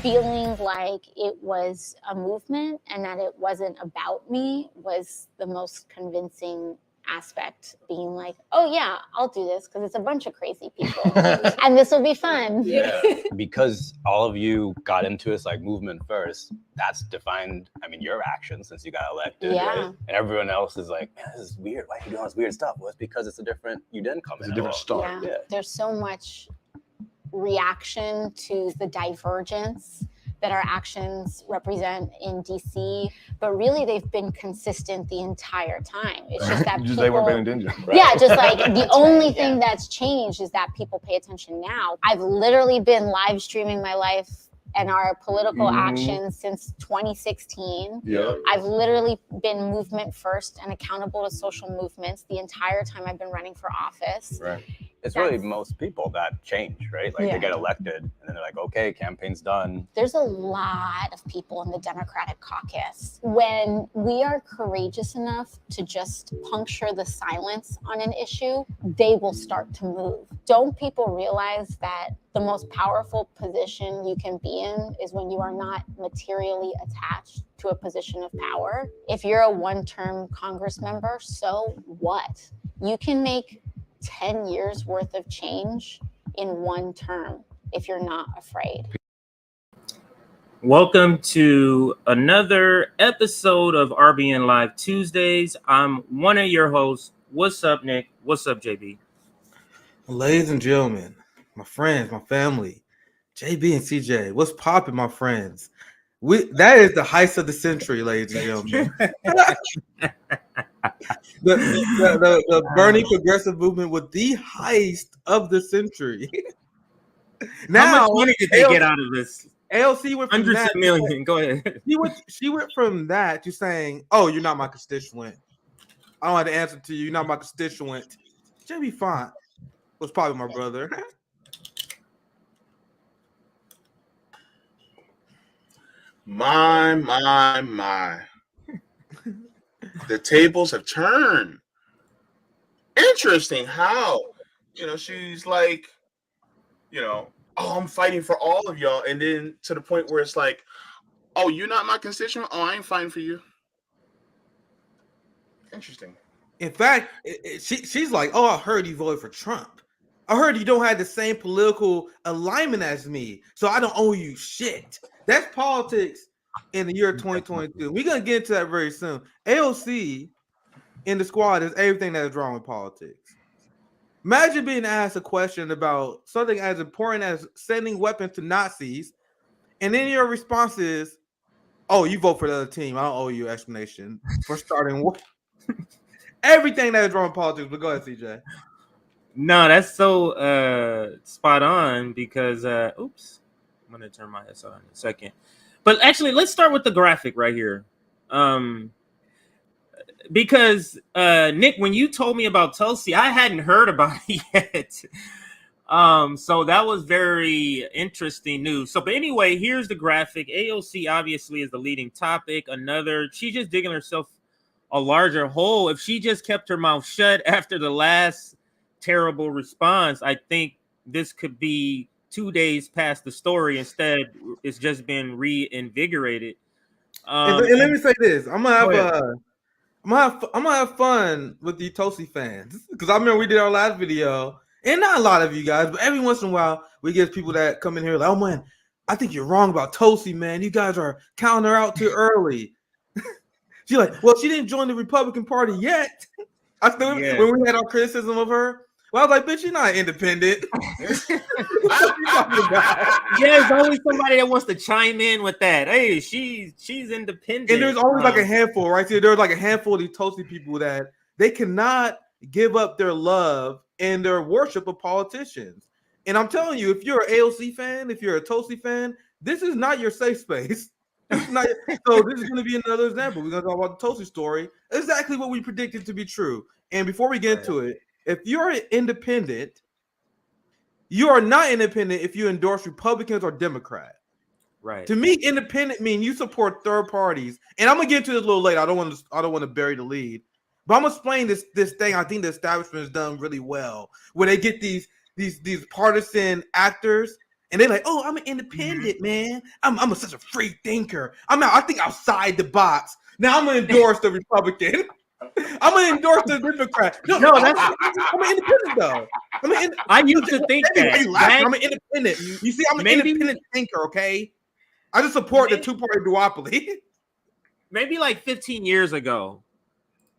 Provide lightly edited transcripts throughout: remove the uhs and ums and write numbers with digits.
feeling like it was a movement and that it wasn't about me was the most convincing aspect. Being like, oh yeah, I'll do this because it's a bunch of crazy people and this will be fun. Yeah. Because all of you got into this like movement first, that's defined, I mean, your actions since you got elected, right? And everyone else is like, man, this is weird. Why are you doing all this weird stuff? Well, it's because it's a different, you didn't come in. It's a different start. Yeah. There's so much reaction to the divergence that our actions represent in DC, but really they've been consistent the entire time. It's just that they weren't paying attention. Right? Yeah, just like the only thing that's changed is that people pay attention now. I've literally been live streaming my life and our political actions since 2016. I've literally been movement first and accountable to social movements the entire time I've been running for office. Right. It's really most people that change, right? Like they get elected and then they're like, okay, campaign's done. There's a lot of people in the Democratic caucus. When we are courageous enough to just puncture the silence on an issue, they will start to move. Don't people realize that the most powerful position you can be in is when you are not materially attached to a position of power? If you're a one-term Congress member, so what? You can make 10 years worth of change in one term if you're not afraid. Welcome to another episode of RBN Live Tuesdays. I'm one of your hosts. What's up, Nick? What's up, JB? Ladies and gentlemen, my friends, my family, JB and CJ, what's poppin', my friends? That is the heist of the century, ladies and gentlemen. the Bernie progressive movement with the heist of the century. Now, how much money did they get out of this? AOC went from hundreds of million. Go ahead. She went from that to saying, "Oh, you're not my constituent. I don't have to answer to you. You're not my constituent." JB fine. What's poppin', my brother? My. The tables have turned. Interesting how, she's like, oh, I'm fighting for all of y'all. And then to the point where it's like, oh, you're not my constituent? Oh, I ain't fighting for you. Interesting. In fact, she's like, oh, I heard you voted for Trump. I heard you don't have the same political alignment as me, so I don't owe you shit. That's politics in the year 2022. We're going to get into that very soon. AOC in the squad is everything that is wrong with politics. Imagine being asked a question about something as important as sending weapons to Nazis, and then your response is, oh, you vote for the other team. I don't owe you an explanation for starting war. Everything that is wrong with politics. But go ahead, CJ. No, that's so spot on because, oops, I'm going to turn my headset on in a second. But actually, let's start with the graphic right here. Because, Nick, when you told me about Tulsi, I hadn't heard about it yet. So that was very interesting news. So, but anyway, here's the graphic. AOC obviously is the leading topic. She's just digging herself a larger hole. If she just kept her mouth shut after the last terrible response, I think this could be 2 days past the story. Instead, it's just been reinvigorated. And let me say this: I'm gonna have fun with the Tulsi fans because I remember we did our last video, and not a lot of you guys, but every once in a while we get people that come in here like, "Oh man, I think you're wrong about Tulsi, man. You guys are counting her out too early." She's like, "Well, she didn't join the Republican Party yet." I still when we had our criticism of her. Well, I was like, bitch, you're not independent. There's always somebody that wants to chime in with that. Hey, she's independent. And there's always like a handful, right? So there's like a handful of these Tulsi people that they cannot give up their love and their worship of politicians. And I'm telling you, if you're an AOC fan, if you're a Tulsi fan, this is not your safe space. So this is going to be another example. We're going to talk about the Tulsi story. Exactly what we predicted to be true. And before we get into it, if you're independent, you are not independent if you endorse Republicans or Democrats. Right. To me, independent means you support third parties. And I'm gonna get into this a little later. I don't want to bury the lead, but I'm gonna explain this thing. I think the establishment has done really well, where they get these partisan actors And they're like, "Oh, I'm an independent man. I'm such a free thinker. I think outside the box. Now I'm gonna endorse the Republican. I'm gonna endorse the Democrat. No, I'm an independent though. I used to think that. I'm an independent. You see, I'm an independent thinker. Okay, I just support the two-party duopoly. Maybe like 15 years ago,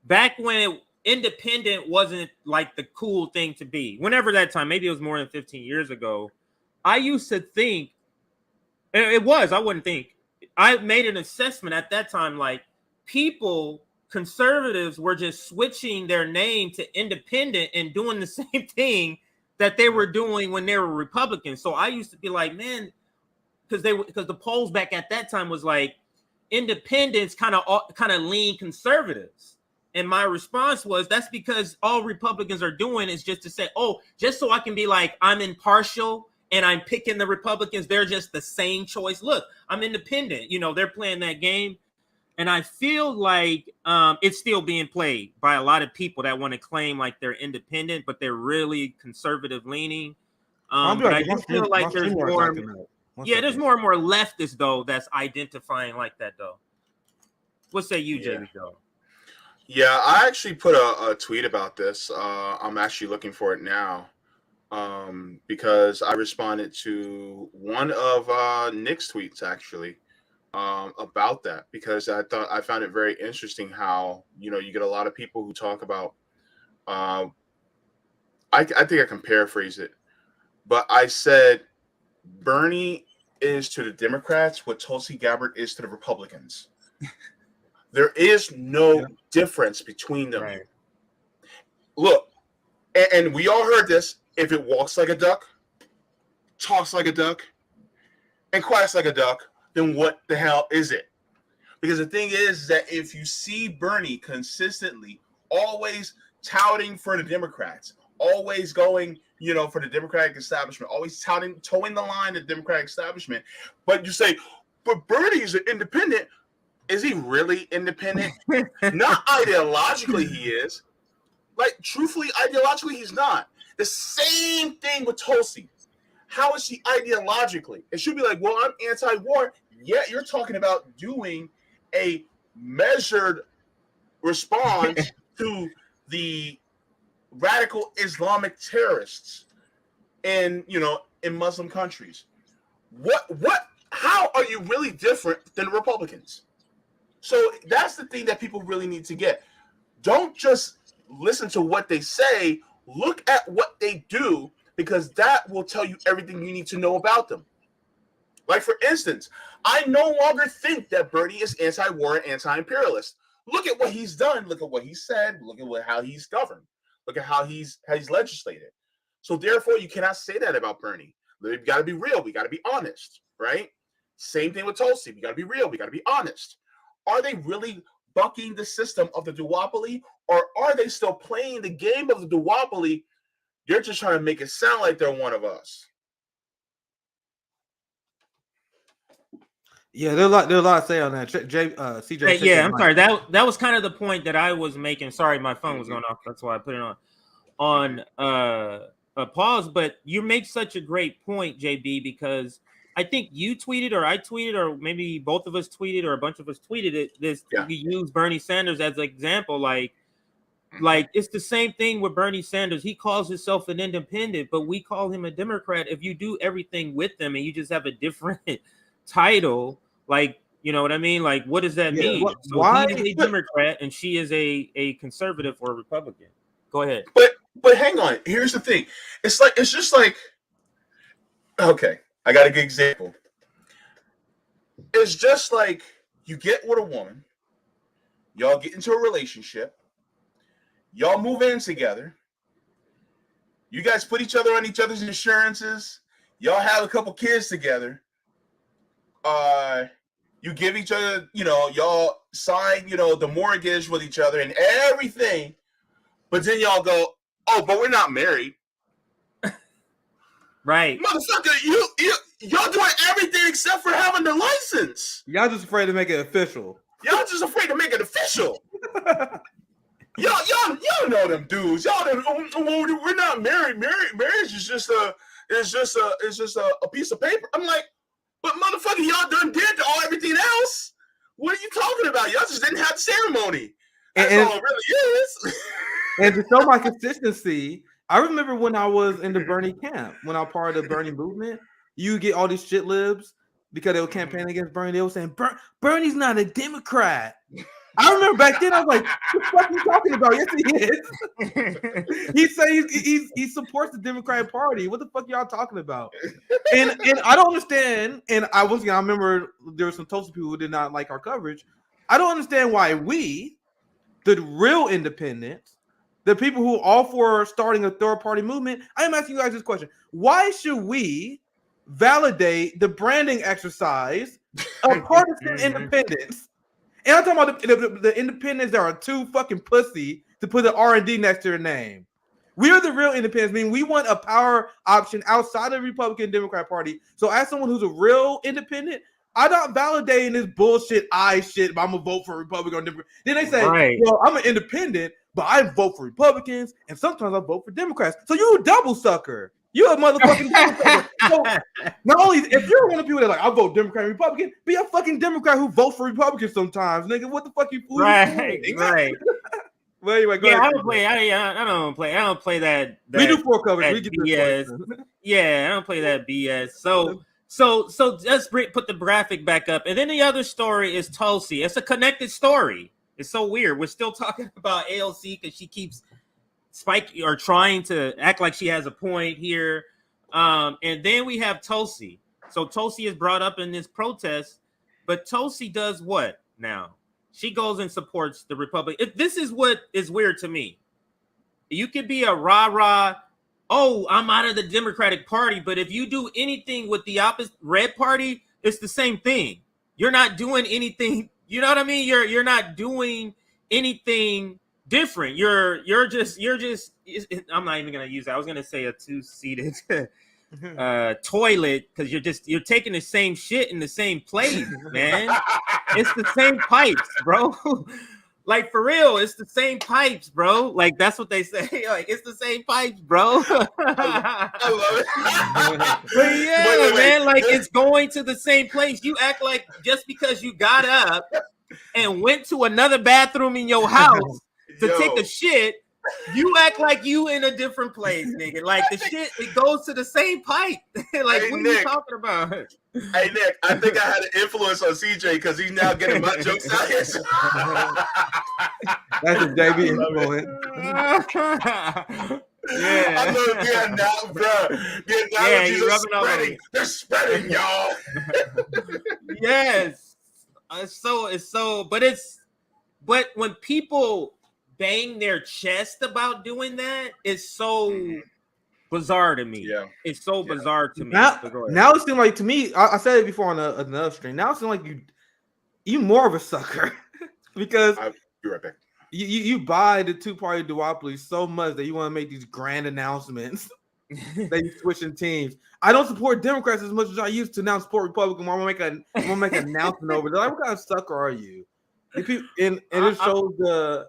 back when independent wasn't like the cool thing to be. Whenever that time, maybe it was more than 15 years ago. I used to think I wouldn't think. I made an assessment at that time, like conservatives were just switching their name to independent and doing the same thing that they were doing when they were Republicans. So I used to be like, man, because the polls back at that time was like independents kind of lean conservatives. And my response was, that's because all Republicans are doing is just to say, oh, just so I can be like, I'm impartial and I'm picking the Republicans. They're just the same choice. Look, I'm independent. You know, they're playing that game. And I feel like it's still being played by a lot of people that want to claim like they're independent, but they're really conservative leaning. But I just feel like there's more. There's more and more leftists though that's identifying like that though. What say you, JB? Though? Yeah, I actually put a tweet about this. I'm actually looking for it now because I responded to one of Nick's tweets actually. About that, because I found it very interesting how, you know, you get a lot of people who talk about I think I can paraphrase it, but I said Bernie is to the Democrats what Tulsi Gabbard is to the Republicans. There is no difference between them. Right. Look, and we all heard this, if it walks like a duck, talks like a duck, and quacks like a duck, then what the hell is it? Because the thing is that if you see Bernie consistently always touting for the Democrats, always going, you know, for the Democratic establishment, always towing the line of the Democratic establishment, but you say, but Bernie is an independent. Is he really independent? Not ideologically he is. Like, truthfully, ideologically he's not. The same thing with Tulsi. How is she ideologically? It should be like, well, I'm anti-war. Yeah, you're talking about doing a measured response to the radical Islamic terrorists in Muslim countries. How are you really different than the Republicans? So that's the thing that people really need to get. Don't just listen to what they say. Look at what they do, because that will tell you everything you need to know about them. Like, for instance, I no longer think that Bernie is anti-war and anti-imperialist. Look at what he's done. Look at what he said. Look at how he's governed. Look at how he's legislated. So therefore, you cannot say that about Bernie. We've got to be real. We got to be honest, right? Same thing with Tulsi. We got to be real. We got to be honest. Are they really bucking the system of the duopoly, or are they still playing the game of the duopoly? They're just trying to make it sound like they're one of us. Yeah, there's a lot to say on that. CJ. Yeah, I'm sorry. That was kind of the point that I was making. Sorry, my phone was going off. That's why I put it on pause. But you make such a great point, JB, because I think you tweeted, or I tweeted, or maybe both of us tweeted, or a bunch of us tweeted it. We use Bernie Sanders as an example, like it's the same thing with Bernie Sanders. He calls himself an independent, but we call him a Democrat. If you do everything with them and you just have a different title, like, you know what I mean? Like, what does that mean? Why he is a Democrat and she is a conservative or a Republican? Go ahead. But hang on. Here's the thing. It's just like, okay, I got a good example. It's just like you get with a woman, y'all get into a relationship, y'all move in together, you guys put each other on each other's insurances, y'all have a couple kids together, you give each other, y'all sign, the mortgage with each other and everything, but then y'all go, oh, but we're not married. Right. Motherfucker, y'all doing everything except for having the license. Y'all just afraid to make it official. Y'all just afraid to make it official. Y'all know them dudes. Y'all, we're not married. Marriage is just it's just a piece of paper. I'm like, but motherfucker, y'all done did everything else. What are you talking about? Y'all just didn't have the ceremony. That's all it really is. And to show my consistency, I remember when I was in the Bernie camp, when I was part of the Bernie movement, you get all these shit libs because they were campaigning against Bernie. They were saying, Bernie's not a Democrat. I remember back then, I was like, what the fuck are you talking about? Yes, he is. He's saying he supports the Democratic Party. What the fuck y'all talking about? And I don't understand. And I remember there were some Tulsi people who did not like our coverage. I don't understand why we, the real independents, the people who are all for starting a third party movement, I am asking you guys this question. Why should we validate the branding exercise of partisan independence? And I'm talking about the independents that are too fucking pussy to put an R&D next to their name. We are the real independents, meaning we want a power option outside of the Republican and Democrat Party. So as someone who's a real independent, I'm not validating this bullshit shit, but I'm going to vote for Republican or Democrat. Then they say, well, I'm an independent, but I vote for Republicans, and sometimes I vote for Democrats. So you a double sucker. You're a motherfucking Democrat. So not only if you're one of the people that like I vote Democrat and Republican, be a fucking Democrat who votes for Republicans sometimes, nigga. What the fuck you fooling? Right. Well, anyway, go ahead. I don't play that. We do full coverage. We get BS. Yeah, I don't play that BS. So let's put the graphic back up, and then the other story is Tulsi. It's a connected story. It's so weird. We're still talking about AOC because she keeps trying to act like she has a point here. And then we have Tulsi. So Tulsi is brought up in this protest, but Tulsi does what now? She goes and supports the Republic. This is what is weird to me. You could be a rah-rah, oh, I'm out of the Democratic Party, but if you do anything with the opposite red party, it's the same thing. You're not doing anything, you know what I mean? You're not doing anything different. You're just I'm not even gonna use that. I was gonna say a two-seated toilet because you're taking the same shit in the same place, man. It's the same pipes, bro. Like for real, it's the same pipes, bro. Like that's what they say. Like it's the same pipes, bro. I love it. But yeah, man, like it's going to the same place. You act like just because you got up and went to another bathroom in your house to take a shit, you act like you in a different place, nigga. Like the shit, it goes to the same pipe. Like, hey, what are you talking about? Hey, Nick, I think I had an influence on CJ because he's now getting my jokes out here. That's a JB influence. Yeah. I love the now, bro. The analogies are spreading. They're spreading, y'all. Yes. But when people bang their chest about doing that, it's so bizarre to me. Yeah. It's so bizarre to me. Now it seems like to me, I said it before on another stream. Now it seems like you more of a sucker because I'll be right back. You buy the two-party duopoly so much that you want to make these grand announcements that you're switching teams. I don't support Democrats as much as I used to. Now I support Republicans. I'm gonna make an announcement over there. Like, what kind of sucker are you? And it shows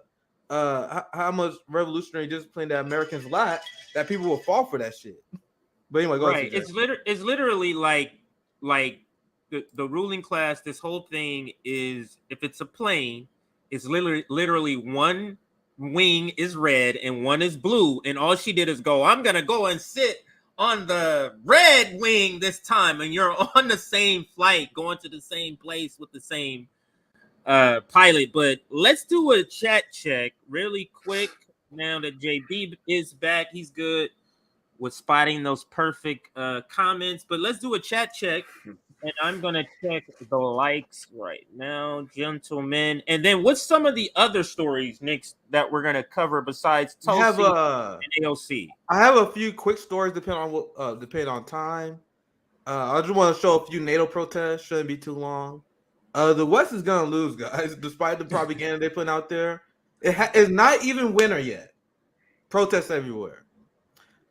how much revolutionary discipline that Americans lack that people will fall for that shit. But anyway, go ahead. It's literally like the ruling class. This whole thing is, if it's a plane, it's literally one wing is red and one is blue, and all she did is go, I'm gonna go and sit on the red wing this time, and you're on the same flight going to the same place with the same pilot. But let's do a chat check really quick now that JB is back. He's good with spotting those perfect comments, but let's do a chat check, and I'm gonna check the likes right now, gentlemen. And then what's some of the other stories, Nick, that we're gonna cover besides Tulsi and AOC? I have a few quick stories depending on time. I just want to show a few NATO protests. Shouldn't be too long. The West is gonna lose, guys, despite the propaganda they're putting out there. It's not even winter yet. Protests everywhere.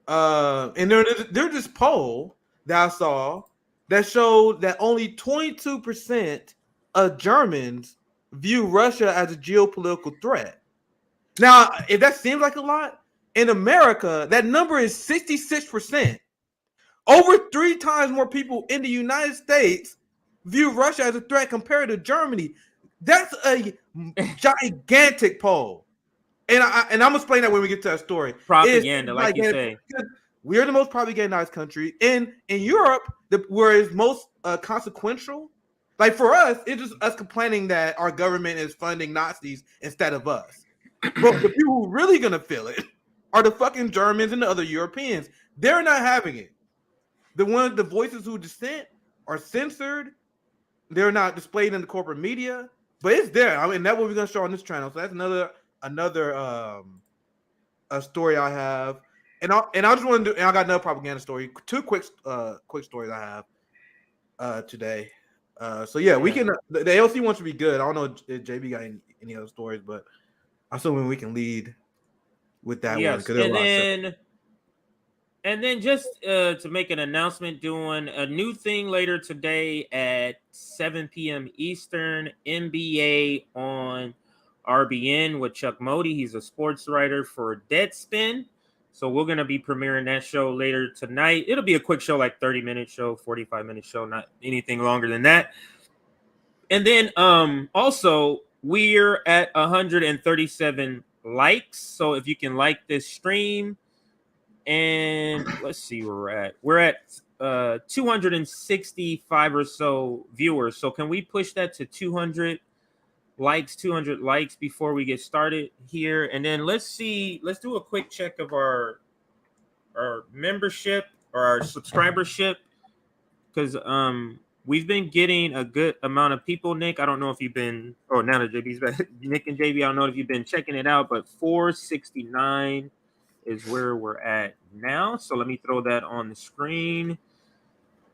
And there's this poll that I saw that showed that only 22% of Germans view Russia as a geopolitical threat. Now, if that seems like a lot, in America, that number is 66%. Over 3 times more people in the United States view Russia as a threat compared to Germany. That's a gigantic poll. And I'm gonna explain that when we get to that story. Propaganda, like you say. We are the most propagandized country in Europe, where it's most consequential. Like for us, it's just us complaining that our government is funding Nazis instead of us. But the people who are really gonna feel it are the fucking Germans and the other Europeans. They're not having it. The voices who dissent are censored. They're not displayed in the corporate media, but it's there. I mean, that's what we're gonna show on this channel. So that's another a story I have. And I just want to do. And I got another propaganda story. 2 quick stories I have today. So yeah, we can. The AOC wants to be good. I don't know if JB got any other stories, but I'm assuming we can lead with that one. And then just to make an announcement, doing a new thing later today at 7 p.m. Eastern, NBA on RBN with Chuck Modi. He's a sports writer for Deadspin. So we're going to be premiering that show later tonight. It'll be a quick show, like 30-minute show, 45-minute show, not anything longer than that. And then also, we're at 137 likes. So if you can like this stream, and let's see where we're at. We're at 265 or so viewers. So can we push that to 200 likes before we get started here? And then let's do a quick check of our membership or our subscribership, because we've been getting a good amount of people. Nick, I don't know if you've been, now that JB's back, Nick and JB, I don't know if you've been checking it out, but 469 is where we're at now. So let me throw that on the screen.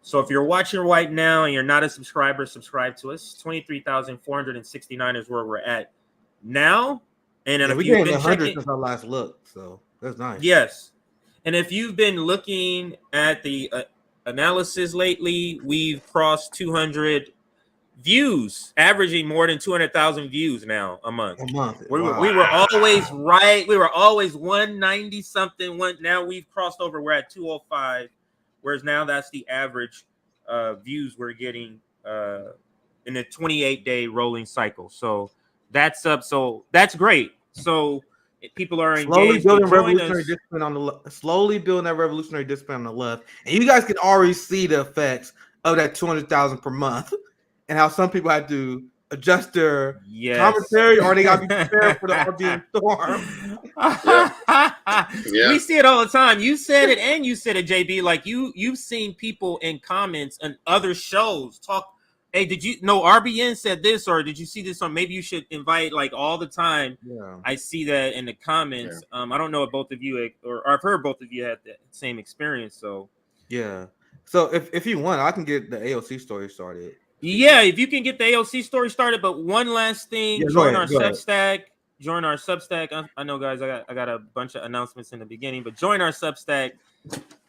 So if you're watching right now and you're not a subscriber, subscribe to us. 23,469 is where we're at now. And then if we gained 100 since our last look, so that's nice. Yes. And if you've been looking at the analysis lately, we've crossed 200 views, averaging more than 200,000 views now a month. We were always right. We were always 190 something. Now we've crossed over. We're at 205. Whereas now that's the average views we're getting in a 28-day rolling cycle. So that's up. So that's great. So people are slowly building revolutionary discipline on the left. Slowly building that revolutionary discipline on the left. And you guys can already see the effects of that 200,000 per month and how some people have to adjust their commentary or they got to be prepared for the RBN storm. Yeah. We see it all the time. You said it and you said it, JB. Like you've seen people in comments and other shows talk, hey, did you know RBN said this, or did you see this on? Maybe you should invite, like, all the time. Yeah. I see that in the comments. I don't know if both of you or I've heard both of you had the same experience. So yeah. So if you want, I can get the AOC story started. Yeah, if you can get the AOC story started. But one last thing, join our Substack. Join our Substack. I know, guys, I got a bunch of announcements in the beginning, but join our Substack.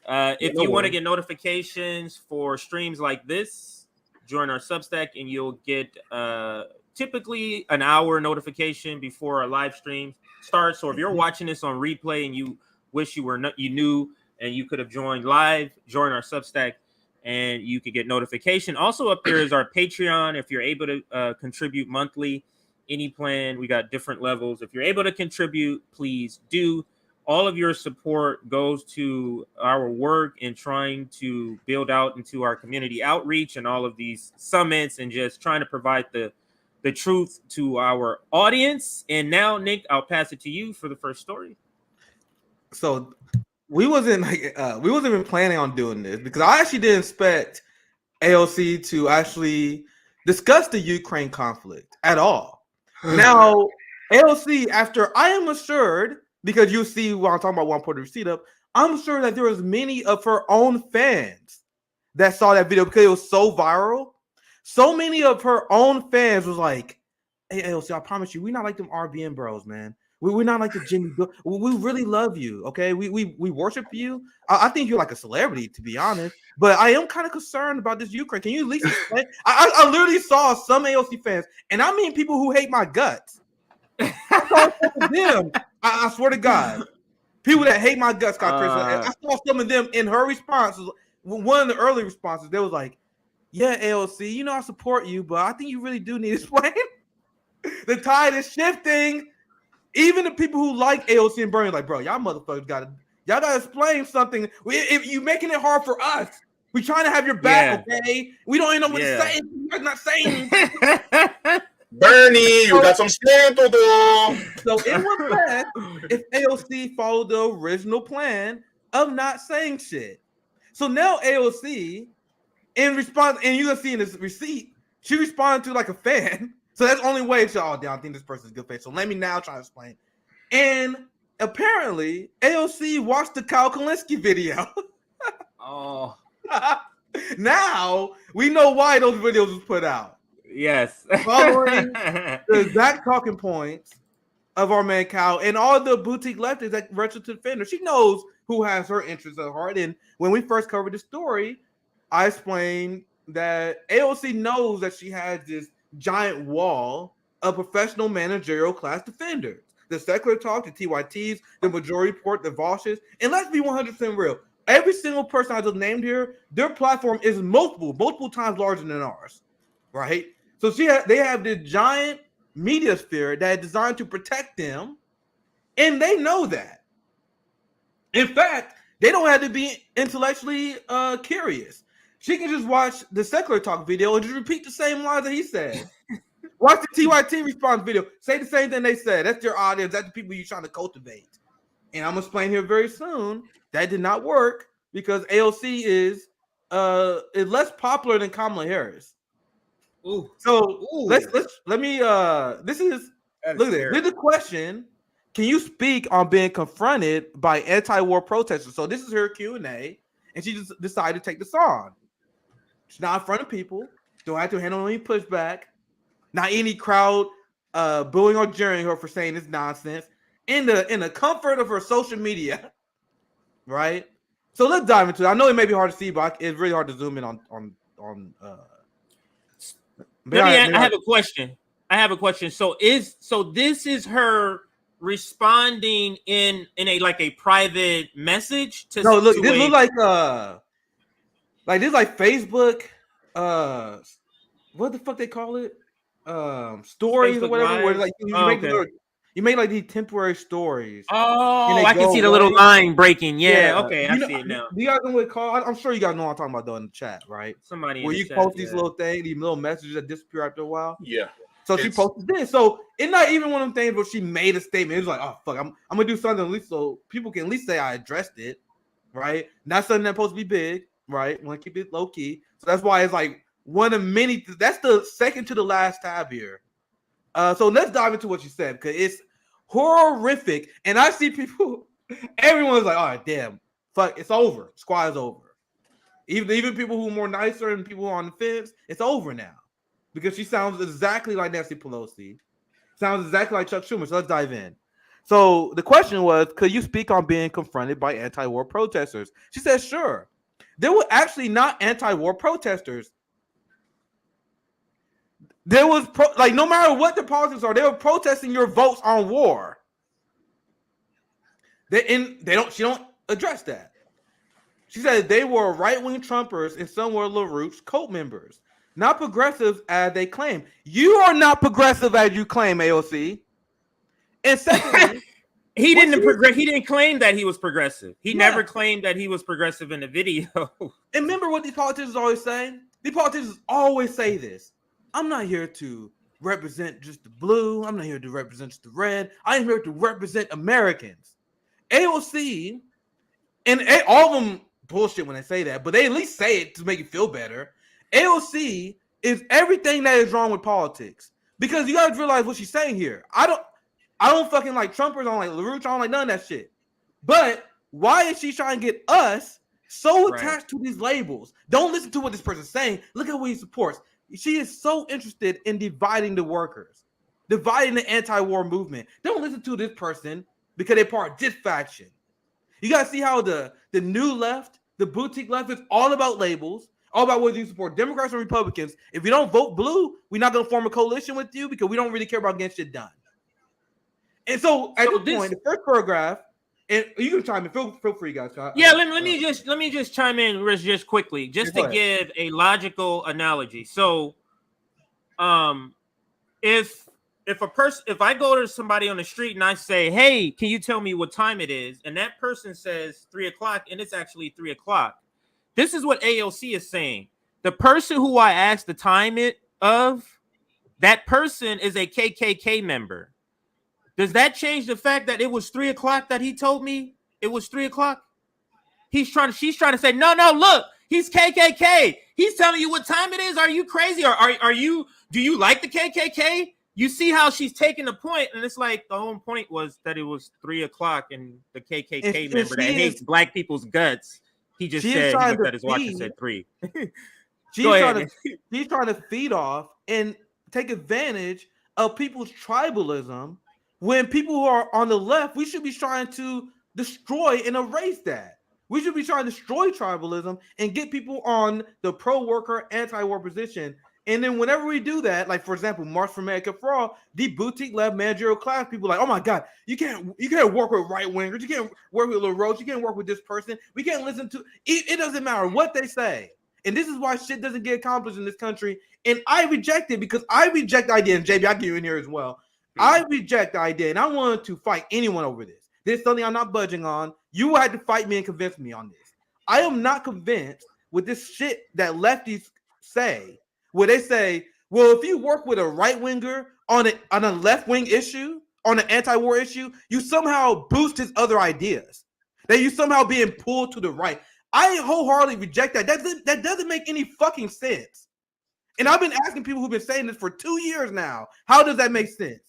If you want to get notifications for streams like this, join our Substack, and you'll get typically an hour notification before our live stream starts. So if you're watching this on replay and you wish you knew and you could have joined live, join our Substack, and you could get notification. Also up there is our Patreon. If you're able to contribute monthly, any plan, we got different levels. If you're able to contribute, please do. All of your support goes to our work in trying to build out into our community outreach and all of these summits and just trying to provide the truth to our audience. And now, Nick, I'll pass it to you for the first story. So we wasn't even planning on doing this because I actually didn't expect AOC to actually discuss the Ukraine conflict at all. Now, AOC, after I am assured, because you see while I'm talking about one put the receipt up, I'm sure that there was many of her own fans that saw that video because it was so viral. So many of her own fans was like, hey, AOC, I promise you, we're not like them RBN bros, man. We're not like the Jimmy. We really love you, okay? We worship you. I think you're like a celebrity, to be honest. But I am kind of concerned about this Ukraine. Can you at least explain? I literally saw some AOC fans, and I mean people who hate my guts. I saw some of them. I swear to God, people that hate my guts got crazy. I saw some of them in her response. one of the early responses, they was like, yeah, AOC, you know I support you, but I think you really do need to explain. The tide is shifting. Even the people who like AOC and Bernie, like, bro, y'all motherfuckers gotta explain something. If you making it hard for us, we trying to have your back, okay? We don't even know what to say. You're not saying. Bernie, you got some stand to do. So it was bad if AOC followed the original plan of not saying shit. So now AOC, in response, and you're gonna see in this receipt, she responded to like a fan. So that's the only way to, I think this person's a good face. So let me now try to explain. And apparently, AOC watched the Kyle Kalinske video. Oh. Now we know why those videos was put out. Yes. Following the exact talking points of our man Kyle and all the boutique leftists that registered to defend her. She knows who has her interests at heart. And when we first covered the story, I explained that AOC knows that she has this giant wall of professional managerial class defenders. The secular talk, the TYTs, the majority report, the Voshes. And let's be 100% real. Every single person I just named here, their platform is multiple times larger than ours, right? So they have this giant media sphere that is designed to protect them, and they know that. In fact, they don't have to be intellectually curious. She can just watch the secular talk video and just repeat the same lines that he said. Watch the TYT response video. Say the same thing they said. That's your audience. That's the people you're trying to cultivate. And I'm going to explain here very soon that did not work because AOC is less popular than Kamala Harris. Ooh. So Ooh. let me this is look at this. Here's the question. Can you speak on being confronted by anti-war protesters? So this is her Q&A, and she just decided to take this on. She's not in front of people. Don't have to handle any pushback. Not any crowd booing or jeering her for saying this nonsense. In the comfort of her social media, right? So let's dive into it. I know it may be hard to see, but it's really hard to zoom in on. I have a question. So this is her responding in a private message to. No, look, this looks like this like Facebook. What the fuck they call it? Stories Facebook or whatever. Where like you make like these temporary stories. Oh, I can see the little line breaking. Yeah. Okay, I see it now. Do you guys know what it's called? I'm sure you guys know what I'm talking about though in the chat, right? Somebody where you post these little things, these little messages that disappear after a while. Yeah. So she posted this. So it's not even one of them things where she made a statement. It's like, oh fuck, I'm gonna do something at least so people can at least say I addressed it, right? Not something that's supposed to be big, right? Want to keep it low key. So that's why it's like one of many. That's the second to the last tab here. So let's dive into what you said because it's horrific. And I see people, everyone's like, all right, damn, fuck, it's over. Squad is over. Even people who are more nicer and people who are on the fence, it's over now. Because she sounds exactly like Nancy Pelosi. Sounds exactly like Chuck Schumer. So let's dive in. So the question was, could you speak on being confronted by anti-war protesters? She said, sure. There were actually not anti-war protesters. There was no matter what the politics are, they were protesting your votes on war. She don't address that. She said they were right-wing Trumpers and some were LaRouche's cult members, not progressives as they claim. You are not progressive as you claim, AOC. And secondly, he didn't claim that he was progressive. He never claimed that he was progressive in the video. And remember what these politicians always say? These politicians always say this. I'm not here to represent just the blue. I'm not here to represent just the red. I'm here to represent Americans. AOC, and all of them bullshit when they say that, but they at least say it to make you feel better. AOC is everything that is wrong with politics. Because you guys realize what she's saying here. I don't fucking like Trumpers. I don't like LaRouche. I don't like none of that shit. But why is she trying to get us so attached to these labels? Don't listen to what this person's saying. Look at what he supports. She is so interested in dividing the workers, dividing the anti-war movement. Don't listen to this person because they're part of this faction. You got to see how the new left, the boutique left, is all about labels, all about whether you support Democrats or Republicans. If you don't vote blue, we're not going to form a coalition with you because we don't really care about getting shit done. And so at this point, the first paragraph, And you can chime in. Feel free, guys. Yeah, let me just chime in, Rich, just quickly, just to ahead. give a logical analogy. So, if I go to somebody on the street and I say, "Hey, can you tell me what time it is?" and that person says 3:00, and it's actually 3:00, this is what AOC is saying. The person who I asked the time of, that person is a KKK member. Does that change the fact that it was 3:00 that he told me it was 3:00? She's trying to say, no, look, he's KKK. He's telling you what time it is. Are you crazy? Or do you like the KKK? You see how she's taking the point, and it's like the whole point was that it was 3:00, and the KKK member that hates black people's guts, he just said, he looked at his watch and said 3. She's trying to feed off and take advantage of people's tribalism. When people who are on the left, we should be trying to destroy and erase that. We should be trying to destroy tribalism and get people on the pro-worker, anti-war position. And then whenever we do that, like for example, March for America for All, the boutique left managerial class, people are like, oh my God, you can't work with right wingers, you can't work with LaRoche, you can't work with this person. We can't listen to it doesn't matter what they say. And this is why shit doesn't get accomplished in this country. And I reject it because I reject the idea. And JB, I'll get you in here as well. I reject the idea, and I wanted to fight anyone over this. This is something I'm not budging on. You had to fight me and convince me on this. I am not convinced with this shit that lefties say, where they say, well, if you work with a right winger on a left wing issue, on an anti-war issue, you somehow boost his other ideas. That you somehow being pulled to the right. I wholeheartedly reject that. That doesn't make any fucking sense. And I've been asking people who've been saying this for 2 years now. How does that make sense?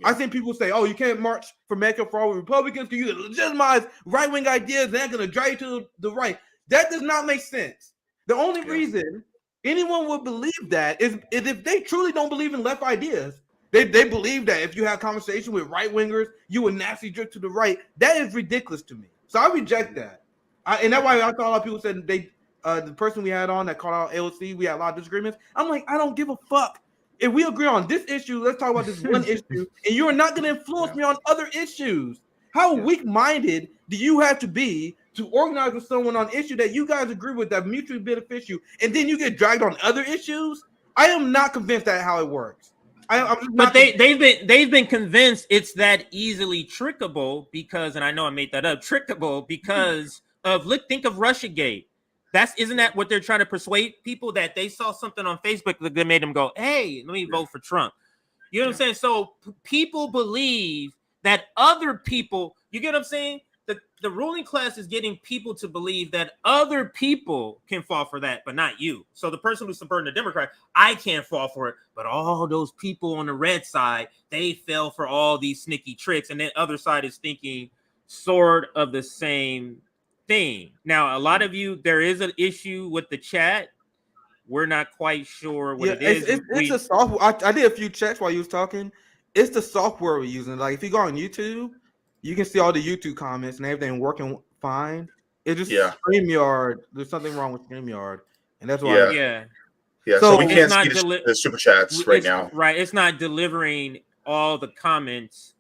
I've seen people say, oh, you can't march for America for All with Republicans because you legitimize right-wing ideas and they're going to drag you to the right. That does not make sense. The only reason anyone would believe that is if they truly don't believe in left ideas. They believe that if you have conversation with right-wingers, you will naturally drift to the right. That is ridiculous to me. So I reject that. And that's why I thought a lot of people said the person we had on that called out AOC, we had a lot of disagreements. I'm like, I don't give a fuck. If we agree on this issue, let's talk about this one issue, and you're not going to influence me on other issues. How weak-minded do you have to be to organize with someone on an issue that you guys agree with that mutually beneficial, and then you get dragged on other issues? I am not convinced that's how it works. But they've been convinced it's that easily trickable because, and I know I made that up, trickable because of think of Russiagate. Isn't that what they're trying to persuade people, that they saw something on Facebook that made them go, hey, let me vote for Trump. You know what I'm saying? So people believe that other people, you get what I'm saying? The ruling class is getting people to believe that other people can fall for that, but not you. So the person who's supporting the Democrat, I can't fall for it, but all those people on the red side, they fell for all these sneaky tricks. And then other side is thinking sort of the same thing. Now, a lot of you, there is an issue with the chat. We're not quite sure what it is. It's a software. I did a few checks while you was talking. It's the software we're using. Like if you go on YouTube, you can see all the YouTube comments and everything working fine. It's just StreamYard. There's something wrong with StreamYard, and that's why. Yeah. So we can't see the super chats right now. Right. It's not delivering all the comments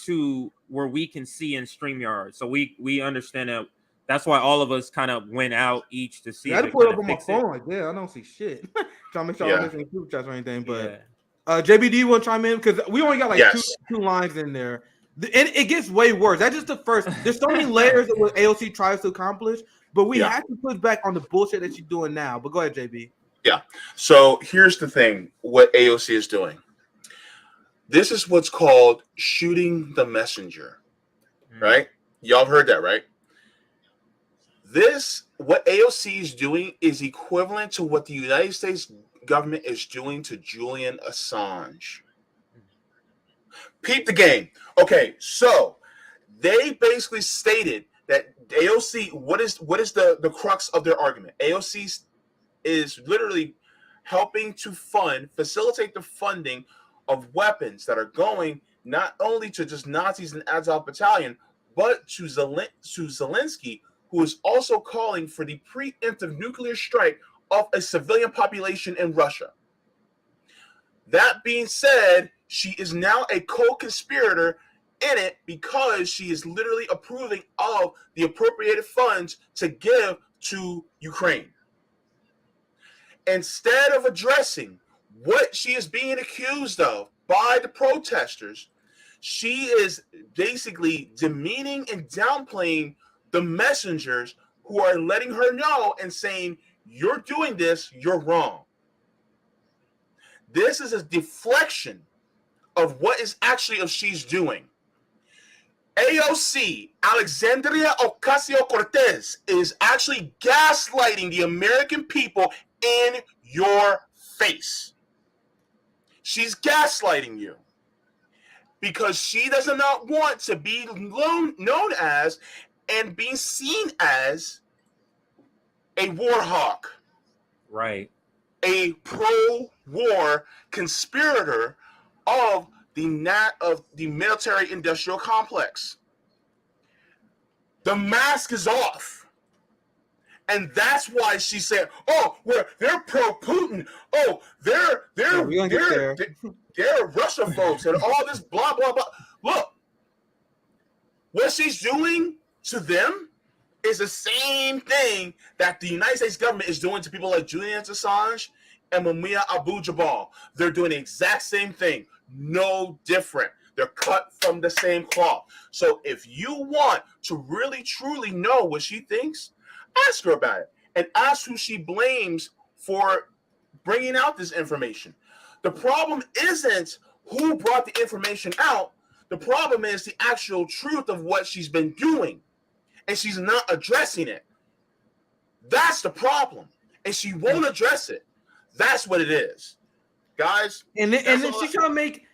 to where we can see in StreamYard. So we understand that. That's why all of us kind of went out each to see. I had to put it up on my phone. Like, I don't see shit. Trying to make sure I don't miss any super chats or anything. But JBD, you want to chime in? Because we only got like two lines in there. And it gets way worse. That's just the first. There's so many layers of what AOC tries to accomplish, but we have to push back on the bullshit that she's doing now. But go ahead, JB. Yeah. So here's the thing: what AOC is doing. This is what's called shooting the messenger, right? Y'all have heard that, right? What AOC is doing is equivalent to what the United States government is doing to Julian Assange. Peep the game. Okay, so they basically stated that AOC, what is the crux of their argument? AOC is literally helping to facilitate the funding of weapons that are going not only to just Nazis and Azov Battalion, but to Zelensky, who is also calling for the preemptive nuclear strike of a civilian population in Russia. That being said, she is now a co-conspirator in it because she is literally approving of the appropriated funds to give to Ukraine. Instead of addressing what she is being accused of by the protesters, she is basically demeaning and downplaying the messengers who are letting her know and saying, you're doing this, you're wrong. This is a deflection of what is actually of she's doing. AOC, Alexandria Ocasio-Cortez, is actually gaslighting the American people in your face. She's gaslighting you because she does not want to be known as and being seen as a war hawk, Right. a pro-war conspirator of the military-industrial complex. The mask is off. And that's why she said, "Oh, well, they're pro-Putin. Oh, they're Russia folks and all this blah blah blah." Look, what she's doing to them is the same thing that the United States government is doing to people like Julian Assange and Mumia Abu-Jamal. They're doing the exact same thing, no different. They're cut from the same cloth. So if you want to really truly know what she thinks, ask her about it and ask who she blames for bringing out this information. The problem isn't who brought the information out. The problem is the actual truth of what she's been doing, and she's not addressing it. That's the problem, and she won't address it. That's what it is, guys. And then she's trying to make.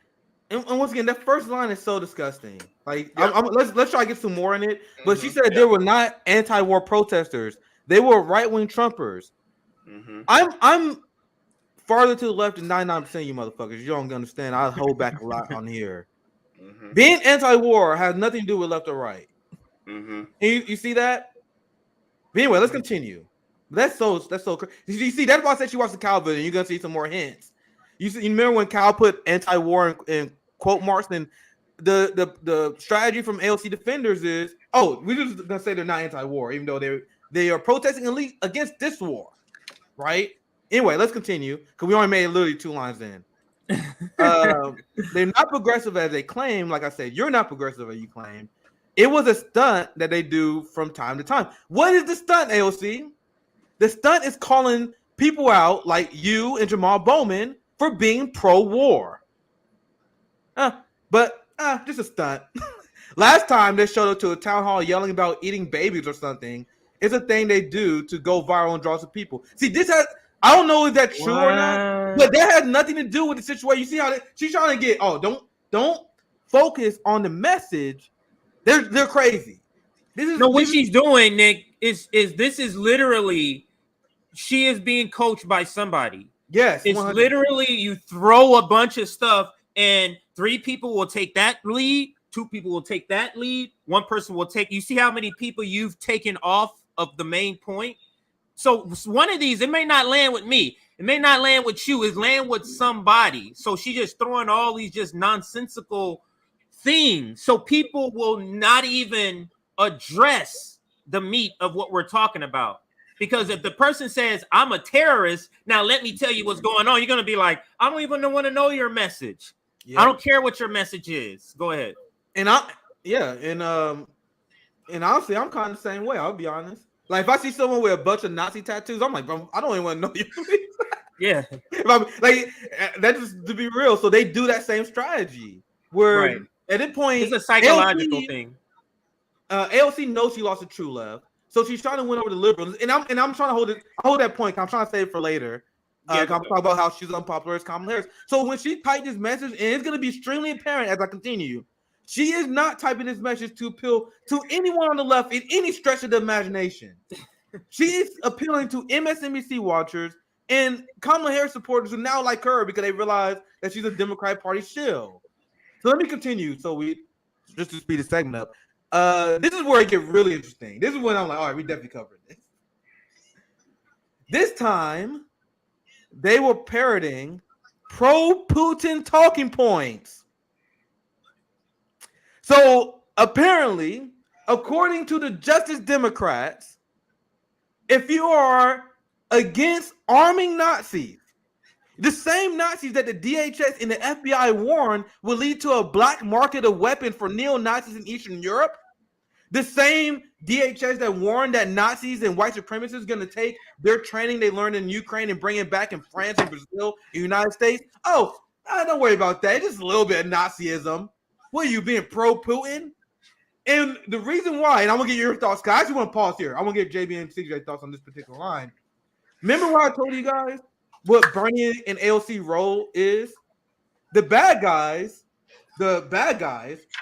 And once again, that first line is so disgusting. Like, let's try to get some more in it. But she said they were not anti-war protesters; they were right-wing Trumpers. I'm farther to the left than 99% of you motherfuckers. You don't understand. I hold back a lot on here. Being anti-war has nothing to do with left or right. You see that? But anyway, let's continue. That's so crazy. You see, that's why I said she watched the Kyle video. You're gonna see some more hints. You remember when Kyle put anti-war in quote marks, and the strategy from AOC defenders is, we're just gonna say they're not anti-war, even though they are protesting against this war, right? Anyway, let's continue because we only made literally 2 lines in. They're not progressive as they claim. Like I said, you're not progressive as you claim. It was a stunt that they do from time to time. What is the stunt, AOC? The stunt is calling people out like you and Jamal Bowman for being pro-war. But just a stunt. Last time they showed up to a town hall yelling about eating babies or something. It's a thing they do to go viral and draw some people. See, I don't know if that's true or not, but that has nothing to do with the situation. You see how she's trying to get, don't focus on the message. They're crazy. What she's doing, Nick, is this is literally, she is being coached by somebody. Yes. It's 100%. literally you throw a bunch of stuff and 3 people will take that lead, 2 people will take that lead, 1 person will take. You see how many people you've taken off of the main point? So one of these, it may not land with me. It may not land with you. It's land with somebody. So she's just throwing all these just nonsensical things. So people will not even address the meat of what we're talking about. Because if the person says, I'm a terrorist, now let me tell you what's going on, you're going to be like, I don't even want to know your message. Yeah. I don't care what your message is. Go ahead. And honestly, I'm kind of the same way. I'll be honest. Like, if I see someone with a bunch of Nazi tattoos, I'm like, bro, I don't even want to know you. Yeah. That's just to be real. So they do that same strategy where at that point, it's a psychological thing. AOC knows she lost to True Love. So she's trying to win over the liberals, and I'm trying to hold that point. I'm trying to save it for later. I'm talking about how she's unpopular as Kamala Harris. So when she typed this message, and it's going to be extremely apparent as I continue, she is not typing this message to appeal to anyone on the left in any stretch of the imagination. She is appealing to MSNBC watchers and Kamala Harris supporters who now like her because they realize that she's a Democratic Party shill. So let me continue. So just to speed the segment up. This is where it gets really interesting. This is when I'm like, all right, we definitely covered this. This time, they were parroting pro-Putin talking points. So apparently, according to the Justice Democrats, if you are against arming Nazis, the same Nazis that the DHS and the FBI warned will lead to a black market of weapons for neo-Nazis in Eastern Europe, the same DHS that warned that Nazis and white supremacists are going to take their training they learned in Ukraine and bring it back in France and Brazil and United States. Oh, don't worry about that. Just a little bit of Nazism. What are you, being pro-Putin? And the reason why, and I'm going to get your thoughts, because I actually want to pause here. I want to get JB and CJ thoughts on this particular line. Remember what I told you guys? What Bernie and AOC role is? The bad guys,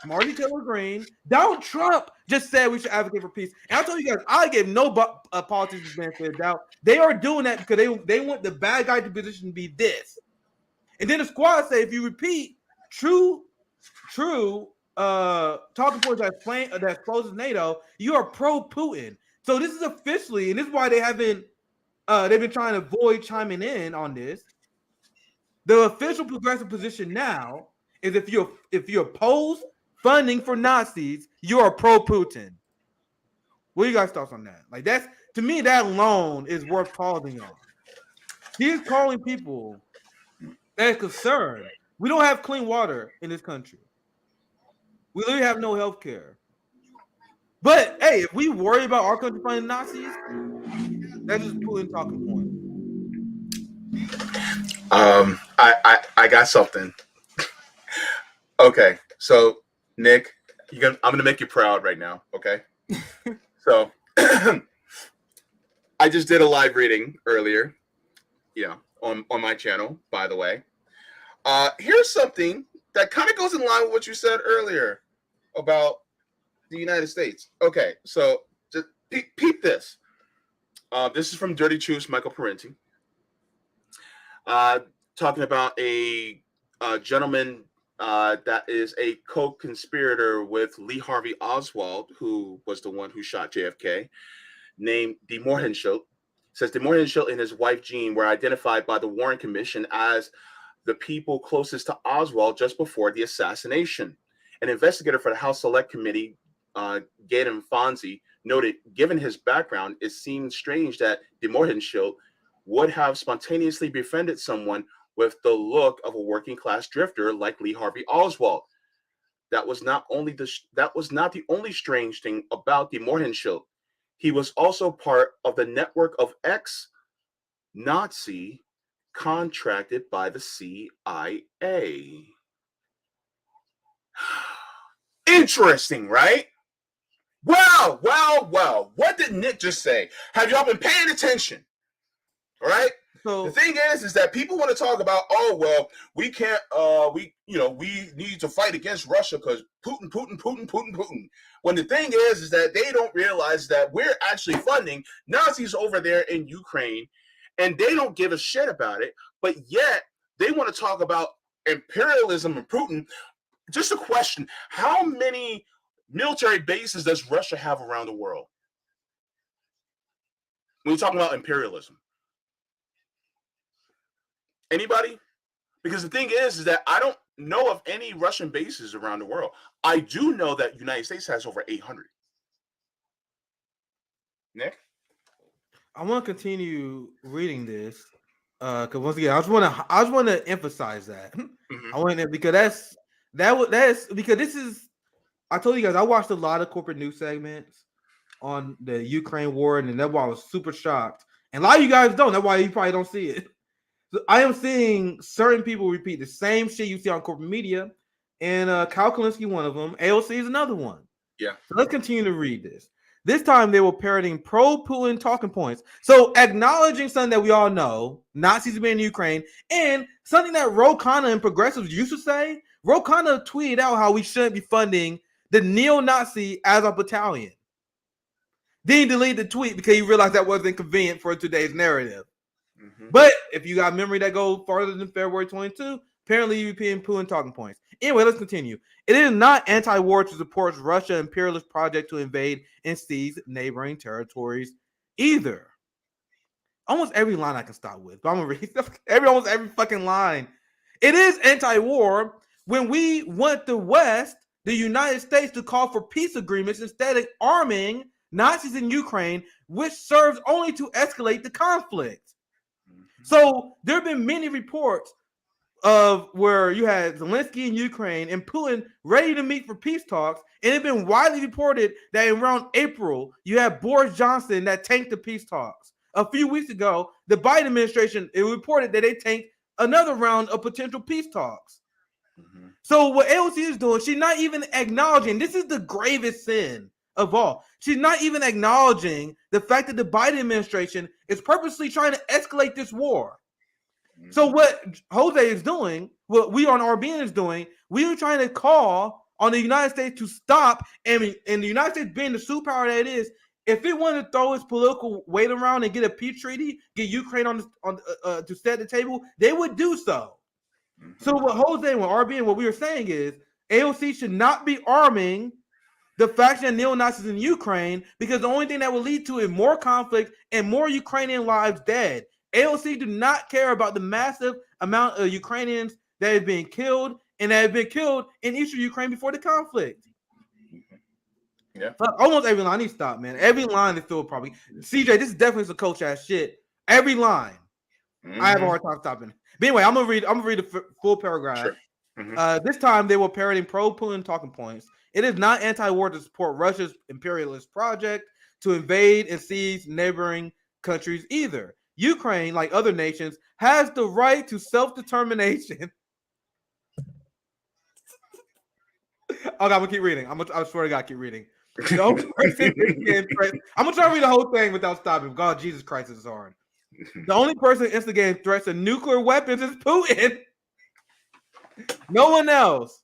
Marty Taylor Greene, Donald Trump just said we should advocate for peace. And I told you guys, I give no politicians benefit of doubt. They are doing that because they want the bad guy to position to be this. And then the squad say, if you repeat true talking points that exposes NATO, you are pro-Putin. So this is officially, and this is why they haven't. They've been trying to avoid chiming in on this. The official progressive position now is if you oppose funding for Nazis, you are pro-Putin. What are you guys' thoughts on that? Like, that's, to me, that alone is worth pausing on. He's calling people that are concerned. We don't have clean water in this country. We literally have no health care. But hey, if we worry about our country fighting Nazis, that's just Putin talking point. I got something. Okay, so Nick, I'm gonna make you proud right now. Okay, so I just did a live reading earlier, on my channel. By the way, here's something that kind of goes in line with what you said earlier about the United States. Okay, so just peep this. This is from Dirty Truth's Michael Parenti, talking about a gentleman that is a co-conspirator with Lee Harvey Oswald, who was the one who shot JFK, named De Mohrenschildt. Says De Mohrenschildt and his wife Jean were identified by the Warren Commission as the people closest to Oswald just before the assassination. An investigator for the House Select Committee, Gaydon Fonzie, noted, given his background, it seemed strange that De Mohrenschildt would have spontaneously befriended someone with the look of a working class drifter like Lee Harvey Oswald. That was not the only strange thing about De Mohrenschildt. He was also part of the network of ex-Nazi contracted by the CIA. Interesting, right? Wow. What did Nick just say? Have y'all been paying attention? All right. So the thing is that people want to talk about, oh, well, we can't, we need to fight against Russia because Putin. When the thing is that they don't realize that we're actually funding Nazis over there in Ukraine, and they don't give a shit about it. But yet they want to talk about imperialism and Putin. Just a question: how many military bases does Russia have around the world? When we're talking about imperialism. Anybody? Because the thing is that I don't know of any Russian bases around the world. I do know that the United States has over 800. Nick? I want to continue reading this because once again, I just want to emphasize that. Mm-hmm. I want to, because that's because this is. I told you guys I watched a lot of corporate news segments on the Ukraine war, and that's why I was super shocked. And a lot of you guys don't. That's why you probably don't see it. So I am seeing certain people repeat the same shit you see on corporate media, and Kyle Kalinske, one of them. AOC is another one. Yeah. So let's continue to read this. This time they were parroting pro-Putin talking points. So acknowledging something that we all know, Nazis have been in Ukraine, and something that Ro Khanna and progressives used to say. Ro Khanna tweeted out how we shouldn't be funding the neo-Nazi as a battalion. Then he deleted the tweet because he realized that wasn't convenient for today's narrative. Mm-hmm. But if you got memory that goes farther than February 22, apparently you're repeating Putin talking points. Anyway, let's continue. It is not anti-war to support Russia's imperialist project to invade and seize neighboring territories either. Almost every line I can stop with, but I'm gonna read almost every fucking line. It is anti-war when we want the West the United States to call for peace agreements instead of arming Nazis in Ukraine, which serves only to escalate the conflict. So there have been many reports of where you had Zelensky in Ukraine and Putin ready to meet for peace talks, and it's been widely reported that around April, you have Boris Johnson that tanked the peace talks. A few weeks ago, the Biden administration, it reported that they tanked another round of potential peace talks. Mm-hmm. So what AOC is doing, she's not even acknowledging, this is the gravest sin of all. She's not even acknowledging the fact that the Biden administration is purposely trying to escalate this war. Mm-hmm. So what Jose is doing, what we on RBN is doing, we are trying to call on the United States to stop, and the United States being the superpower that it is, if it wanted to throw its political weight around and get a peace treaty, get Ukraine on to set the table, they would do so. Mm-hmm. So what Jose and RBN, what we were saying is AOC should not be arming the faction of neo-Nazis in Ukraine, because the only thing that will lead to is more conflict and more Ukrainian lives dead. AOC do not care about the massive amount of Ukrainians that have been killed and that have been killed in eastern Ukraine before the conflict. Yeah. But almost every line, I need to stop, man. Every line is still probably CJ. This is definitely some coach ass shit. Every line, I have a hard time stopping. But anyway, I'm gonna read the full paragraph. Sure. Mm-hmm. This time they were parroting pro-Putin talking points. It is not anti-war to support Russia's imperialist project to invade and seize neighboring countries either. Ukraine, like other nations, has the right to self-determination. Okay, I'm gonna keep reading. I swear to God, keep reading. The only person I'm gonna try to read the whole thing without stopping. God, Jesus Christ, this is hard. The only person instigating threats of nuclear weapons is Putin. No one else.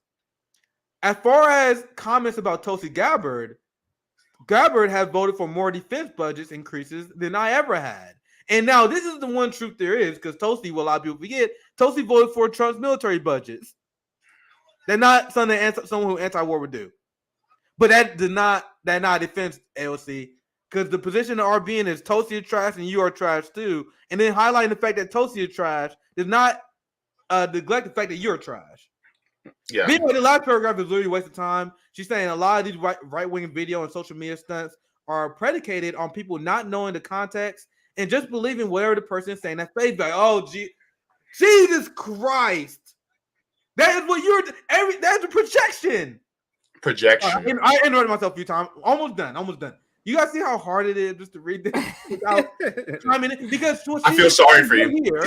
As far as comments about Tulsi Gabbard has voted for more defense budgets increases than I ever had. And now this is the one truth there is, because Tulsi, what a lot of people forget, Tulsi voted for Trump's military budgets. They're not something that someone who anti-war would do. But that not defense AOC, because the position of RBN is Tulsi is trash and you are trash too. And then highlighting the fact that Tulsi is trash does not neglect the fact that you're trash. Yeah. Anyway, the last paragraph is literally a waste of time. She's saying a lot of these right-wing video and social media stunts are predicated on people not knowing the context and just believing whatever the person is saying. That face like, oh, Jesus Christ. That is what that's a projection. Projection. I interrupted myself a few times. Almost done. You guys see how hard it is just to read this without chiming in? Because I feel sorry for you.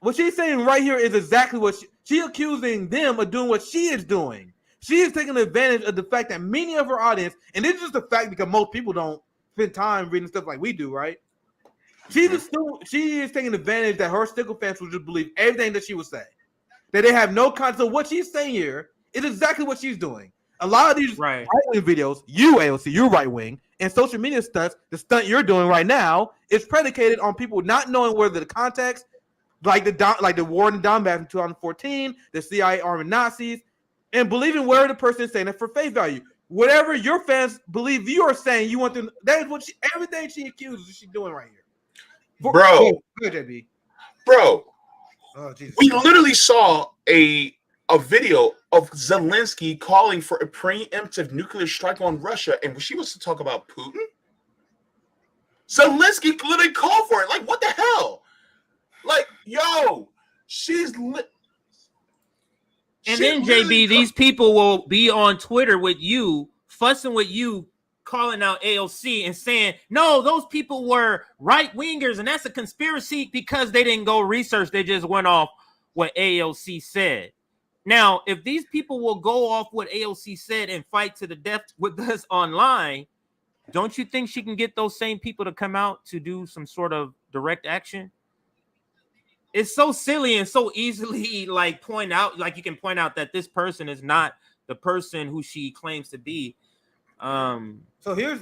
What she's saying right here is exactly what she's accusing them of doing what she is doing. She is taking advantage of the fact that many of her audience, and this is just a fact because most people don't spend time reading stuff like we do, right? She is taking advantage that her stickle fans will just believe everything that she would say. That they have no concept of what she's saying here is exactly what she's doing. A lot of these right-wing videos, you AOC, you're right-wing, and social media stunts, the stunt you're doing right now, is predicated on people not knowing whether the context, like the war in Donbass in 2014, the CIA arming Nazis, and believing where the person is saying it for face value. Whatever your fans believe you are saying, you want them. That is what everything she accuses she's doing right here. Bro. Good, JB. Bro. Oh, Jesus. We literally saw a video of Zelensky calling for a preemptive nuclear strike on Russia, and she was to talk about Putin. Zelensky literally called for it. Like, what the hell? Like, yo, she's lit. And then, JB, these people will be on Twitter with you, fussing with you, calling out AOC and saying, no, those people were right-wingers, and that's a conspiracy because they didn't go research. They just went off what AOC said. Now, if these people will go off what AOC said and fight to the death with us online, don't you think she can get those same people to come out to do some sort of direct action? It's so silly and so easily like point out, like you can point out that this person is not the person who she claims to be. So here's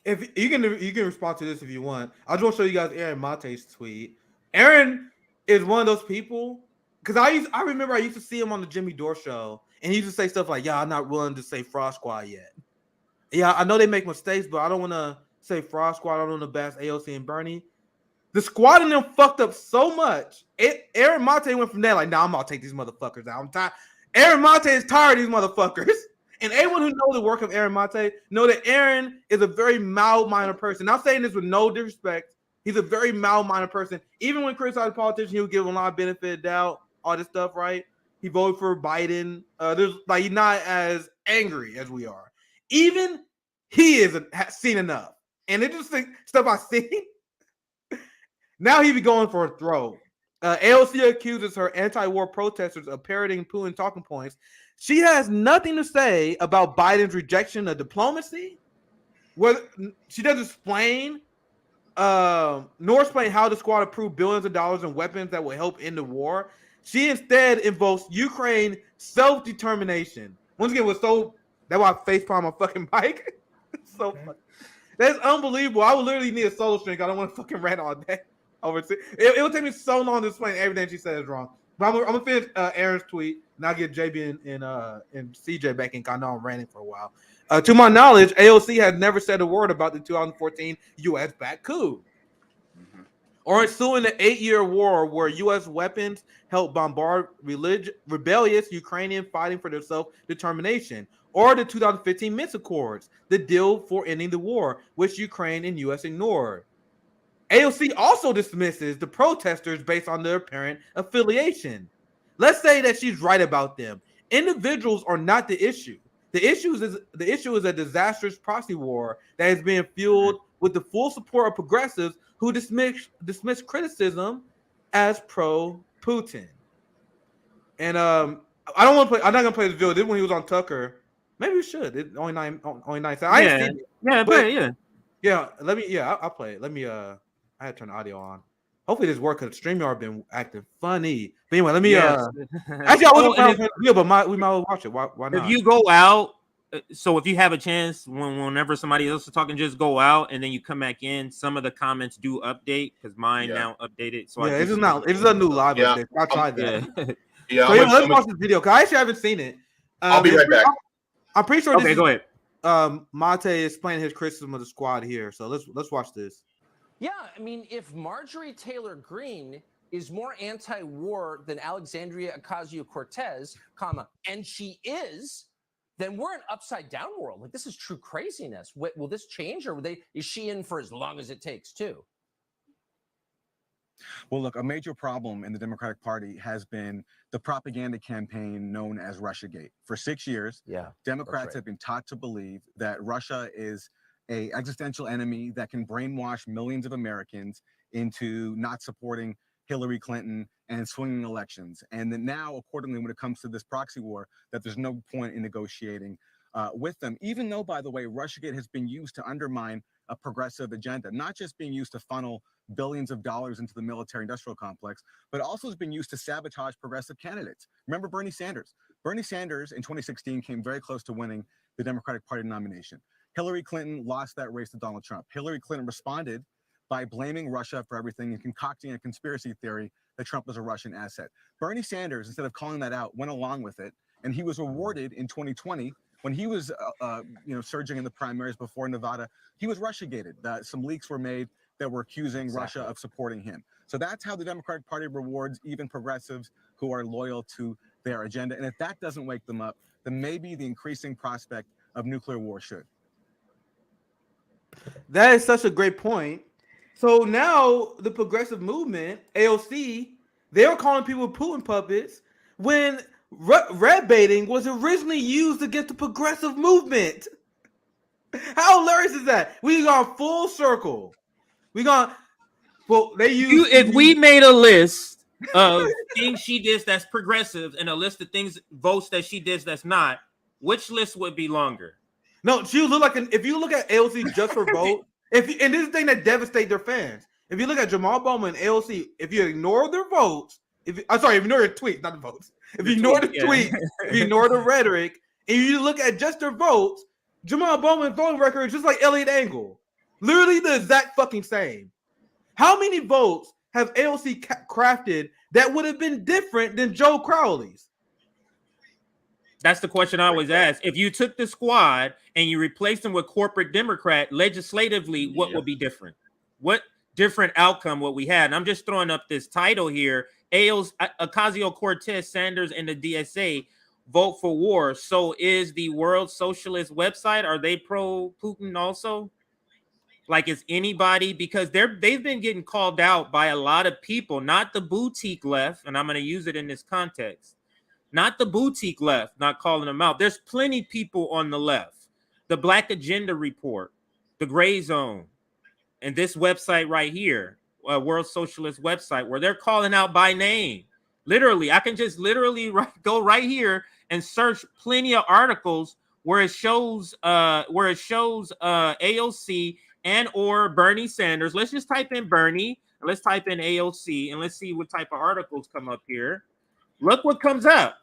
if you can respond to this if you want. I just want to show you guys Aaron Mate's tweet. Aaron is one of those people, because I remember I used to see him on the Jimmy Dore show, and he used to say stuff like, yeah, I'm not willing to say Fraud Squad yet. Yeah, I know they make mistakes, but I don't want to say Fraud Squad. I don't want to bash AOC and Bernie. The squad and them fucked up so much. Aaron Mate went from there like, nah, I'm gonna take these motherfuckers out. I'm tired. Aaron Monte is tired of these motherfuckers. And anyone who knows the work of Aaron Monte know that Aaron is a very mild-mannered person. I'm saying this with no disrespect. He's a very mild-mannered person. Even when criticizing politicians, he'll give a lot of benefit of doubt, all this stuff, right? He voted for Biden. He's not as angry as we are. Even he has seen enough. And it just stuff I've seen. Now he be going for a throw. AOC accuses her anti-war protesters of parroting Putin talking points. She has nothing to say about Biden's rejection of diplomacy. She doesn't explain, nor explain how the squad approved billions of dollars in weapons that will help end the war. She instead invokes Ukraine self-determination. Once again, that's why I facepalm my fucking mic. So that's unbelievable. I would literally need a solo string. I don't want to fucking rant all day. It would take me so long to explain everything she said is wrong. But I'm gonna finish Aaron's tweet, and I'll get JB and CJ back in. I know I'm ranting for a while. To my knowledge, AOC has never said a word about the 2014 U.S.-backed coup, or ensuing the 8-year war where U.S. weapons helped bombard rebellious Ukrainians fighting for their self-determination, or the 2015 Minsk Accords, the deal for ending the war, which Ukraine and U.S. ignored. AOC also dismisses the protesters based on their apparent affiliation. Let's say that she's right about them. Individuals are not the issue. The issue is a disastrous proxy war that is being fueled with the full support of progressives who dismiss criticism as pro-Putin. And I'm not gonna play this video. This when he was on Tucker. Maybe we should. It's only nine seconds. I'll play it. I had to turn the audio on. Hopefully this works because StreamYard been acting funny. But anyway, let me actually I wasn't planning on the video, but we might well watch it. Why not? If you go out, so if you have a chance, whenever somebody else is talking, just go out and then you come back in. Some of the comments do update because mine now updated. So it's a new live update. I'll try that. So let's watch this video because I actually haven't seen it. I'll be right back. I'm pretty sure. Okay, go ahead. Monte is explaining his criticism of the squad here. So let's watch this. Yeah, I mean, if Marjorie Taylor Greene is more anti-war than Alexandria Ocasio-Cortez, and she is, then we're an upside-down world. Like, this is true craziness. Will this change, or is she in for as long as it takes, too? Well, look, a major problem in the Democratic Party has been the propaganda campaign known as Russiagate. For 6 years, Democrats have been taught to believe that Russia is an existential enemy that can brainwash millions of Americans into not supporting Hillary Clinton and swinging elections. And then now, accordingly, when it comes to this proxy war, that there's no point in negotiating with them, even though, by the way, Russiagate has been used to undermine a progressive agenda, not just being used to funnel billions of dollars into the military-industrial complex, but also has been used to sabotage progressive candidates. Remember Bernie Sanders? Bernie Sanders in 2016 came very close to winning the Democratic Party nomination. Hillary Clinton lost that race to Donald Trump. Hillary Clinton responded by blaming Russia for everything and concocting a conspiracy theory that Trump was a Russian asset. Bernie Sanders, instead of calling that out, went along with it, and he was rewarded in 2020 when he was surging in the primaries before Nevada. He was Russiagated. Some leaks were made that were accusing Russia of supporting him. So that's how the Democratic Party rewards even progressives who are loyal to their agenda. And if that doesn't wake them up, then maybe the increasing prospect of nuclear war should. That is such a great point. So now the progressive movement, AOC, they are calling people Putin puppets when red baiting was originally used against the progressive movement. How hilarious is that? We gone full circle. If we made a list of things she did that's progressive and a list of votes that she did that's not, which list would be longer? No, she would look like if you look at AOC just for vote, and this is the thing that devastates their fans. If you look at Jamal Bowman and AOC, if you ignore their votes, ignore your tweets, not the votes. If you ignore the tweets, if you ignore the rhetoric, and you look at just their votes, Jamal Bowman's voting record is just like Elliot Engel. Literally the exact fucking same. How many votes have AOC crafted that would have been different than Joe Crowley's? That's the question I always ask. If you took the squad and you replaced them with corporate Democrat legislatively, what would be different? What different outcome would we have? And I'm just throwing up this title here. Ocasio-Cortez, Sanders, and the DSA vote for war. So is the World Socialist website, are they pro-Putin also? Like, is anybody, because they've been getting called out by a lot of people, not the boutique left, and I'm going to use it in this context, not the boutique left, not calling them out. There's plenty people on the left, the Black Agenda Report, the Gray Zone, and this website right here, World Socialist website, where they're calling out by name. Literally, I can just literally go right here and search plenty of articles where it shows AOC and or Bernie Sanders. Let's just type in Bernie, and let's type in AOC, and let's see what type of articles come up here. Look what comes up.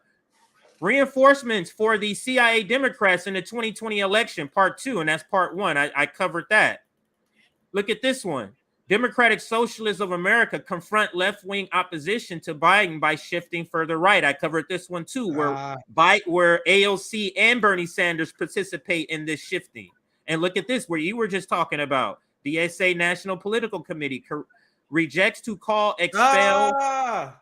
Reinforcements for the CIA Democrats in the 2020 election, part 2, and that's part 1. I covered that. Look at this one. Democratic Socialists of America confront left-wing opposition to Biden by shifting further right. I covered this one too, where AOC and Bernie Sanders participate in this shifting. And look at this, where you were just talking about. The SA National Political Committee rejects to expel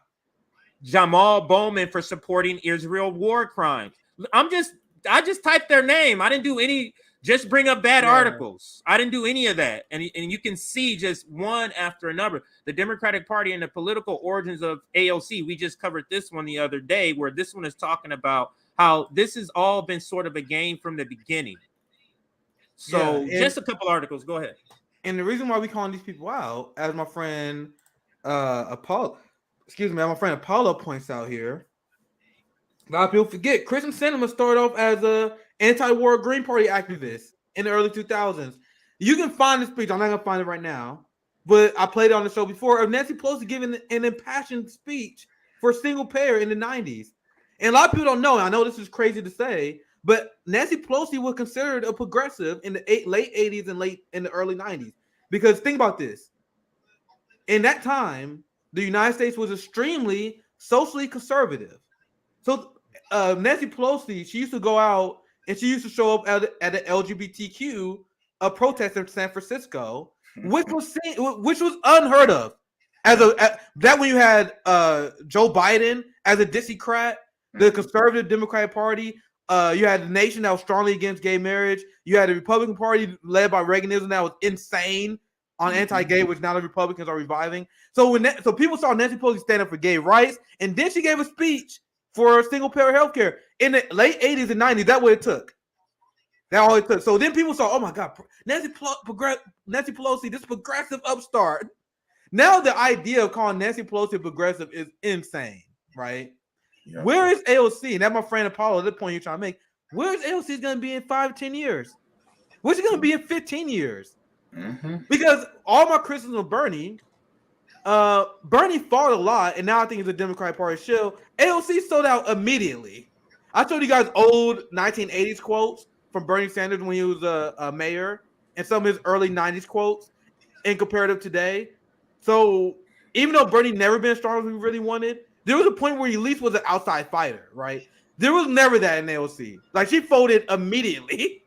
Jamal Bowman for supporting Israel war crimes. I just typed their name. I didn't do any, just bring up bad articles. I didn't do any of that. And you can see just one after another. The Democratic Party and the political origins of AOC. We just covered this one the other day, where this one is talking about how this has all been sort of a game from the beginning. So just a couple articles. Go ahead. And the reason why we calling these people out, as my friend Apollo points out here, a lot of people forget Christian Sinema started off as a anti-war Green Party activist in the early 2000s. You can find the speech. I'm not gonna find it right now, but I played it on the show before of Nancy Pelosi giving an impassioned speech for single payer in the 90s. And a lot of people don't know. I know this is crazy to say, but Nancy Pelosi was considered a progressive in the late 80s and in the early 90s. Because think about this. In that time, the United States was extremely socially conservative. So Nancy Pelosi, she used to go out and she used to show up at the LGBTQ protest in San Francisco, which was unheard of. That when you had Joe Biden as a Dixiecrat, the conservative Democratic Party. You had the nation that was strongly against gay marriage. You had the Republican Party led by Reaganism that was insane on anti-gay, which now the Republicans are reviving. So so people saw Nancy Pelosi stand up for gay rights, and then she gave a speech for single-payer healthcare in the late 80s and 90s. That's what it took. That's all it took. So then people saw, oh my God, Nancy Pelosi, this progressive upstart. Now the idea of calling Nancy Pelosi progressive is insane, right? Yeah. Where is AOC? And that's my friend Apollo, the point you're trying to make. Where is AOC going to be in 5-10 years? Where's it going to be in 15 years? Mm-hmm. Because all my criticism of Bernie fought a lot, and now I think it's a Democratic Party shill. AOC sold out immediately. I showed you guys old 1980s quotes from Bernie Sanders when he was a mayor, and some of his early 90s quotes in comparative today. So even though Bernie never been as strong as we really wanted, there was a point where he at least was an outside fighter, right? There was never that in AOC. Like, she folded immediately.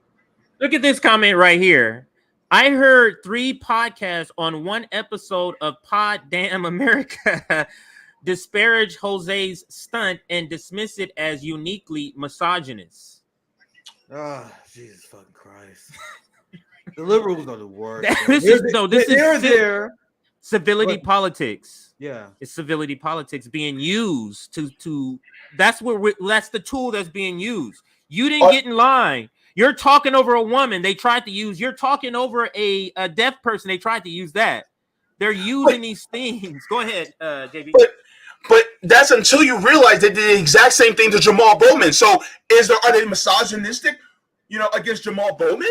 Look at this comment right here. I heard 3 podcasts on 1 episode of Pod Damn America disparage Jose's stunt and dismiss it as uniquely misogynist. Oh, Jesus fucking Christ. The liberals are the worst. This is civility politics. Yeah, it's civility politics being used to that's the tool that's being used. You didn't get in line. You're talking over a woman. They tried to use. You're talking over a deaf person. They tried to use that. They're using these things. Go ahead, JB. But that's until you realize they did the exact same thing to Jamal Bowman. So are they misogynistic, against Jamal Bowman?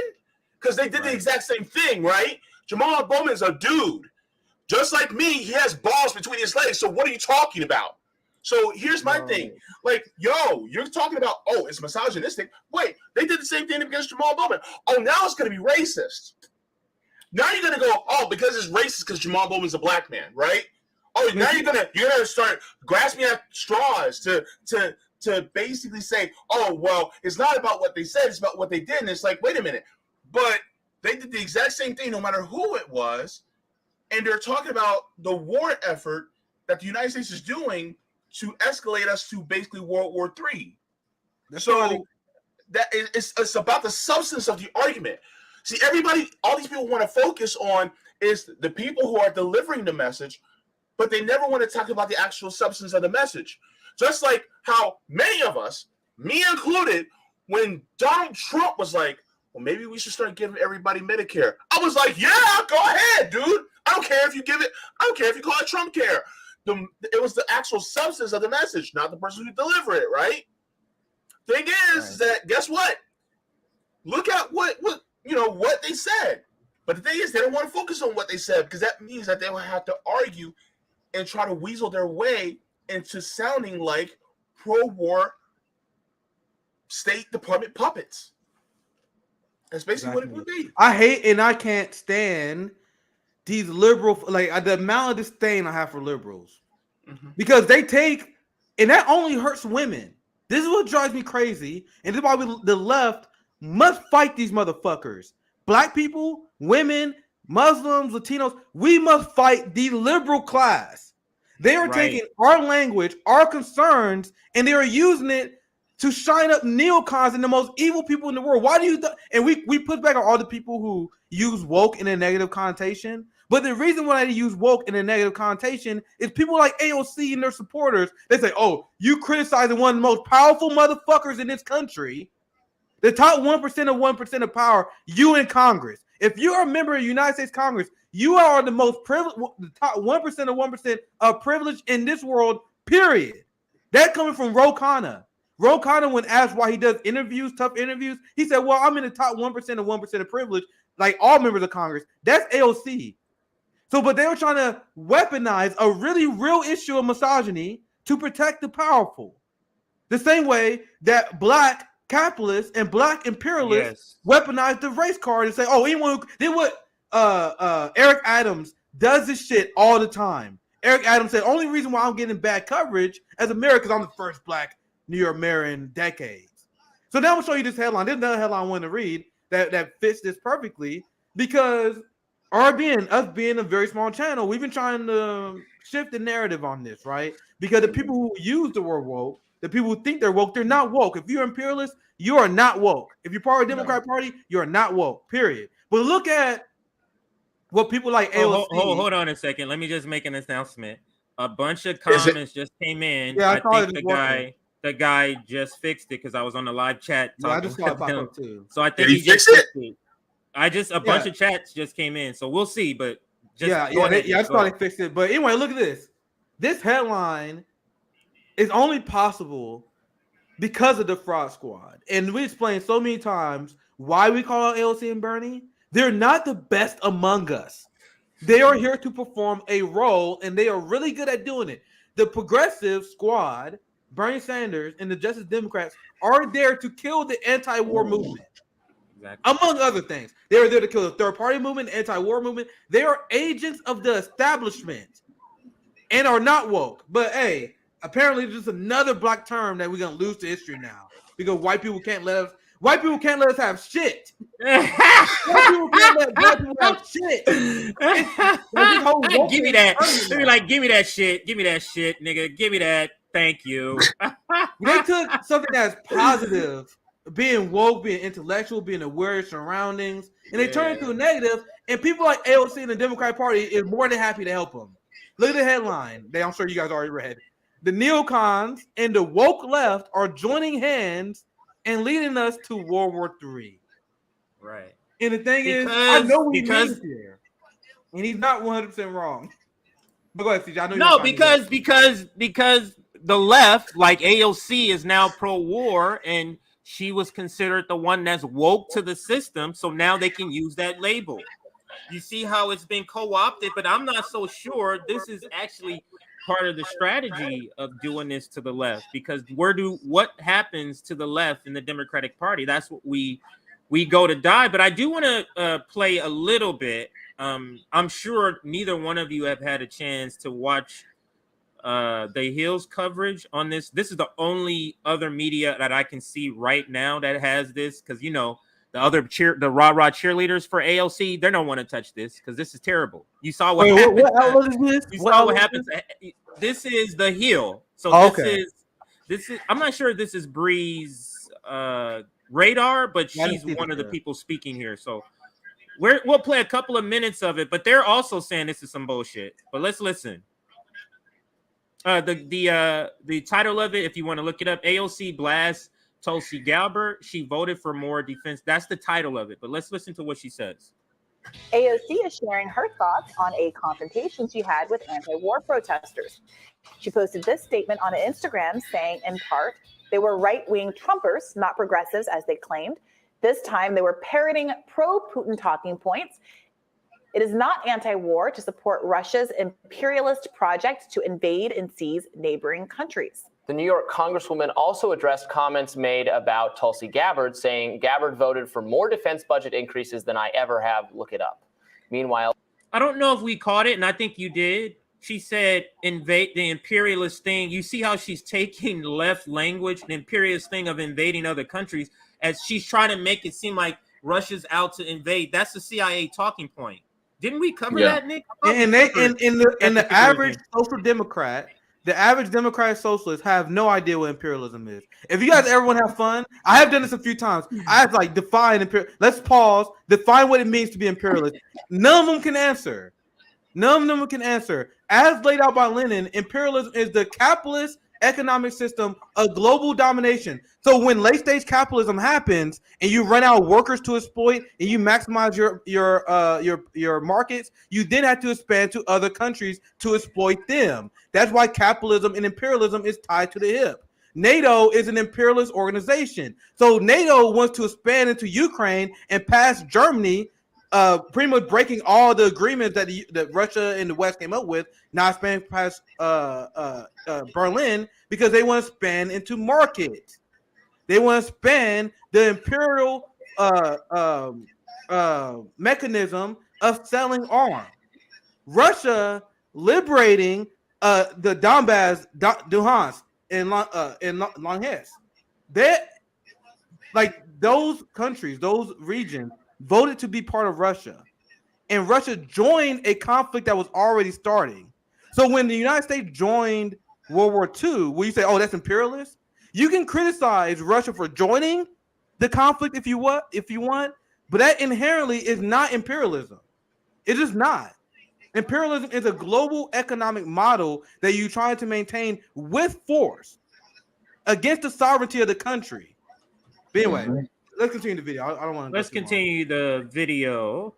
Because they did the exact same thing, right? Jamal Bowman's a dude. Just like me, he has balls between his legs. So what are you talking about? So here's my thing. Like, you're talking about, it's misogynistic. Wait, they did the same thing against Jamal Bowman. Oh, now it's going to be racist. Now you're going to go, because it's racist because Jamal Bowman's a black man, right? Oh, now you're gonna start grasping at straws to basically say, it's not about what they said, it's about what they did. And it's like, wait a minute. But they did the exact same thing no matter who it was. And they're talking about the war effort that the United States is doing to escalate us to basically World War III. So it's about the substance of the argument. See, all these people want to focus on is the people who are delivering the message, but they never want to talk about the actual substance of the message. Just like how many of us, me included, when Donald Trump was like, well, maybe we should start giving everybody Medicare. I was like, yeah, go ahead, dude. I don't care if you give it. I don't care if you call it Trump care. It was the actual substance of the message, not the person who delivered it, right? Thing is that, guess what? Look at what they said. But the thing is, they don't want to focus on what they said because that means that they will have to argue and try to weasel their way into sounding like pro-war State Department puppets. That's basically what it would be. I hate and I can't stand these liberal, like the amount of disdain I have for liberals, because they take, and that only hurts women. This is what drives me crazy, and this is why the left must fight these motherfuckers. Black people, women, Muslims, Latinos, we must fight the liberal class. They are taking our language, our concerns, and they are using it to shine up neocons and the most evil people in the world. Why do you and we put back on all the people who use woke in a negative connotation, but the reason why they use woke in a negative connotation is people like AOC and their supporters. They say, oh, you criticizing one of the most powerful motherfuckers in this country, the top 1% of 1% of power, you in Congress. If you are a member of the United States Congress, you are the most privileged, the top 1% of 1% of privilege in this world, period. That coming from Ro Khanna. Ro Khanna, when asked why he does interviews, tough interviews, he said, well, I'm in the top 1% of 1% of privilege, like all members of Congress. That's AOC. So, but they were trying to weaponize a really real issue of misogyny to protect the powerful. The same way that black capitalists and black imperialists weaponize the race card and say, oh, anyone who did what Eric Adams does this shit all the time. Eric Adams said, only reason why I'm getting bad coverage as a mayor because I'm the first black New York mayor in decades. So now I'm going to show you this headline. This is another headline I want to read that fits this perfectly, because us being a very small channel, we've been trying to shift the narrative on this, right? Because the people who use the word woke, the people who think they're woke, they're not woke. If you're imperialist, you are not woke. If you're part of the Democratic Party, you are not woke, period. But look at what people like AOC. Hold on a second. Let me just make an announcement. A bunch of comments just came in. Yeah, I think the guy just fixed it because I was on the live chat talking I just saw it pop him. up too. So I think he just fixed it. A bunch of chats just came in, so we'll see. But just I just thought they fixed it. But anyway, look at this. This headline is only possible because of the fraud squad, and we explained so many times why we call out AOC and Bernie. They're not the best among us. They are here to perform a role, and they are really good at doing it. The progressive squad, Bernie Sanders and the Justice Democrats, are there to kill the anti-war movement. Exactly. Among other things, they are there to kill the third-party movement, the anti-war movement. They are agents of the establishment and are not woke. But hey, apparently it's just another black term that we're gonna lose to history now because white people can't let us have shit. White people can't let black people have shit. Give me that. They're like, give me that shit. Give me that shit, nigga. Give me that. Thank you. They took something that's positive, being woke, being intellectual, being aware of surroundings, and they turned it to a negative. And people like AOC and the Democratic Party is more than happy to help them. Look at the headline that I'm sure you guys already read. The neocons and the woke left are joining hands and leading us to World War III. Right. And the thing is, I know what he means here, and he's not 100% wrong. But go ahead, CJ. I know because the left, like AOC, is now pro-war, and she was considered the one that's woke to the system, so now they can use that label. You see how it's been co-opted, but I'm not so sure this is actually part of the strategy of doing this to the left, because what happens to the left in the Democratic Party? That's what we go to die. But I do want to play a little bit. I'm sure neither one of you have had a chance to watch the Hill's coverage on this. This is the only other media that I can see right now that has this, because the rah-rah cheerleaders for AOC, they don't want to touch this because this is terrible. You saw what happened. What outlet is this? You saw what happened. This is the Hill. So this is I'm not sure if this is Bree's radar, but she's one of the people speaking here. So we'll play a couple of minutes of it, but they're also saying this is some bullshit. But let's listen. The title of it, if you want to look it up, AOC blasts Tulsi Gabbard. She voted for more defense. That's the title of it. But let's listen to what she says. AOC is sharing her thoughts on a confrontation she had with anti-war protesters. She posted this statement on Instagram saying, in part, they were right-wing Trumpers, not progressives, as they claimed. This time, they were parroting pro-Putin talking points. It is not anti-war to support Russia's imperialist project to invade and seize neighboring countries. The New York Congresswoman also addressed comments made about Tulsi Gabbard, saying Gabbard voted for more defense budget increases than I ever have. Look it up. Meanwhile, I don't know if we caught it, and I think you did. She said invade the imperialist thing. You see how she's taking left language, the imperialist thing of invading other countries, as she's trying to make it seem like Russia's out to invade. That's the CIA talking point. Didn't we cover that, Nick? And the average social democrat, the average democratic socialist have no idea what imperialism is. If you guys ever want to have fun, I have done this a few times. I have like define imperial. Let's pause. Define what it means to be imperialist. None of them can answer. None of them can answer. As laid out by Lenin, imperialism is the capitalist economic system of global domination. So when late-stage capitalism happens and you run out of workers to exploit and you maximize your markets, you then have to expand to other countries to exploit them. That's why capitalism and imperialism is tied to the hip. NATO is an imperialist organization. So NATO wants to expand into Ukraine and pass Germany, pretty much breaking all the agreements that Russia and the West came up with, not expanding past Berlin, because they want to expand into markets. They want to expand the imperial mechanism of selling arms. Russia liberating the Donbass, Luhansk, and Luhansk. Like those countries, those regions, voted to be part of Russia, and Russia joined a conflict that was already starting. So when the United States joined World War II, will you say, "Oh, that's imperialist"? You can criticize Russia for joining the conflict if you want, but that inherently is not imperialism. It is not. Imperialism is a global economic model that you're trying to maintain with force against the sovereignty of the country. But anyway. Let's continue the video. I don't want to. Let's continue the video.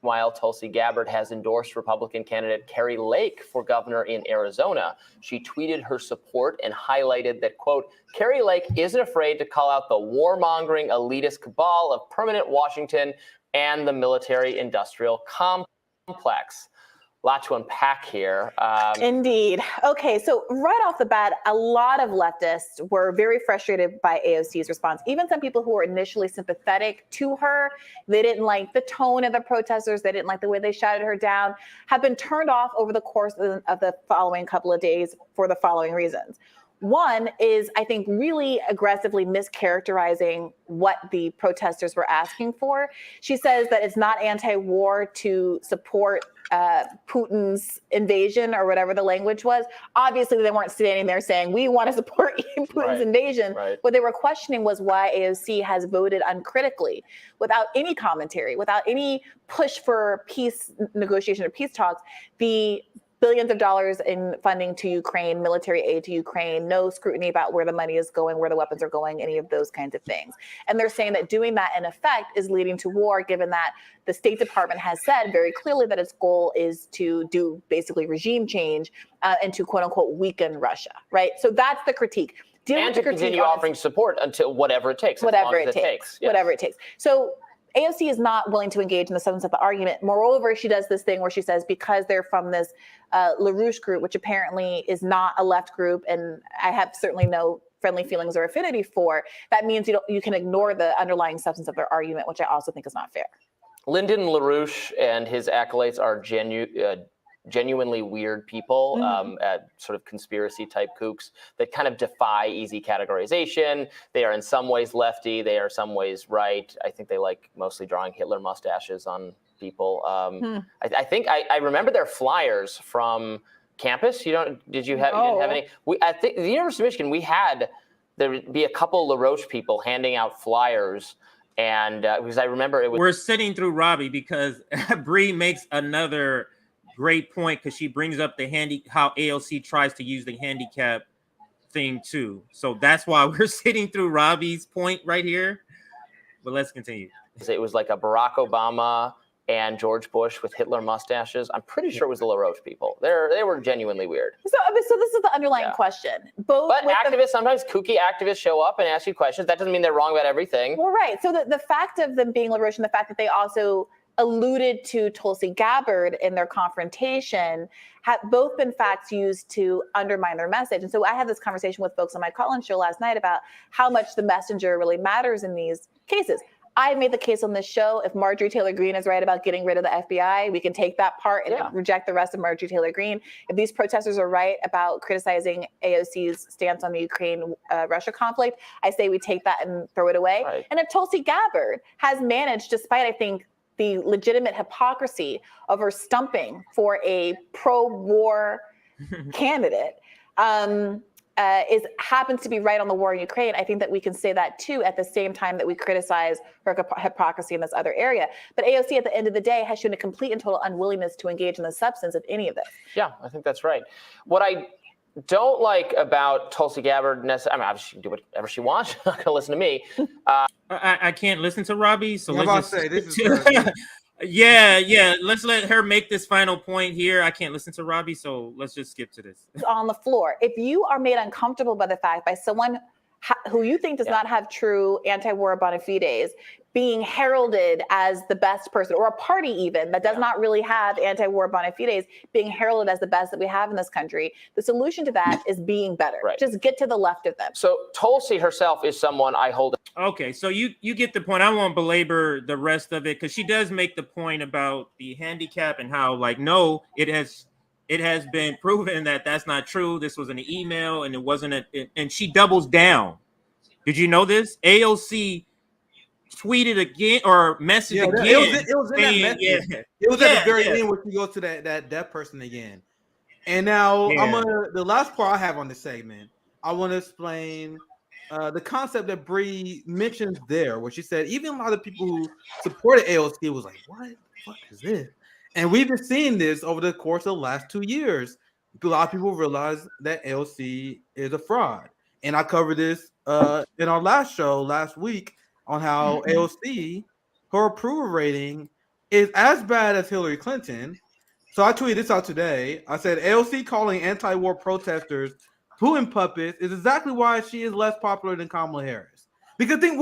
While Tulsi Gabbard has endorsed Republican candidate Carrie Lake for governor in Arizona, she tweeted her support and highlighted that, quote, Carrie Lake isn't afraid to call out the warmongering elitist cabal of permanent Washington and the military-industrial complex. A lot to unpack here. Indeed. Okay, so right off the bat, a lot of leftists were very frustrated by AOC's response. Even some people who were initially sympathetic to her, they didn't like the tone of the protesters, they didn't like the way they shouted her down, have been turned off over the course of the following couple of days for the following reasons. One is, I think, really aggressively mischaracterizing what the protesters were asking for. She says that it's not anti-war to support Putin's invasion or whatever the language was. Obviously, they weren't standing there saying, we want to support Putin's invasion. Right. What they were questioning was why AOC has voted uncritically, without any commentary, without any push for peace negotiation or peace talks, the billions of dollars in funding to Ukraine, military aid to Ukraine, no scrutiny about where the money is going, where the weapons are going, any of those kinds of things. And they're saying that doing that in effect is leading to war, given that the State Department has said very clearly that its goal is to do basically regime change and to quote unquote weaken Russia, right? So that's the critique. And to continue offering support until whatever it takes. Whatever it takes. Yes. Whatever it takes. So AOC is not willing to engage in the substance of the argument. Moreover, she does this thing where she says, because they're from this LaRouche group, which apparently is not a left group, and I have certainly no friendly feelings or affinity for, that means you can ignore the underlying substance of their argument, which I also think is not fair. Lyndon LaRouche and his acolytes are genuinely weird people, at sort of conspiracy type kooks that kind of defy easy categorization. They are in some ways lefty, they are some ways right. I think they like mostly drawing Hitler mustaches on people. I think I remember their flyers from campus. Did you have any? I think the University of Michigan, we had there would be a couple LaRoche people handing out flyers. And because I remember it was. We're sitting through Robbie because Bree makes another great point because she brings up how AOC tries to use the handicap thing too. So that's why we're sitting through Robbie's point right here. But let's continue. It was like a Barack Obama and George Bush with Hitler mustaches. I'm pretty sure it was the LaRoche people. They were genuinely weird. So this is the underlying question. But activists, sometimes kooky activists show up and ask you questions. That doesn't mean they're wrong about everything. Well, right. So the fact of them being LaRoche and the fact that they also alluded to Tulsi Gabbard in their confrontation have both been facts used to undermine their message. And so I had this conversation with folks on my call-in show last night about how much the messenger really matters in these cases. I made the case on this show, if Marjorie Taylor Greene is right about getting rid of the FBI, we can take that part and reject the rest of Marjorie Taylor Greene. If these protesters are right about criticizing AOC's stance on the Ukraine-Russia conflict, I say we take that and throw it away. Right. And if Tulsi Gabbard has managed, despite, I think, the legitimate hypocrisy of her stumping for a pro-war candidate, happens to be right on the war in Ukraine, I think that we can say that too at the same time that we criticize her hypocrisy in this other area. But AOC at the end of the day has shown a complete and total unwillingness to engage in the substance of any of this. Yeah, I think that's right. What I don't like about Tulsi Gabbard, I mean, obviously she can do whatever she wants. She's not going to listen to me. I can't listen to Robbie, so let's say this is yeah. Let's let her make this final point here. I can't listen to Robbie, so let's just skip to this. On the floor, if you are made uncomfortable by the fact by someone who you think does not have true anti-war bona fides being heralded as the best person, or a party even that does not really have anti-war bona fides being heralded as the best that we have in this country, the solution to that is being better. Right. Just get to the left of them. So Tulsi herself is someone I hold. Okay, so you get the point. I won't belabor the rest of it because she does make the point about the handicap and how, like, no, it has been proven that that's not true. This was an email and it wasn't and she doubles down. Did you know this? AOC tweeted again or messaged again. It was in that message. It was at the very end when you go to that person again. And now the last part I have on this segment, I want to explain the concept that Bree mentions there, where she said even a lot of people who supported AOC was like, what the fuck is this? And we've been seeing this over the course of the last 2 years. A lot of people realize that AOC is a fraud. And I covered this in our last show last week on how AOC, her approval rating is as bad as Hillary Clinton. So I tweeted this out today. I said AOC calling anti-war protesters Putin puppets is exactly why she is less popular than Kamala Harris. Because think,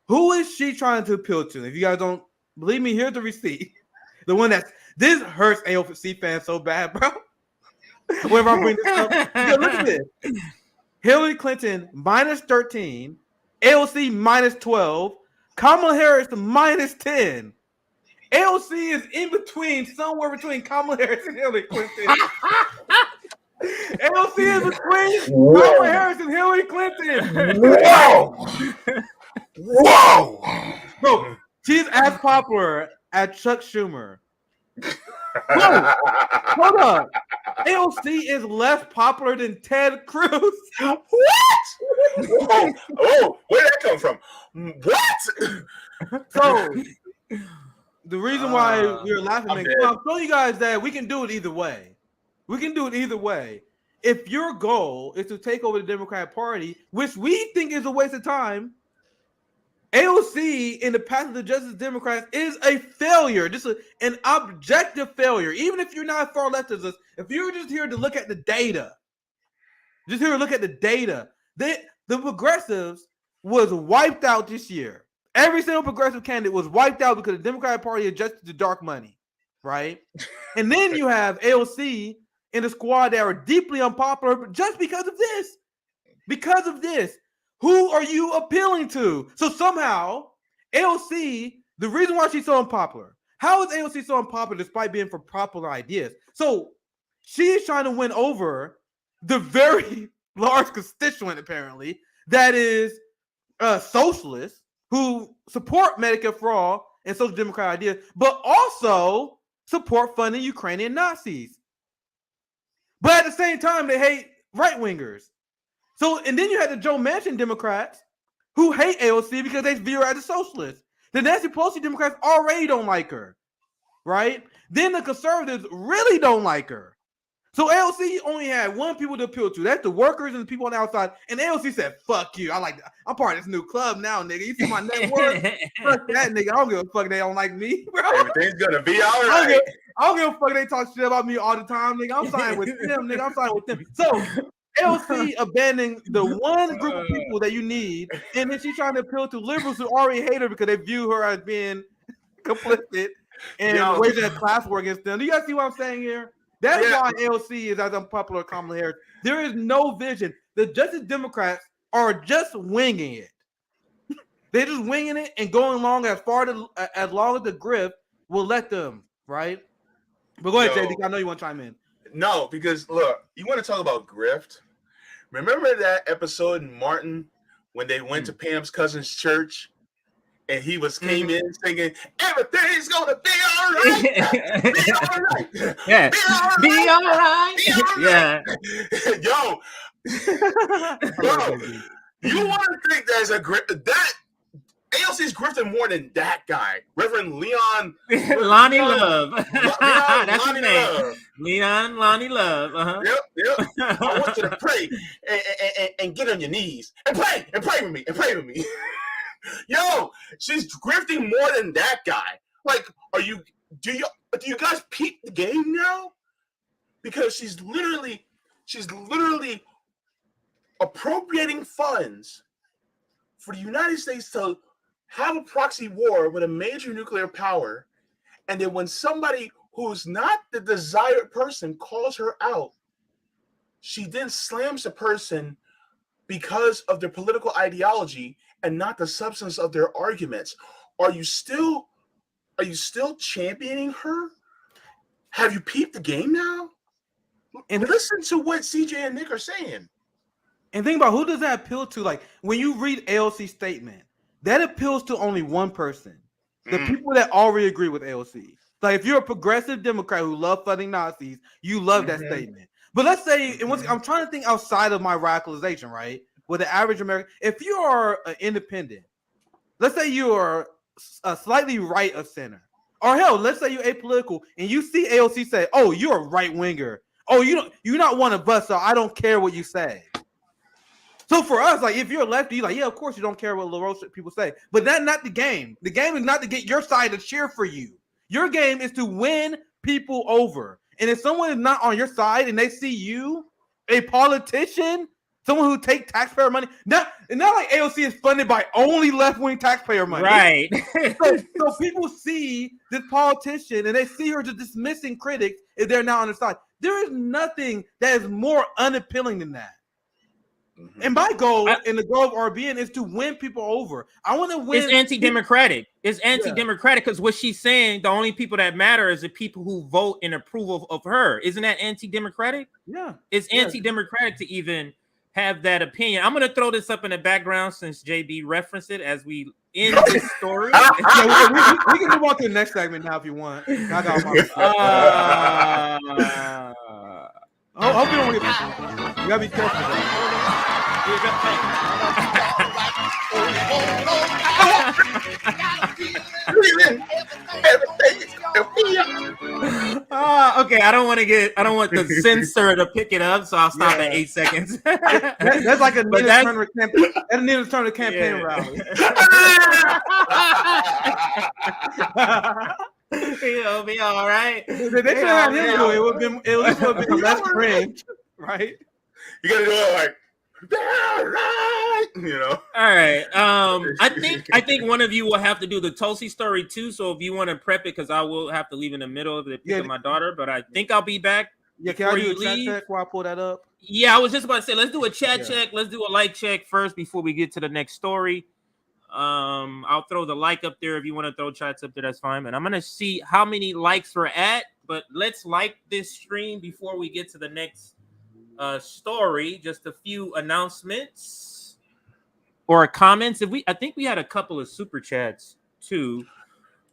who is she trying to appeal to? If you guys don't believe me, here's the receipt. The one this hurts AOC fans so bad, bro. Whenever I bring this up, look at this. Hillary Clinton -13, AOC -12, Kamala Harris -10. AOC is in between, somewhere between Kamala Harris and Hillary Clinton. AOC is between Kamala Harris and Hillary Clinton. Whoa! Bro, she's as popular as Chuck Schumer. Whoa, hold up. AOC is less popular than Ted Cruz. What? Oh, where'd that come from? What? So the reason why we're laughing, I'm showing you guys that we can do it either way. We can do it either way. If your goal is to take over the Democratic Party, which we think is a waste of time, AOC in the path of the Justice Democrats is a failure. Just an objective failure. Even if you're not far left of us, if you're just here to look at the data, the progressives was wiped out this year. Every single progressive candidate was wiped out because the Democratic Party adjusted to dark money, right? And then you have AOC in the squad that are deeply unpopular just because of this. Because of this. Who are you appealing to? So somehow, AOC, the reason why she's so unpopular, how is AOC so unpopular despite being for popular ideas? So she is trying to win over the very large constituent, apparently, that is socialists who support Medicare for all and social democratic ideas, but also support funding Ukrainian Nazis. But at the same time, they hate right-wingers. So, and then you had the Joe Manchin Democrats who hate AOC because they view her as a socialist. The Nancy Pelosi Democrats already don't like her, right? Then the conservatives really don't like her. So AOC only had one people to appeal to. That's the workers and the people on the outside. And AOC said, "Fuck you. I'm part of this new club now, nigga. You see my net worth? Fuck that, nigga. I don't give a fuck. They don't like me, bro. Everything's gonna be all right. I don't give a fuck. They talk shit about me all the time, nigga. I'm siding with them, nigga. I'm siding with them." So AOC abandoning the one group of people that you need, and then she's trying to appeal to liberals who already hate her because they view her as being complicit and waging a class war against them. Do you guys see what I'm saying here? That's why AOC is as unpopular as Kamala Harris. There is no vision. The Justice Democrats are just winging it. They're just winging it and going along as long as the grift will let them, right? But go ahead, JD. I know you want to chime in. No, because look, you want to talk about grift? Remember that episode in Martin when they went to Pam's cousin's church and he came in singing, "Everything's gonna be all right, be all right, yeah, be all right, be all right." Yeah, yo, you want to think there's a grift? That AOC's grifting more than that guy, Reverend Leon Lonnie Love. That's his name. Leon Lonnie Love. Uh-huh. Yep. I want you to pray and get on your knees and pray with me. Yo, she's grifting more than that guy. Like, do you guys peep the game now? Because she's literally appropriating funds for the United States to have a proxy war with a major nuclear power, and then when somebody who's not the desired person calls her out, she then slams the person because of their political ideology and not the substance of their arguments. Are you still championing her? Have you peeped the game now? And listen to what CJ and Nick are saying. And think about, who does that appeal to? Like, when you read AOC's statement, that appeals to only one person. The people that already agree with AOC. Like, if you're a progressive Democrat who love funding Nazis, you love that statement. But let's say, and I'm trying to think outside of my radicalization, right? With the average American, if you are an independent, let's say you are slightly right of center, or hell, let's say you're apolitical, and you see AOC say, "Oh, you're a right winger. Oh, you're not one of us, so I don't care what you say." So for us, like, if you're a lefty, you're like, yeah, of course you don't care what liberal people say. But that's not the game. The game is not to get your side to cheer for you. Your game is to win people over. And if someone is not on your side and they see you, a politician, someone who take taxpayer money, not like AOC is funded by only left-wing taxpayer money. Right. so people see this politician and they see her just dismissing critics if they're not on the side. There is nothing that is more unappealing than that. And my goal and the goal of RBN is to win people over. I want to win. It's anti-democratic. It's anti-democratic because what she's saying, the only people that matter is the people who vote in approval of her. Isn't that anti-democratic? Yeah. It's anti-democratic to even have that opinion. I'm going to throw this up in the background since JB referenced it as we end this story. We can move on to the next segment now if you want. I got I hope you don't get this. You gotta be careful. Okay, I don't want the censor to pick it up, so I'll stop at 8 seconds. That's like a Nina's turn to campaign rally. It'll be all right. They should have him do it. It would have been less cringe, right? You gotta do it like, right, you know. All right. I think one of you will have to do the Tulsi story too. So if you want to prep it, because I will have to leave in the middle of the pick of my daughter, but I think I'll be back. Yeah, can I do a chat check while I pull that up? Yeah, I was just about to say, let's do a chat check. Let's do a like check first before we get to the next story. I'll throw the like up there if you want to throw chats up there. That's fine. And I'm gonna see how many likes we're at. But let's like this stream before we get to the next story. Just a few announcements or comments. I think we had a couple of super chats too.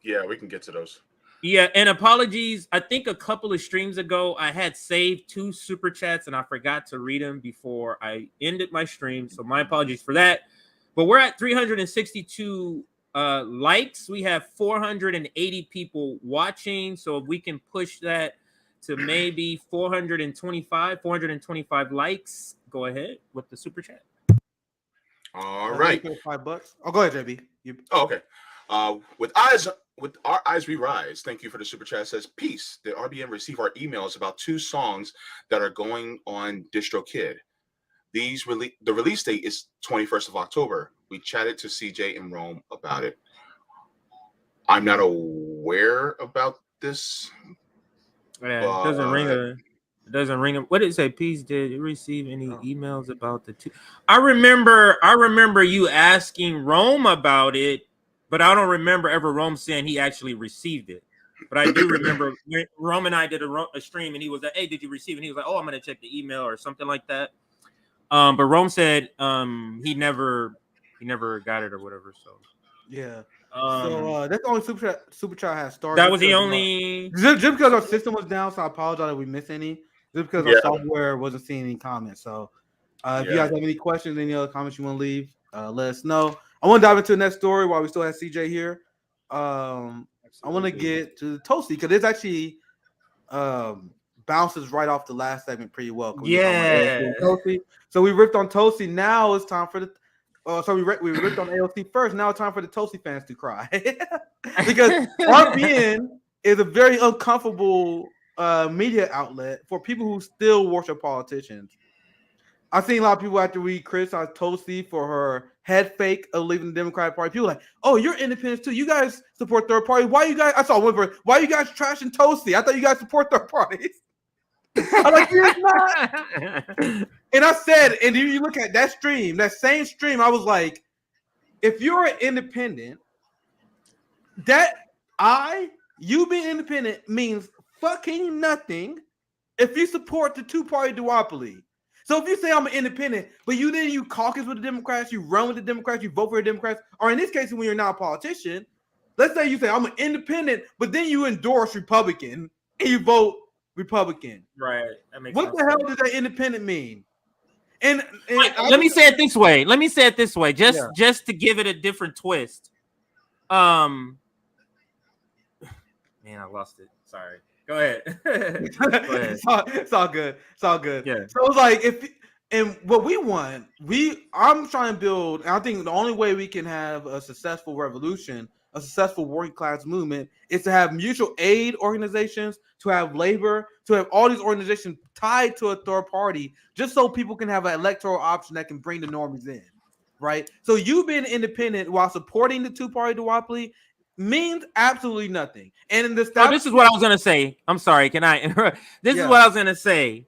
Yeah, we can get to those. Yeah, and apologies. I think a couple of streams ago, I had saved 2 super chats and I forgot to read them before I ended my stream. So my apologies for that. But we're at 362 likes. We have 480 people watching. So if we can push that to maybe 425 likes, go ahead with the super chat. All right. $5. Oh, go ahead, JB. Oh, okay. With our eyes we rise. Thank you for the super chat. It says, peace. The RBN receive our emails about 2 songs that are going on DistroKid. The release date is 21st of October. We chatted to CJ in Rome about it. I'm not aware about this. Yeah, it doesn't ring a. It doesn't ring a. What did it say? Peace. Did you receive any emails about the 2? I remember you asking Rome about it, but I don't remember ever Rome saying he actually received it. But I do remember Rome and I did a stream, and he was like, "Hey, did you receive it?" And he was like, "Oh, I'm gonna check the email or something like that." But Rome said he never got it or whatever. So yeah. So that's the only super chat has started. That was the only just because our system was down, so I apologize if we missed any. Just because our software wasn't seeing any comments. So if you guys have any questions, any other comments you want to leave, let us know. I want to dive into the next story while we still have CJ here. I want to get to Tulsi because it's actually bounces right off the last segment pretty well. Yeah. So we ripped on Tulsi. Now it's time for the. So we ripped on AOC first. Now it's time for the Tulsi fans to cry because RBN is a very uncomfortable media outlet for people who still worship politicians. I've seen a lot of people after we criticized Tulsi for her head fake of leaving the Democratic Party. People like, oh, you're independents too. You guys support third parties. Why you guys? I saw one verse. Why you guys trashing Tulsi? I thought you guys support third parties. I'm like, you're not. And I said, and you look at that stream, that same stream, I was like, if you're an independent, you being independent means fucking nothing if you support the 2-party duopoly. So if you say I'm an independent, but you caucus with the Democrats, you run with the Democrats, you vote for the Democrats, or in this case, when you're not a politician, let's say you say I'm an independent, but then you endorse Republican and you vote Republican. Right. That makes what the hell does that independent mean? And let me say it this way. Just to give it a different twist. Man, I lost it. Sorry. Go ahead. It's all good. Yeah. So it's like what we want, I'm trying to build, and I think the only way we can have a successful revolution, a successful working class movement, is to have mutual aid organizations, to have labor, to have all these organizations tied to a third party, just so people can have an electoral option that can bring the normies in, right? So you being independent while supporting the 2-party duopoly means absolutely nothing. And in this is what I was gonna say. I'm sorry, can I interrupt? This is what I was gonna say.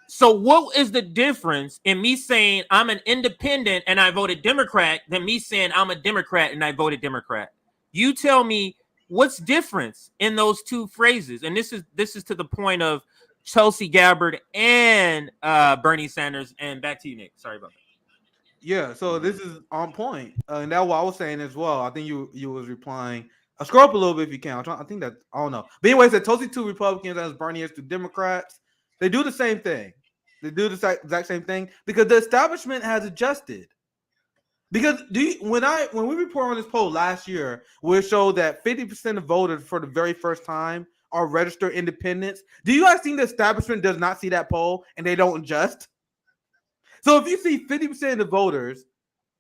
So what is the difference in me saying I'm an independent and I voted Democrat than me saying I'm a Democrat and I voted Democrat? You tell me what's difference in those 2 phrases. And this is to the point of Tulsi Gabbard and Bernie Sanders. And back to you, Nick. Sorry about that. Yeah, so this is on point, and that's what I was saying as well. I think you was replying. Scroll up a little bit if you can. I think that I don't know. But anyway, said Tulsi 2 Republicans as Bernie is to Democrats. They do the same thing. They do the exact same thing because the establishment has adjusted. Because when we report on this poll last year, where it showed that 50% of voters for the very first time are registered independents, do you guys think the establishment does not see that poll and they don't adjust? So if you see 50% of the voters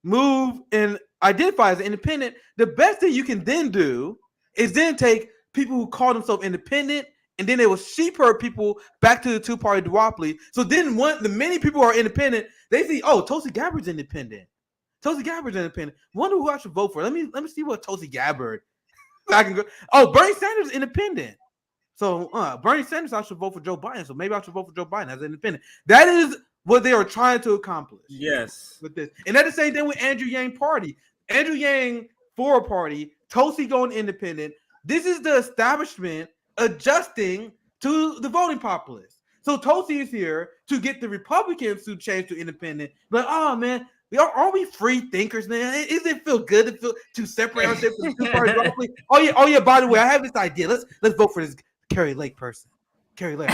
move and identify as independent, the best thing you can then do is then take people who call themselves independent and then they will sheep herd people back to the 2-party duopoly. So then the many people who are independent, they see, oh, Tulsi Gabbard's independent. Wonder who I should vote for. Let me see what Tulsi Gabbard. I can go. Oh, Bernie Sanders is independent. So Bernie Sanders, I should vote for Joe Biden. So maybe I should vote for Joe Biden as an independent. That is what they are trying to accomplish. Yes. With this. And that's the same thing with Andrew Yang party. Andrew Yang for a party, Tulsi going independent. This is the establishment adjusting to the voting populace. So Tulsi is here to get the Republicans to change to independent. But oh man, aren't we free thinkers, man? Does it feel good to separate ourselves from the two-party duopoly? Oh yeah. By the way, I have this idea. Let's vote for this Carrie Lake person. Carrie Lake.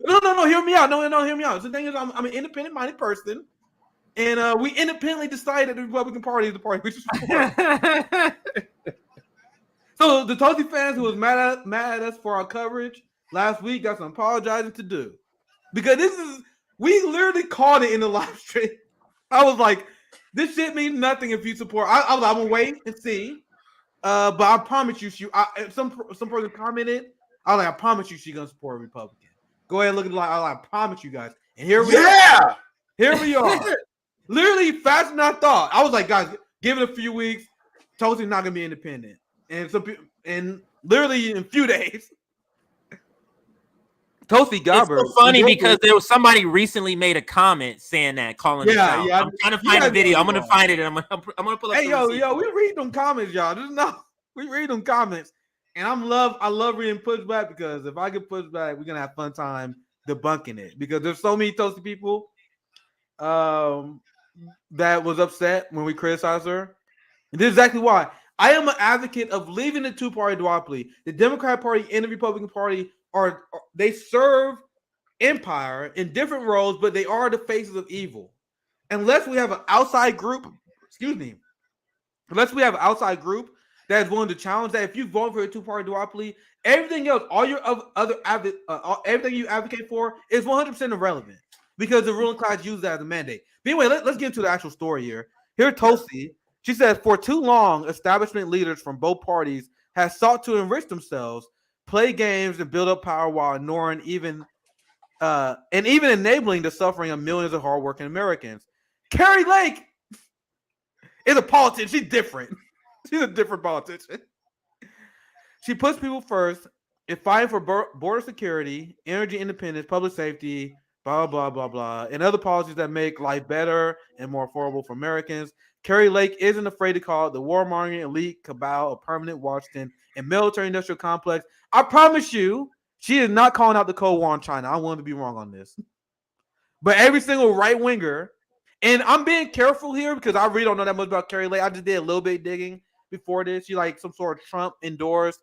No. Hear me out. No. Hear me out. The thing is, I'm an independent-minded person, and we independently decided the Republican Party is the party we should support. So the Tulsi fans who was mad at us for our coverage last week got some apologizing to do, because we literally called it in the live stream. I was like, this shit means nothing if you support. I was like, I'm gonna wait and see, but I promise you, some person commented. I was like, I promise you, she's gonna support a Republican. Go ahead and look at the live. I promise you guys, and here we are. Here we are. Literally faster than I thought. I was like, guys, give it a few weeks. Tulsi's not gonna be independent. And literally in a few days, Tulsi Gabbard. It's so funny because there was somebody recently made a comment saying that, calling us out. I'm trying to find a video. I'm gonna find it, and I'm gonna pull up. Hey, yo, we read them comments, y'all. We read them comments, and I love reading pushback, because if I get pushback, we're gonna have fun time debunking it, because there's so many Tulsi people that was upset when we criticized her. And this is exactly why. I am an advocate of leaving the two-party duopoly. The Democratic Party and the Republican Party they serve empire in different roles, but they are the faces of evil. Unless we have an outside group, unless we have an outside group that is willing to challenge that, if you vote for a two-party duopoly, everything else, all your everything you advocate for is 100% irrelevant, because the ruling class used that as a mandate. But anyway, let's get into the actual story here. Here, Tulsi. She says, for too long, establishment leaders from both parties have sought to enrich themselves, play games, and build up power while ignoring even enabling the suffering of millions of hardworking Americans. Carrie Lake is a politician. She's different. She's a different politician. She puts people first in fighting for border security, energy independence, public safety, blah, blah, blah, blah, and other policies that make life better and more affordable for Americans. Carrie Lake isn't afraid to call the warmongering elite cabal a permanent Washington and military-industrial complex. I promise you, she is not calling out the Cold War on China. I want to be wrong on this. But every single right-winger, and I'm being careful here because I really don't know that much about Carrie Lake. I just did a little bit digging before this. She like some sort of Trump-endorsed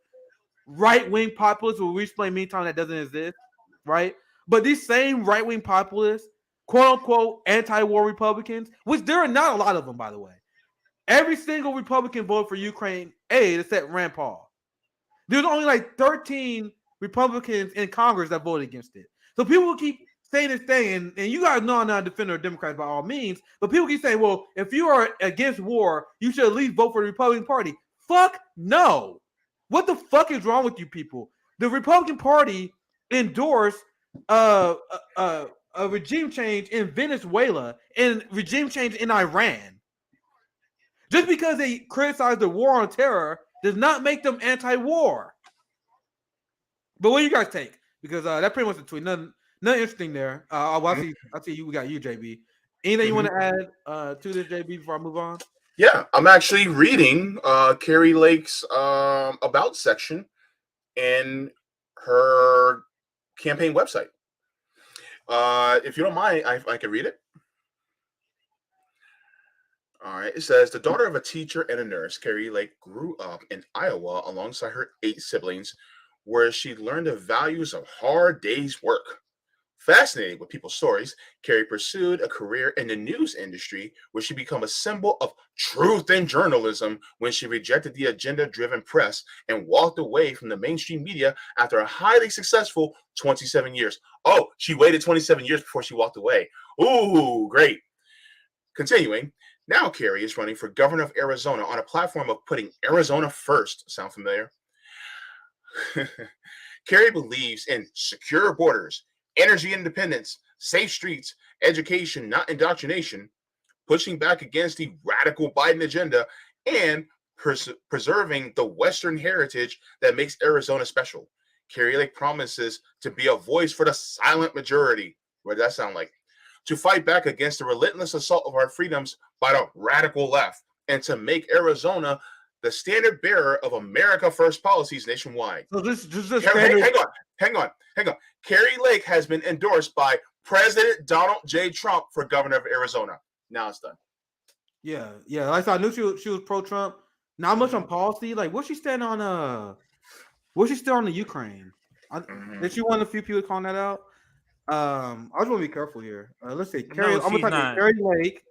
right-wing populist who we explain meantime that doesn't exist, right? But these same right-wing populists, quote-unquote anti-war Republicans, which there are not a lot of them, by the way. Every single Republican voted for Ukraine aid except Rand Paul. There's only like 13 Republicans in Congress that voted against it. So people will keep saying this thing, and you guys know I'm not a defender of Democrats by all means, but people keep saying, well, if you are against war, you should at least vote for the Republican Party. Fuck no. What the fuck is wrong with you people? The Republican Party endorsed a regime change in Venezuela and regime change in Iran. Just because they criticize the war on terror does not make them anti-war. But what do you guys take? Because that pretty much a tweet. Nothing interesting there. I see you. We got you, JB. Anything you want to add to this, JB, before I move on? Yeah, I'm actually reading Carrie Lake's about section in her campaign website. If you don't mind, I can read it. All right. It says, the daughter of a teacher and a nurse, Carrie Lake grew up in Iowa alongside her 8 siblings, where she learned the values of hard day's work. Fascinated with people's stories, Carrie pursued a career in the news industry, where she became a symbol of truth in journalism when she rejected the agenda-driven press and walked away from the mainstream media after a highly successful 27 years. Oh, she waited 27 years before she walked away. Ooh, great. Continuing, now Carrie is running for governor of Arizona on a platform of putting Arizona first. Sound familiar? Carrie believes in secure borders, energy independence, safe streets, education, not indoctrination, pushing back against the radical Biden agenda, and preserving the Western heritage that makes Arizona special. Carrie Lake promises to be a voice for the silent majority. What does that sound like? To fight back against the relentless assault of our freedoms by the radical left, and to make Arizona the standard bearer of America First policies nationwide. So just hang on. Carrie Lake has been endorsed by President Donald J. Trump for governor of Arizona. Now it's done. Yeah. Like I knew she was pro-Trump. Not much on policy. Like, what's she stand on? What's she still on the Ukraine? Did she one of the few people calling that out? I just want to be careful here. Let's see. Carrie, No, I'm gonna type in Carrie Lake.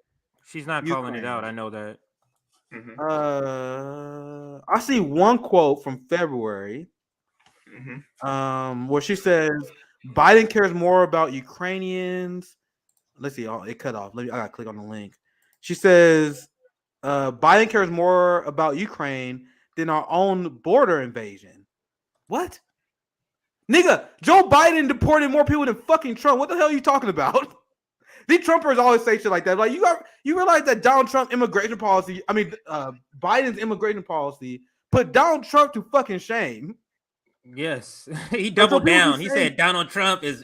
She's not calling it out. I know that. I see one quote from February, where she says Biden cares more about Ukrainians. Let's see. Oh, it cut off. I gotta click on the link. She says Biden cares more about Ukraine than our own border invasion. What? Nigga, Joe Biden deported more people than fucking Trump. What the hell are you talking about? These Trumpers always say shit like that. Like, you realize that Donald Trump's immigration policy, Biden's immigration policy put Donald Trump to fucking shame. Yes, he doubled down. He said Donald Trump is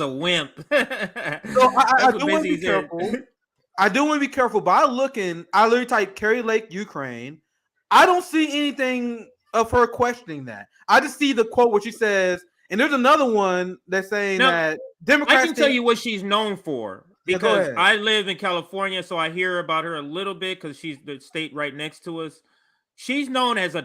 a wimp. So I do want to be careful. I do want to be careful. But I literally type Carrie Lake, Ukraine. I don't see anything of her questioning that. I just see the quote where she says, and there's another one that's saying that Democrats. I can tell you what she's known for because I live in California, so I hear about her a little bit because she's the state right next to us. She's known as a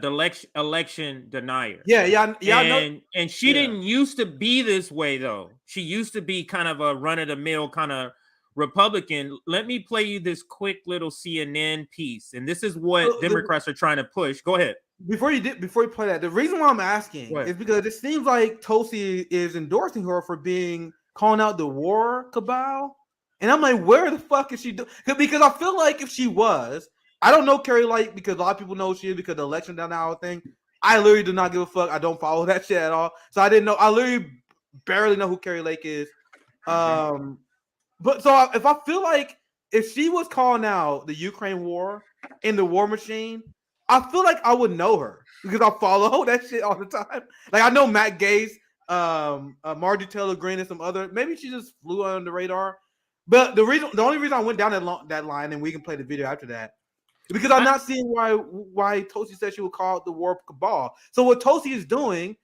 election denier. And she didn't used to be this way though. She used to be kind of a run-of-the-mill kind of Republican. Let me play you this quick little CNN piece, and this is what Democrats are trying to push. Go ahead. Before you play that, the reason why I'm asking is because it seems like Tulsi is endorsing her for calling out the war cabal, and I'm like, where the fuck is she doing? Because I feel like if she was, I don't know Carrie Lake because a lot of people know she is because the election down the aisle thing. I literally do not give a fuck. I don't follow that shit at all, so I didn't know. I literally barely know who Carrie Lake is. But so if I feel like if she was calling out the Ukraine war in the war machine, I feel like I would know her because I follow that shit all the time. Like I know Matt Gaetz, Marjorie Taylor Greene, and some other. Maybe she just flew under the radar. But the only reason I went down that line, and we can play the video after that, is because I'm not seeing why Tulsi said she would call it the war cabal. So what Tulsi is doing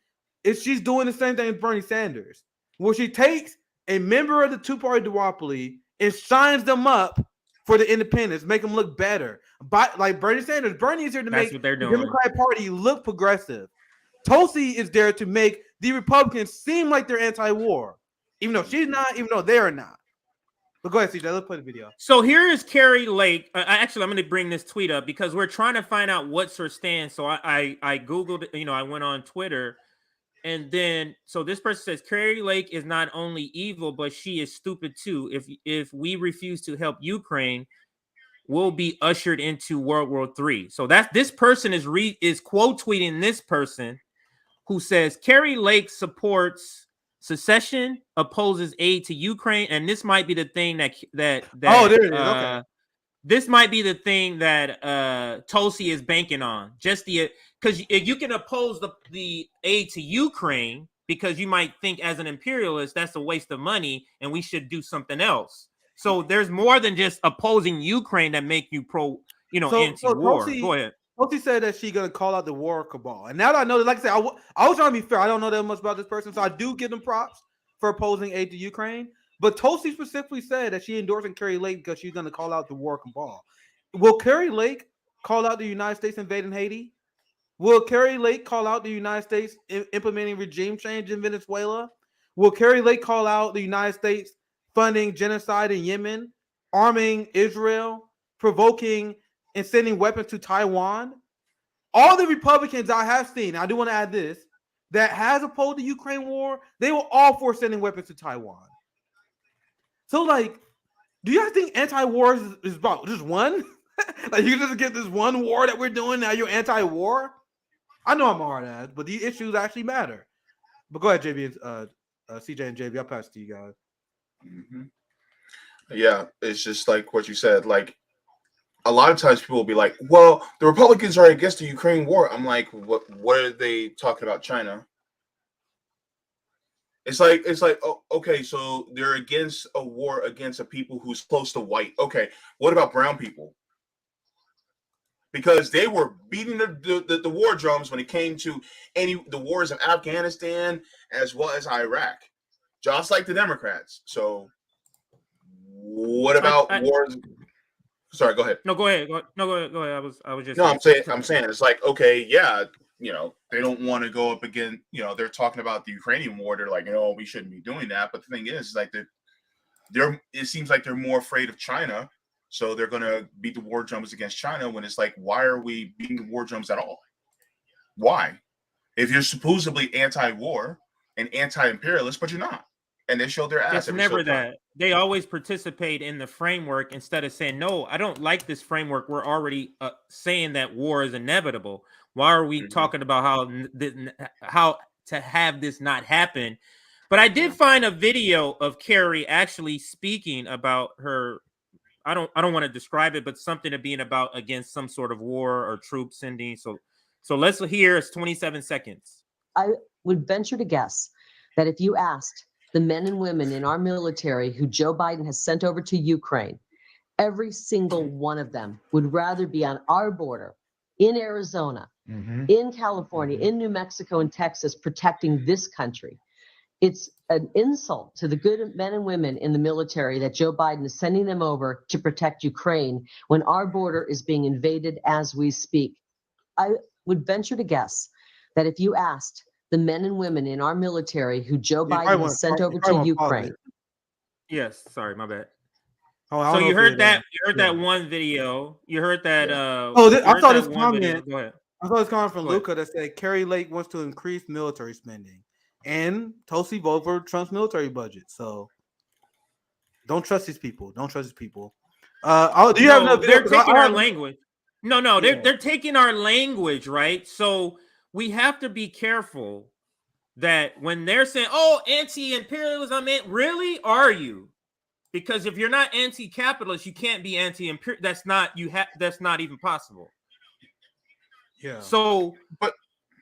is she's doing the same thing as Bernie Sanders, where she takes a member of the two-party duopoly and shines them up for the independents, make them look better. But like Bernie Sanders, Bernie is here to make the Democratic Party look progressive. Tulsi is there to make the Republicans seem like they're anti-war, even though she's not, even though they're not. But go ahead, CJ. Let's play the video. So here is Carrie Lake. Actually, I'm going to bring this tweet up because we're trying to find out what's her stance. So I Googled, I went on Twitter. And then, so this person says, Carrie Lake is not only evil, but she is stupid too. If we refuse to help Ukraine, we'll be ushered into World War III. So this person is quote tweeting this person who says Carrie Lake supports secession, opposes aid to Ukraine, and this might be the thing that oh, there it is. Okay. This might be the thing that Tulsi is banking on. Just because you can oppose the aid to Ukraine because you might think as an imperialist that's a waste of money and we should do something else. So there's more than just opposing Ukraine that make you anti-war. Go ahead. Tulsi said that she's gonna call out the war cabal, and now that I know that, like I said, I was trying to be fair. I don't know that much about this person, so I do give them props for opposing aid to Ukraine. But Tulsi specifically said that she endorsing Carrie Lake because she's going to call out the war cabal. Will Carrie Lake call out the United States invading Haiti? Will Carrie Lake call out the United States implementing regime change in Venezuela? Will Carrie Lake call out the United States funding genocide in Yemen, arming Israel, provoking and sending weapons to Taiwan? All the Republicans I have seen, I do want to add this, that has opposed the Ukraine war, they were all for sending weapons to Taiwan. So, like, do you guys think anti-war is about just one? Like, you just get this one war that we're doing, now you're anti-war? I know I'm a hard ass, but these issues actually matter. But go ahead, JB, CJ and JB, I'll pass it to you guys. Mm-hmm. Yeah, it's just like what you said. Like, a lot of times people will be like, well, the Republicans are against the Ukraine war. I'm like, what are they talking about? China? It's like, oh, okay, so they're against a war against a people who's close to white. Okay, what about brown people? because they were beating the war drums when it came to the wars of Afghanistan as well as Iraq, just like the Democrats. So what about wars? Sorry, go ahead. No, go ahead. Go ahead. I was just. No, I'm saying it's like, okay, yeah, they don't want to go up again. They're talking about the Ukrainian war. They're like, we shouldn't be doing that. But the thing is like it seems like they're more afraid of China. So they're going to beat the war drums against China when it's like, why are we beating the war drums at all? Why? If you're supposedly anti-war and anti-imperialist, but you're not. And they showed their ass. It's never that. They always participate in the framework instead of saying, no, I don't like this framework. We're already saying that war is inevitable. Why are we talking about how to have this not happen? But I did find a video of Carrie actually speaking about her. I don't want to describe it, but something to being about against some sort of war or troop sending. So let's hear. It's 27 seconds. I would venture to guess that if you asked the men and women in our military who Joe Biden has sent over to Ukraine, every single one of them would rather be on our border in Arizona, in California, in New Mexico, and Texas, protecting this country. It's an insult to the good men and women in the military that Joe Biden is sending them over to protect Ukraine when our border is being invaded as we speak. I would venture to guess that if you asked the men and women in our military who Joe Biden has sent over to Ukraine. Yes, sorry, my bad. Oh, so you heard that? You heard that one video? You heard that? I saw this comment. Go ahead. I saw this comment from Luca that said Carrie Lake wants to increase military spending, and Tulsi voted for Trump's military budget. So don't trust these people. Don't trust these people. Do you have another video? They're taking our language. No, they're taking our language, right? So we have to be careful that when they're saying, "Oh, anti-imperialism," really, are you? Because if you're not anti-capitalist, you can't be anti-imperial. That's not even possible. Yeah. So, but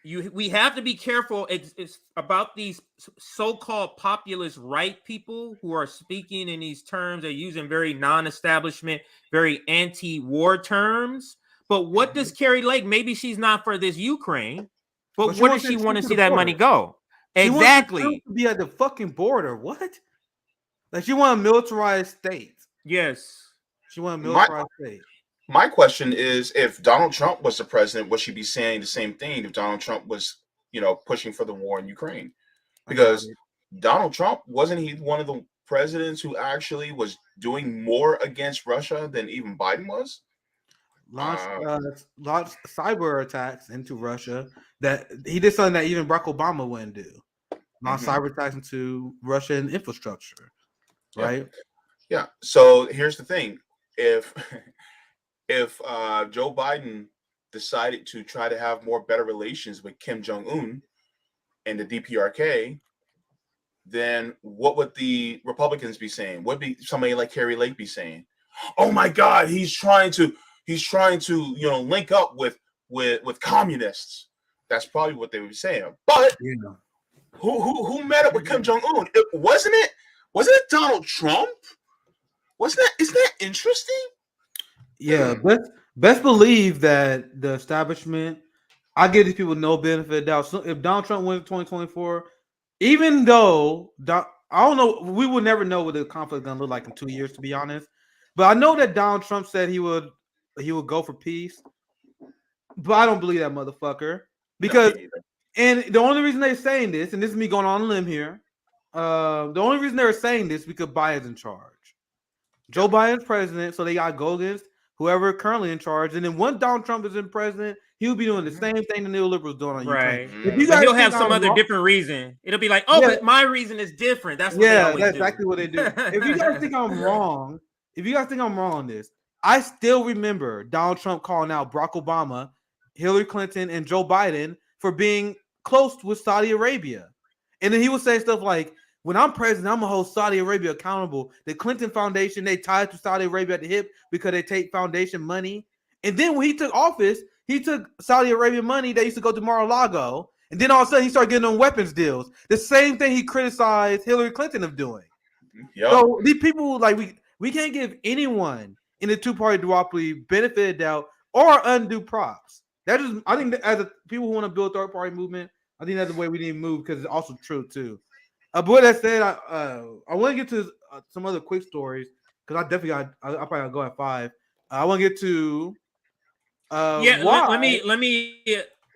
we have to be careful. It's about these so-called populist right people who are speaking in these terms. They're using very non-establishment, very anti-war terms. But what does Carrie Lake? Maybe she's not for this Ukraine. But where does she want to see that money go? Exactly. She wants to be at the fucking border. What? Like she want a militarized state. Yes. She want a militarized state. My question is, if Donald Trump was the president, would she be saying the same thing if Donald Trump was, pushing for the war in Ukraine? Because Donald Trump, wasn't he one of the presidents who actually was doing more against Russia than even Biden was? Launched cyber attacks into Russia that he did something that even Barack Obama wouldn't do. Launched cyber attacks into Russian infrastructure, right? Yeah. So here's the thing: if Joe Biden decided to try to have better relations with Kim Jong-un and the DPRK, then what would the Republicans be saying? What would be somebody like Carrie Lake be saying? Oh my God, he's trying to link up with communists. That's probably what they would be saying. But who met up with Kim Jong-un? Wasn't it Donald Trump? Isn't that interesting? Yeah, best believe that the establishment, I give these people no benefit of doubt. So if Donald Trump wins 2024, even though I don't know, we will never know what the conflict is gonna look like in 2 years, to be honest. But I know that Donald Trump said he would go for peace, but I don't believe that motherfucker because, and the only reason they're saying this, and this is me going on a limb here, the only reason they're saying this because Biden's in charge. Joe Biden's president, so they got to go against whoever currently in charge, and then when Donald Trump is in president, he'll be doing the same thing the neoliberals doing on Ukraine. Right. He'll have some other different reason. It'll be like, but my reason is different. That's what they always that's do. exactly what they do. If you guys think I'm wrong, on this, I still remember Donald Trump calling out Barack Obama, Hillary Clinton, and Joe Biden for being close with Saudi Arabia. And then he would say stuff like, when I'm president, I'm going to hold Saudi Arabia accountable. The Clinton Foundation, they tied to Saudi Arabia at the hip because they take foundation money. And then when he took office, he took Saudi Arabia money that used to go to Mar-a-Lago. And then all of a sudden, he started getting on weapons deals. The same thing he criticized Hillary Clinton of doing. Yep. So these people, like, we can't give anyone in the two-party duopoly benefit of doubt or undue props. That is, I think, that as people who want to build third party movement, I think that's the way we need to move because it's also true too. But with that said, I want to get to some other quick stories because I definitely got. I probably gotta go at 5. I want to get to.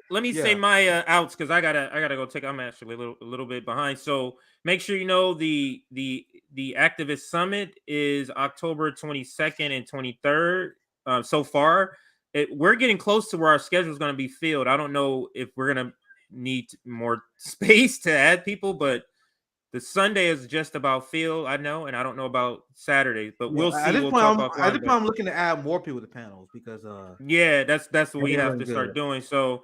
Let me say my outs because I gotta go take. I'm actually a little bit behind. So make sure you know the activist summit is October 22nd and 23rd. So far, we're getting close to where our schedule is going to be filled. I don't know if we're going to need more space to add people, but the Sunday is just about filled. I know, and I don't know about Saturdays, but we'll see. At this point, I'm looking to add more people to panels because that's what we have to start doing. So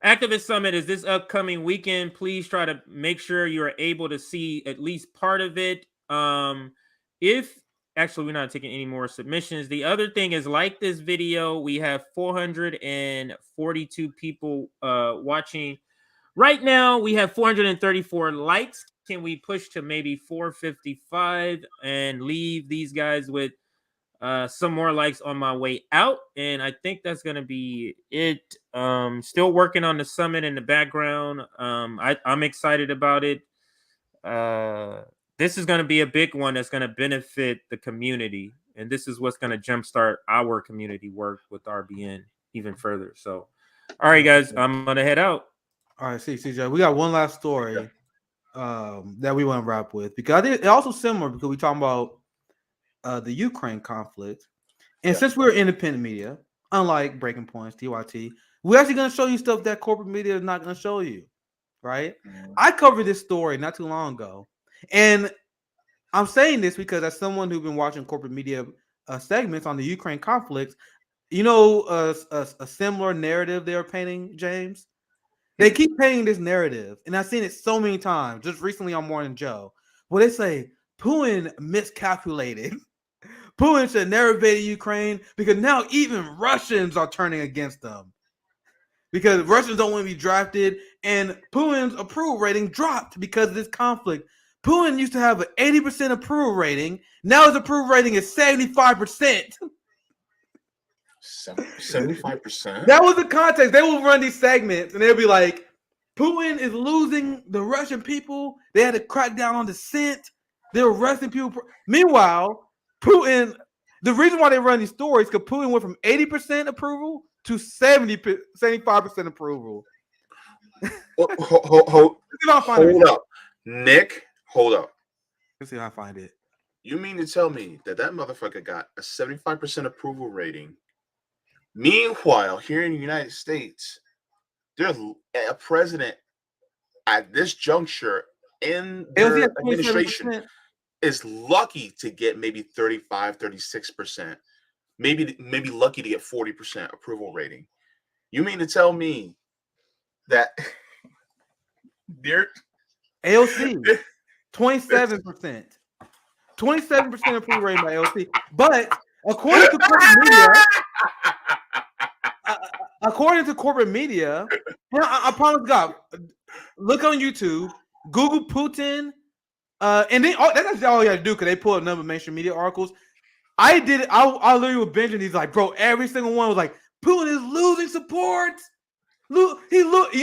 Activist Summit is this upcoming weekend. Please try to make sure you're able to see at least part of it. If actually we're not taking any more submissions. The other thing is, like this video, we have 442 people watching. Right now, we have 434 likes. Can we push to maybe 455 and leave these guys with some more likes on my way out? And I think that's going to be it. Still working on the summit in the background. I'm excited about it. This is going to be a big one that's going to benefit the community. And this is what's going to jumpstart our community work with RBN even further. So, all right, guys, I'm going to head out. All right, CJ, we got one last story that we want to wrap with because I think it's also similar because we're talking about the Ukraine conflict. And since we're independent media, unlike Breaking Points, TYT, we're actually going to show you stuff that corporate media is not going to show you, right? I covered this story not too long ago. And I'm saying this because as someone who's been watching corporate media segments on the Ukraine conflict, you know, a similar narrative they're painting, James. They keep painting this narrative, and I've seen it so many times, just recently on Morning Joe, where they say Putin miscalculated. Putin should never invade Ukraine because now even Russians are turning against them because Russians don't want to be drafted, and Putin's approval rating dropped because of this conflict. Putin used to have an 80% approval rating. Now his approval rating is 75%. 75%? That was the context. They will run these segments and they'll be like, Putin is losing the Russian people. They had to crack down on dissent. They're arresting people. Meanwhile, Putin, the reason why they run these stories, because Putin went from 80% approval to 75% approval. Hold up. Nick, hold up. Let's see if I find it. You mean to tell me that motherfucker got a 75% approval rating? Meanwhile, here in the United States, there's a president at this juncture in their administration is lucky to get maybe 35, 36%, maybe lucky to get 40% approval rating. You mean to tell me that they're AOC 27%. 27% approval rating by AOC. But according to corporate media, I promise God, look on YouTube, Google Putin, and then that's all you have to do because they pull up a number of mainstream media articles. I did it. I literally was binging these like, bro, every single one was like, Putin is losing support. You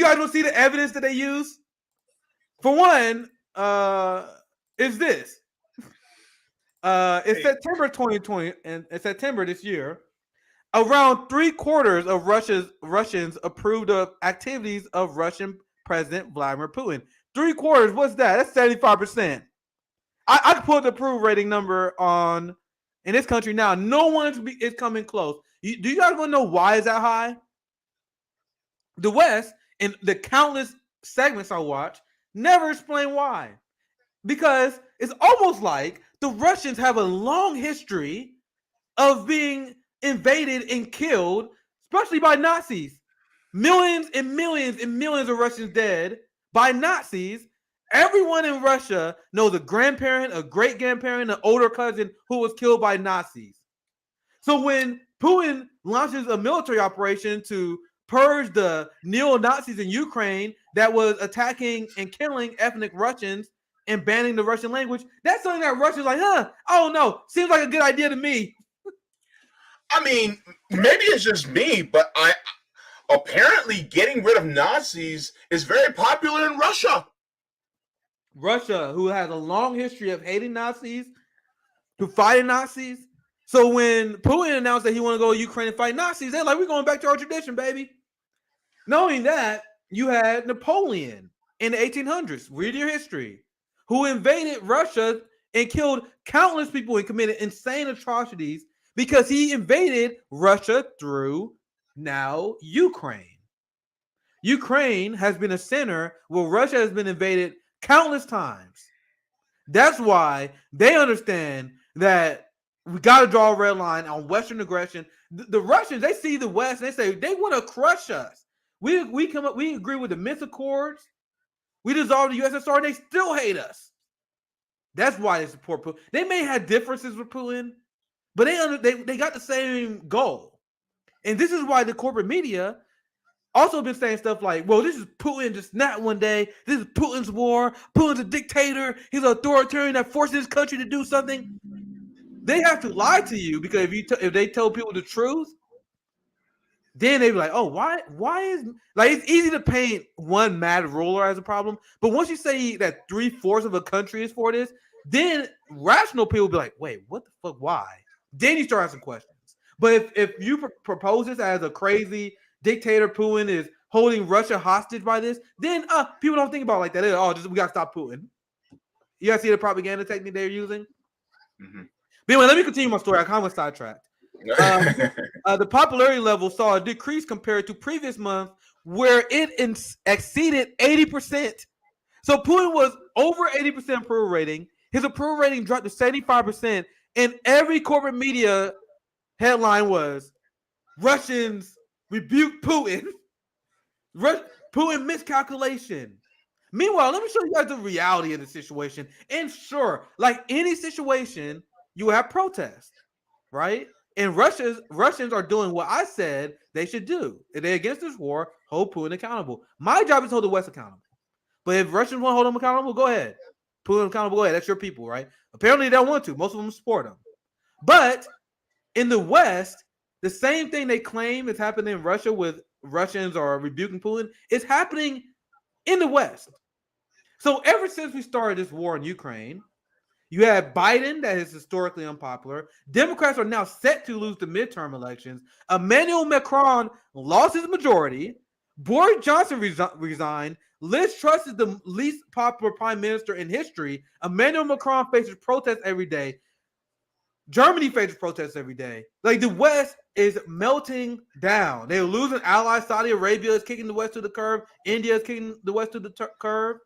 guys don't see the evidence that they use. For one, is this. It's September 2020, and in September this year, around 3/4 of Russians approved of activities of Russian President Vladimir Putin. 3/4, what's that? That's 75%. I could put the approval rating number on in this country now. No one is coming close. Do you guys want to know why is that high? The West and the countless segments I watch never explain why. Because it's almost like the Russians have a long history of being invaded and killed, especially by Nazis. Millions and millions and millions of Russians dead by Nazis. Everyone in Russia knows a grandparent, a great-grandparent, an older cousin who was killed by Nazis. So when Putin launches a military operation to purge the neo-Nazis in Ukraine that was attacking and killing ethnic Russians and banning the Russian language, that's something that Russians like, I don't know. Seems like a good idea to me. I mean, maybe it's just me, but apparently getting rid of Nazis is very popular in Russia. Russia, who has a long history of hating Nazis, to fighting Nazis. So when Putin announced that he want to go to Ukraine and fight Nazis, they're like, we're going back to our tradition, baby. Knowing that, you had Napoleon in the 1800s, read your history, who invaded Russia and killed countless people and committed insane atrocities because he invaded Russia through now Ukraine. Ukraine has been a center where Russia has been invaded countless times. That's why they understand that we got to draw a red line on Western aggression. The Russians, they see the West and they say they want to crush us. We agree with the Minsk Accords. We dissolved the USSR and they still hate us. That's why they support Putin. They may have differences with Putin, but they got the same goal. And this is why the corporate media also been saying stuff like, well, this is Putin just not one day. This is Putin's war. Putin's a dictator. He's an authoritarian that forces his country to do something. They have to lie to you because if they tell people the truth, then they be like, oh, why is like it's easy to paint one mad ruler as a problem, but once you say that 3/4 of a country is for this, then rational people be like, wait, what the fuck? Why? Then you start asking questions. But if you propose this as a crazy dictator, Putin is holding Russia hostage by this, then people don't think about it like that. Oh, we gotta stop Putin. You guys see the propaganda technique they're using? Mm-hmm. But anyway, let me continue my story. I kind of went sidetracked. The popularity level saw a decrease compared to previous month where it exceeded 80%. So Putin was over 80% approval rating. His approval rating dropped to 75%, and every corporate media headline was Russians rebuke Putin. Putin miscalculation. Meanwhile, let me show you guys the reality of the situation. And sure, like any situation, you have protests, right? And Russians are doing what I said they should do. If they're against this war, hold Putin accountable. My job is to hold the West accountable. But if Russians want to hold them accountable, go ahead. Putin accountable, go ahead. That's your people, right? Apparently they don't want to. Most of them support them. But in the West, the same thing they claim is happening in Russia with Russians are rebuking Putin is happening in the West. So ever since we started this war in Ukraine, you have Biden that is historically unpopular. Democrats are now set to lose the midterm elections. Emmanuel Macron lost his majority. Boris Johnson resigned. Liz Truss is the least popular prime minister in history. Emmanuel Macron faces protests every day. Germany faces protests every day. Like the West is melting down. They're losing allies. Saudi Arabia is kicking the West to the curb. India is kicking the West to the curb.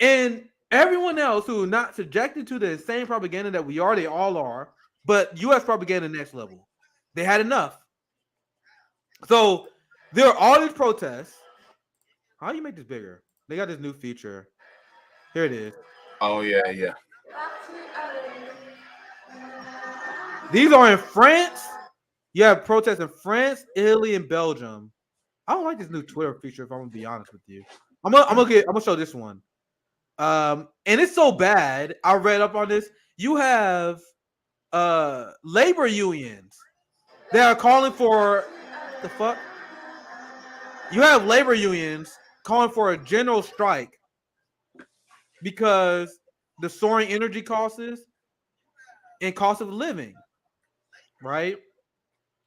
And everyone else who is not subjected to the same propaganda that we are, they all are, but U.S. propaganda next level. They had enough. So there are all these protests. How do you make this bigger? They got this new feature. Here it is. Oh, yeah. These are in France. You have protests in France, Italy, and Belgium. I don't like this new Twitter feature, if I'm gonna be honest with you. I'm gonna show this one. And it's so bad. I read up on this. You have labor unions that are calling for the fuck. You have labor unions calling for a general strike because the soaring energy costs and cost of living. Right?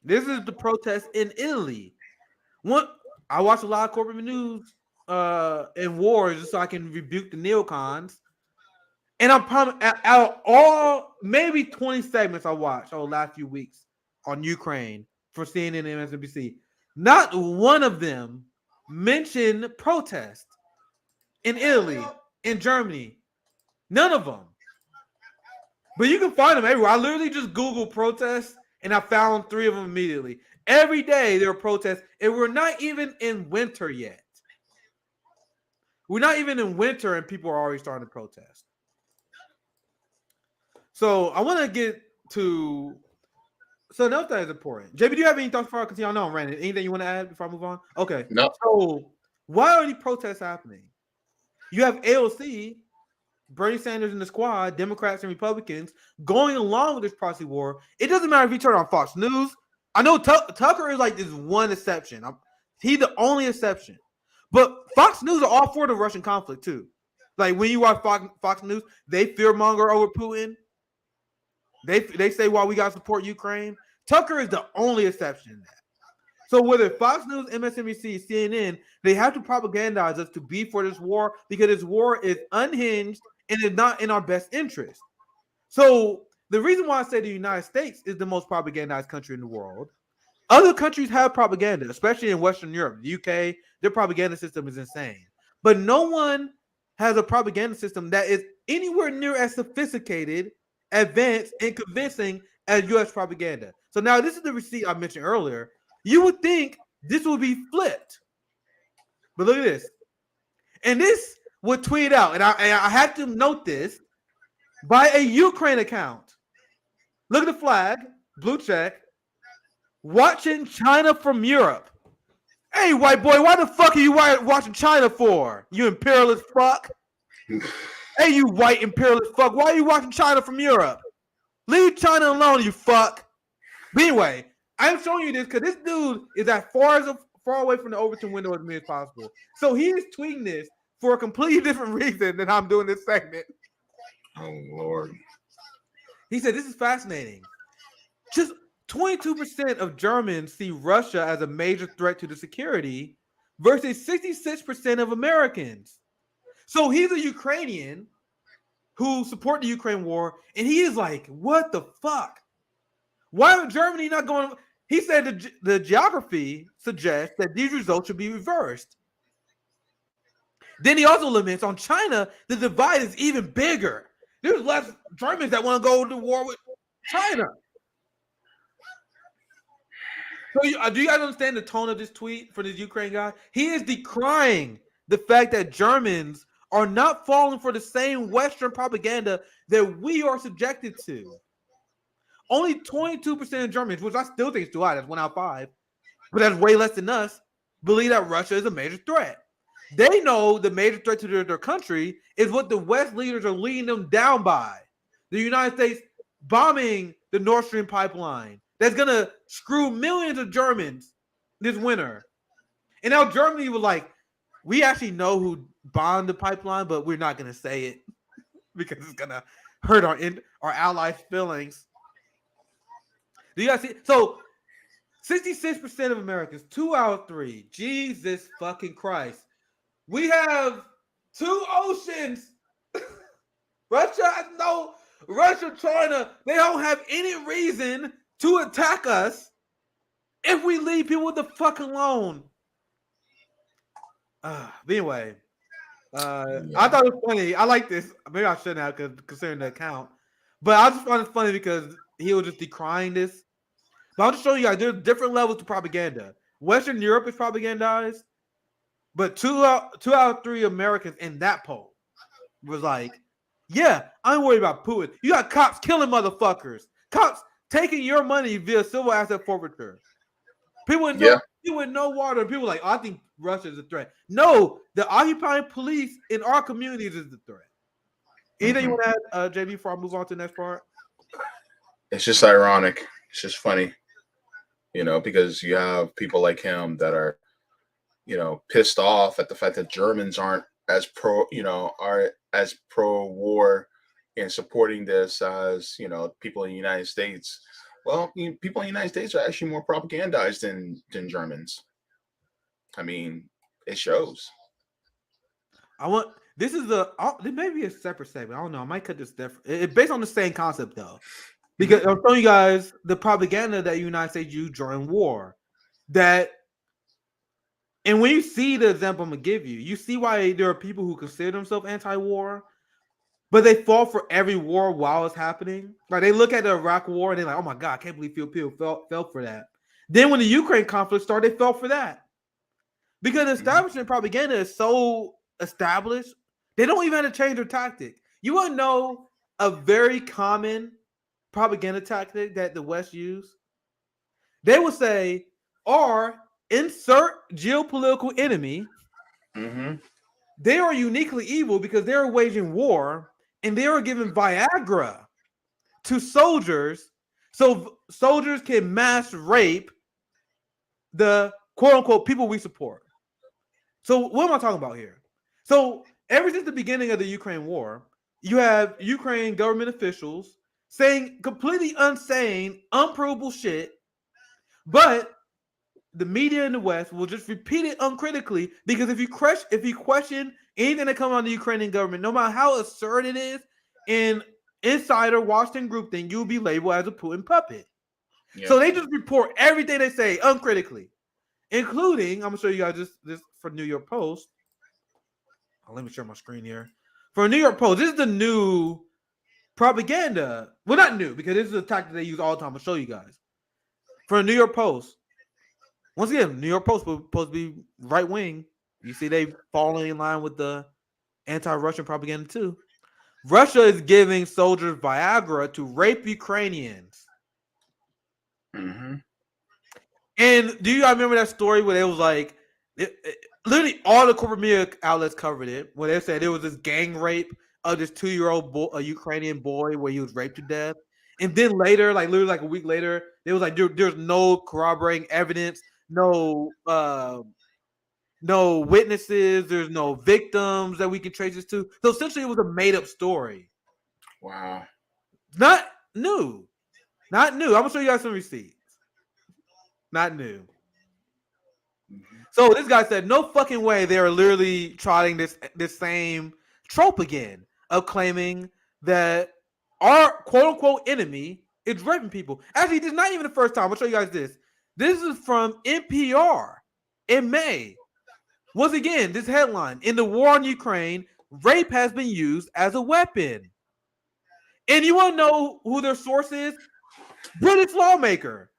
This is the protest in Italy. I watch a lot of corporate news in wars just so I can rebuke the neocons. And I'm probably out of all maybe 20 segments I watched over the last few weeks on Ukraine for CNN and MSNBC, not one of them mentioned protest in Italy, in Germany. None of them. But you can find them everywhere. I literally just Googled protests and I found 3 of them immediately. Every day there are protests, and we're not even in winter yet. We're not even in winter, and people are already starting to protest. So I want to get to. So another thing is important. JB, do you have any thoughts before I continue? I know I'm ranting. Anything you want to add before I move on? Okay. No. So why are these protests happening? You have AOC Bernie Sanders and the squad, Democrats and Republicans, going along with this proxy war. It doesn't matter if you turn on Fox News. I know Tucker is like this one exception. He's the only exception. But Fox News are all for the Russian conflict too. Like when you watch Fox News, they fearmonger over Putin. They say, "Well, we got to support Ukraine." Tucker is the only exception in that. So whether Fox News, MSNBC, CNN, they have to propagandize us to be for this war because this war is unhinged and is not in our best interest. So the reason why I say the United States is the most propagandized country in the world. Other countries have propaganda, especially in Western Europe. The UK, their propaganda system is insane. But no one has a propaganda system that is anywhere near as sophisticated, advanced, and convincing as U.S. propaganda. So now this is the receipt I mentioned earlier. You would think this would be flipped. But look at this. And this would tweet out, and I had to note this, by a Ukraine account. Look at the flag, blue check. Watching China from Europe. Hey, white boy, why the fuck are you watching China for? You imperialist fuck. Hey, you white imperialist fuck. Why are you watching China from Europe? Leave China alone, you fuck. But anyway, I'm showing you this because this dude is as far away from the Overton window as me as possible. So he is tweeting this for a completely different reason than I'm doing this segment. Oh, Lord. He said, this is fascinating. Just 22% of Germans see Russia as a major threat to the security versus 66% of Americans. So he's a Ukrainian who support the Ukraine war, and he is like, what the fuck? Why would Germany not going? He said the geography suggests that these results should be reversed. Then he also laments on China, the divide is even bigger. There's less Germans that want to go to war with China. So do you guys understand the tone of this tweet for this Ukraine guy? He is decrying the fact that Germans are not falling for the same Western propaganda that we are subjected to. Only 22% of Germans, which I still think is too high, that's 1 out of 5, but that's way less than us, believe that Russia is a major threat. They know the major threat to their country is what the West leaders are leading them down by. The United States bombing the Nord Stream pipeline. That's going to screw millions of Germans this winter. And now Germany was like, we actually know who bombed the pipeline, but we're not going to say it because it's going to hurt our allies' feelings. Do you guys see? So 66% of Americans, 2 out of 3. Jesus fucking Christ. We have 2 oceans. Russia, China, they don't have any reason to attack us if we leave people the fuck alone. But anyway, I thought it was funny. I like this. Maybe I shouldn't have, because considering the account. But I just found it funny because he was just decrying this. But I'll just show you guys there's different levels to propaganda. Western Europe is propagandized, but 2 out of 3 Americans in that poll was like, yeah, I'm worried about Putin. You got cops killing motherfuckers. Cops taking your money via civil asset forfeiture. People with no water. People like, oh, I think Russia is a threat. No, the occupying police in our communities is the threat. Anything you want to add, JB, before I move on to the next part? It's just ironic. It's just funny, because you have people like him that are, pissed off at the fact that Germans aren't as pro-war and supporting this as, people in the United States. Well, people in the United States are actually more propagandized than Germans. I mean, it shows. This may be a separate segment. I don't know. I might cut this different. It's based on the same concept, though. Because I'm showing you guys the propaganda that the United States used during war. And when you see the example I'm going to give you, you see why there are people who consider themselves anti-war, but they fall for every war while it's happening. Like they look at the Iraq war and they're like, oh my God, I can't believe people fell for that. Then when the Ukraine conflict started, they fell for that. Because establishment propaganda is so established, they don't even have to change their tactic. You want to know a very common propaganda tactic that the West use? They will say, or insert geopolitical enemy. They are uniquely evil because they're waging war and they were giving Viagra to soldiers so soldiers can mass rape the quote-unquote people we support. So what am I talking about here? So ever since the beginning of the Ukraine war, you have Ukraine government officials saying completely insane, unprovable shit, but the media in the West will just repeat it uncritically because if you question anything that comes on the Ukrainian government, no matter how absurd it is, in insider Washington group thing, you'll be labeled as a Putin puppet. Yeah. So they just report everything they say uncritically, including, I'm gonna show you guys this for New York Post. Let me share my screen here. For New York Post, this is the new propaganda. Well, not new, because this is a tactic they use all the time. I'll show you guys. For New York Post, once again, New York Post was supposed to be right wing. You see, they falling in line with the anti-Russian propaganda too. Russia is giving soldiers Viagra to rape Ukrainians. Mm-hmm. And do you guys remember that story where it was like, literally all the corporate media outlets covered it, where they said there was this gang rape of this 2-year-old boy, a Ukrainian boy, where he was raped to death. And then later, like literally like a week later, they was like, there's no corroborating evidence, no witnesses, there's no victims that we can trace this to. So essentially it was a made-up story. Wow. Not new. I'm gonna show you guys some receipts. Not new. So this guy said, no fucking way they are literally trotting this same trope again of claiming that our quote-unquote enemy is raping people. Actually, this is not even the first time. I'll show you guys this. This is from NPR in May. Once again, this headline, in the war on Ukraine, rape has been used as a weapon. And you want to know who their source is? British lawmaker.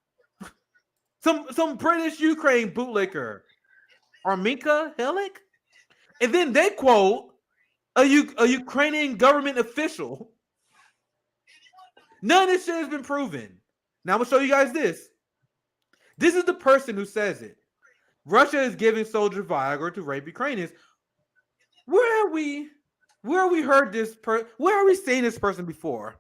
Some British Ukraine bootlicker. Arminka Helik? And then they quote a Ukrainian government official. None of this shit has been proven. Now I'm going to show you guys this. This is the person who says it. Russia is giving soldiers Viagra to rape Ukrainians. Where have we heard this? Where have we seen this person before?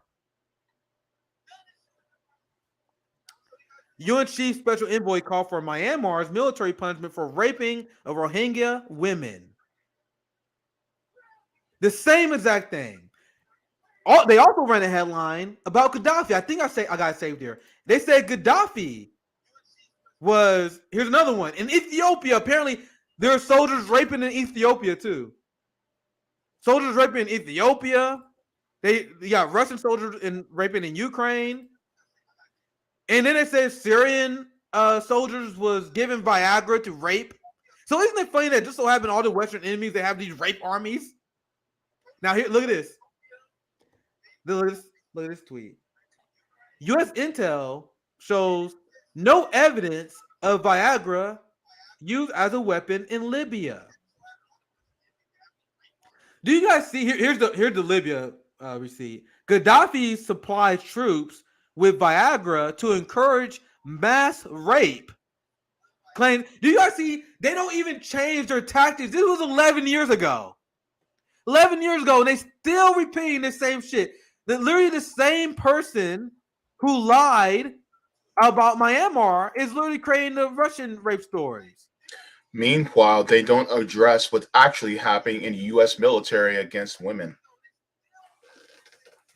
UN Chief Special Envoy called for Myanmar's military punishment for raping of Rohingya women. The same exact thing. They also ran a headline about Gaddafi. I think I got it saved here. They said Gaddafi was, here's another one. In Ethiopia, apparently there are soldiers raping in Ethiopia too. Soldiers raping in Ethiopia. They got Russian soldiers raping in Ukraine. And then they said Syrian soldiers was given Viagra to rape. So isn't it funny that just so happened all the Western enemies, they have these rape armies? Now here, look at this. Look at this tweet. U.S. intel shows no evidence of Viagra used as a weapon in Libya. Do you guys see here's the Libya receipt. Gaddafi supplied troops with Viagra to encourage mass rape. Claim, do you guys see they don't even change their tactics? This was 11 years ago. 11 years ago, and they still repeating the same shit. Literally the same person who lied about Myanmar is literally creating the Russian rape stories. Meanwhile, they don't address what's actually happening in the U.S. military against women.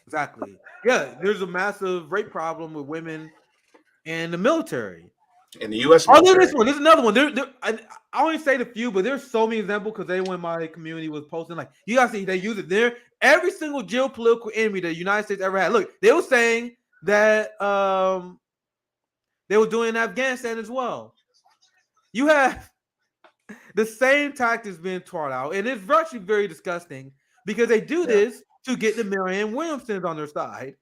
Exactly. Yeah, there's a massive rape problem with women in the military. In the U.S. military. Oh, look at this one. There's another one. I only say the few, but there's so many examples because when my community was posting, like, you guys see, they use it there. Every single geopolitical enemy the United States ever had. Look, they were saying that they were doing in Afghanistan as well. You have the same tactics being trotted out, and it's actually very disgusting because they do this to get the Marianne Williamsons on their side.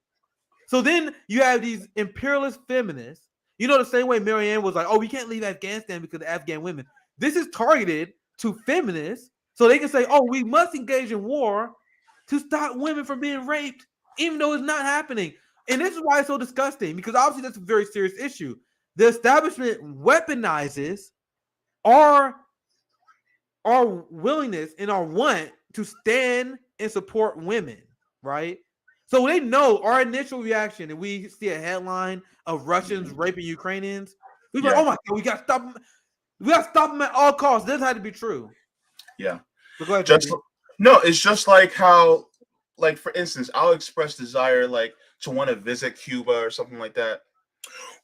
So then you have these imperialist feminists. You know, the same way Marianne was like, oh, we can't leave Afghanistan because of Afghan women. This is targeted to feminists so they can say, oh, we must engage in war to stop women from being raped, even though it's not happening. And this is why it's so disgusting, because obviously that's a very serious issue. The establishment weaponizes our willingness and our want to stand and support women. right? So they know our initial reaction, and we see a headline of Russians raping Ukrainians. We're like, oh my God, we got to stop them. We got to stop them at all costs. This had to be true. Yeah. But go ahead, no, it's just like how, like, for instance, I'll express desire, like, to want to visit Cuba or something like that.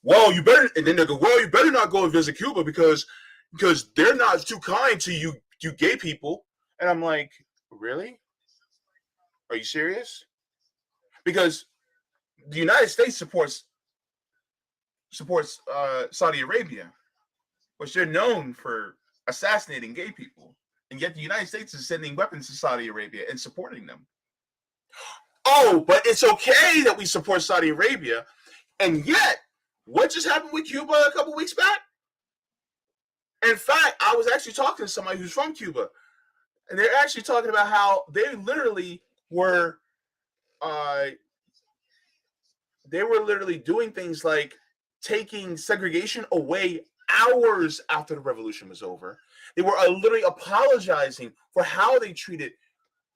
Well, you better, and then they go, well, you better not go and visit Cuba because they're not too kind to you gay people. And I'm like, really? Are you serious? Because the United States supports Saudi Arabia, which they're known for assassinating gay people. And yet the United States is sending weapons to Saudi Arabia and supporting them. Oh, but it's okay that we support Saudi Arabia. And yet, what just happened with Cuba a couple weeks back? In fact, I was actually talking to somebody who's from Cuba, and they're actually talking about how they literally were doing things like taking segregation away hours after the revolution was over. They were literally apologizing for how they treated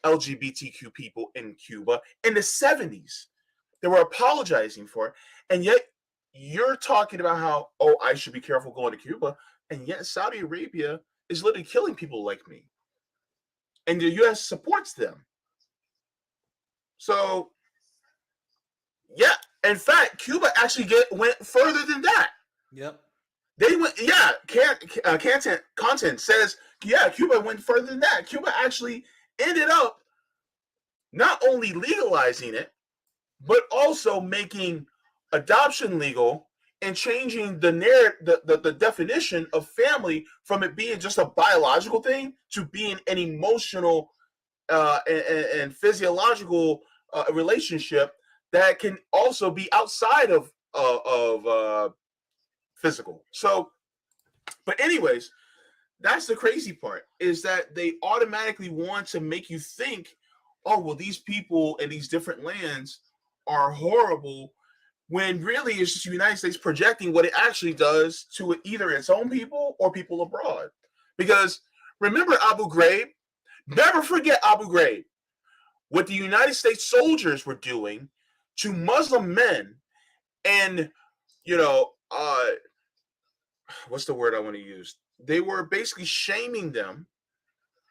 LGBTQ people in Cuba in the 70s. They were apologizing for it. And yet you're talking about how, oh, I should be careful going to Cuba. And yet Saudi Arabia is literally killing people like me. And the U.S. supports them. So, yeah. In fact, Cuba actually went further than that. Yep. They went, yeah. Content says, yeah, Cuba went further than that. Cuba actually ended up not only legalizing it, but also making adoption legal and changing the definition of family from it being just a biological thing to being an emotional and physiological relationship that can also be outside of physical. So, but anyways, that's the crazy part, is that they automatically want to make you think, oh, well, these people in these different lands are horrible, when really it's just the United States projecting what it actually does to either its own people or people abroad. Because remember Abu Ghraib? Never forget Abu Ghraib. What the United States soldiers were doing to Muslim men, and, what's the word I want to use? They were basically shaming them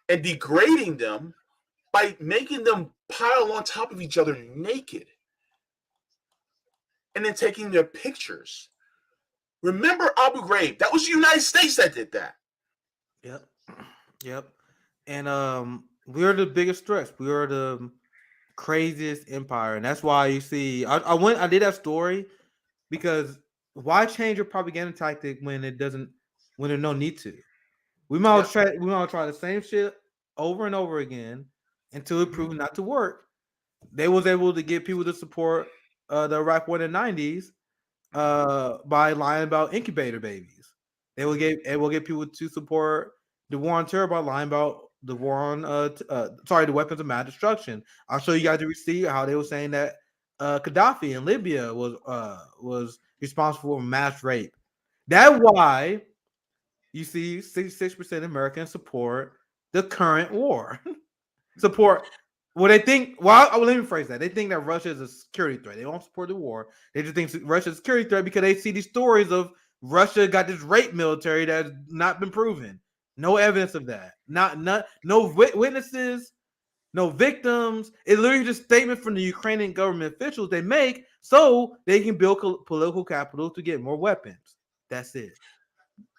and degrading them by making them pile on top of each other naked and then taking their pictures. Remember Abu Ghraib? That was the United States that did that. Yep. And we are the biggest threats. We are the craziest empire, and that's why you see I did that story, because why change your propaganda tactic when there's no need to? We might try the same shit over and over again until it proves not to work. They was able to get people to support the Iraq war in the 90s by lying about incubator babies. They will get people to support the war on terror by lying about the war on the weapons of mass destruction. I'll show you guys the receipt how they were saying that Gaddafi in Libya was responsible for mass rape. That's why you see 66% of Americans support the current war. Support what they think. Well, let me phrase that. They think that Russia is a security threat. They don't support the war. They just think Russia is a security threat because they see these stories of Russia got this rape military that has not been proven. No evidence of that. No witnesses, no victims. It's literally just a statement from the Ukrainian government officials they make so they can build political capital to get more weapons. That's it.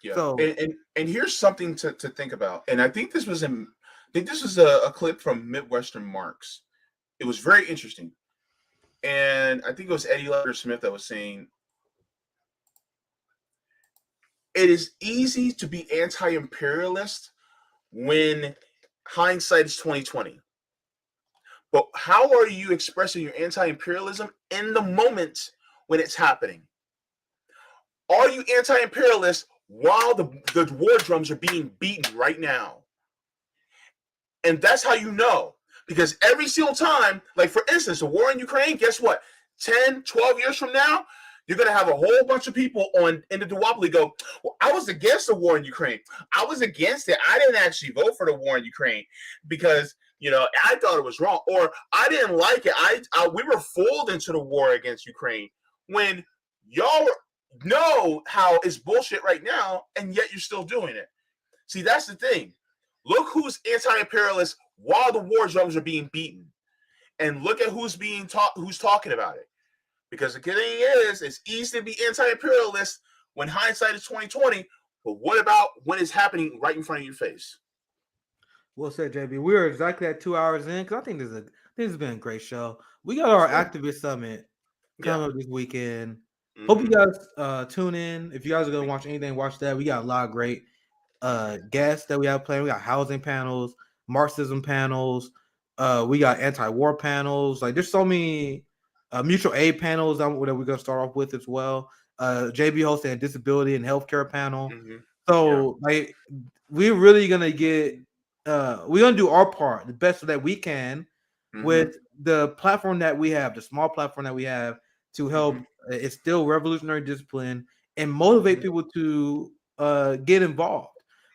Yeah. So, and here's something to think about. And I think this was a clip from Midwestern Marks. It was very interesting. And I think it was Eddie Letter Smith that was saying, it is easy to be anti-imperialist when hindsight is 2020. But how are you expressing your anti-imperialism in the moment when it's happening? Are you anti-imperialist while the war drums are being beaten right now? And that's how you know. Because every single time, like for instance, the war in Ukraine, guess what? 10, 12 years from now, you're going to have a whole bunch of people in the duopoly go, well, I was against the war in Ukraine. I was against it. I didn't actually vote for the war in Ukraine because You know, I thought it was wrong, or I didn't like it. We were fooled into the war against Ukraine when y'all know how it's bullshit right now, and yet you're still doing it. See, that's the thing. Look who's anti-imperialist while the war drums are being beaten, and look at who's talking about it. Because the thing is, it's easy to be anti-imperialist when hindsight is 2020. But what about when it's happening right in front of your face? Well said, JB. We are exactly at 2 hours in because I think this has been a great show. We got our activist summit coming up this weekend. Hope you guys tune in. If you guys are gonna watch anything, watch that. We got a lot of great guests that we have playing. We got housing panels, Marxism panels, we got anti-war panels. Like there's so many mutual aid panels that we're gonna start off with as well. JB hosting a disability and healthcare panel. So like we're really gonna get we're gonna do our part the best that we can with the platform that we have, the small platform that we have to help instill revolutionary discipline and motivate people to get involved.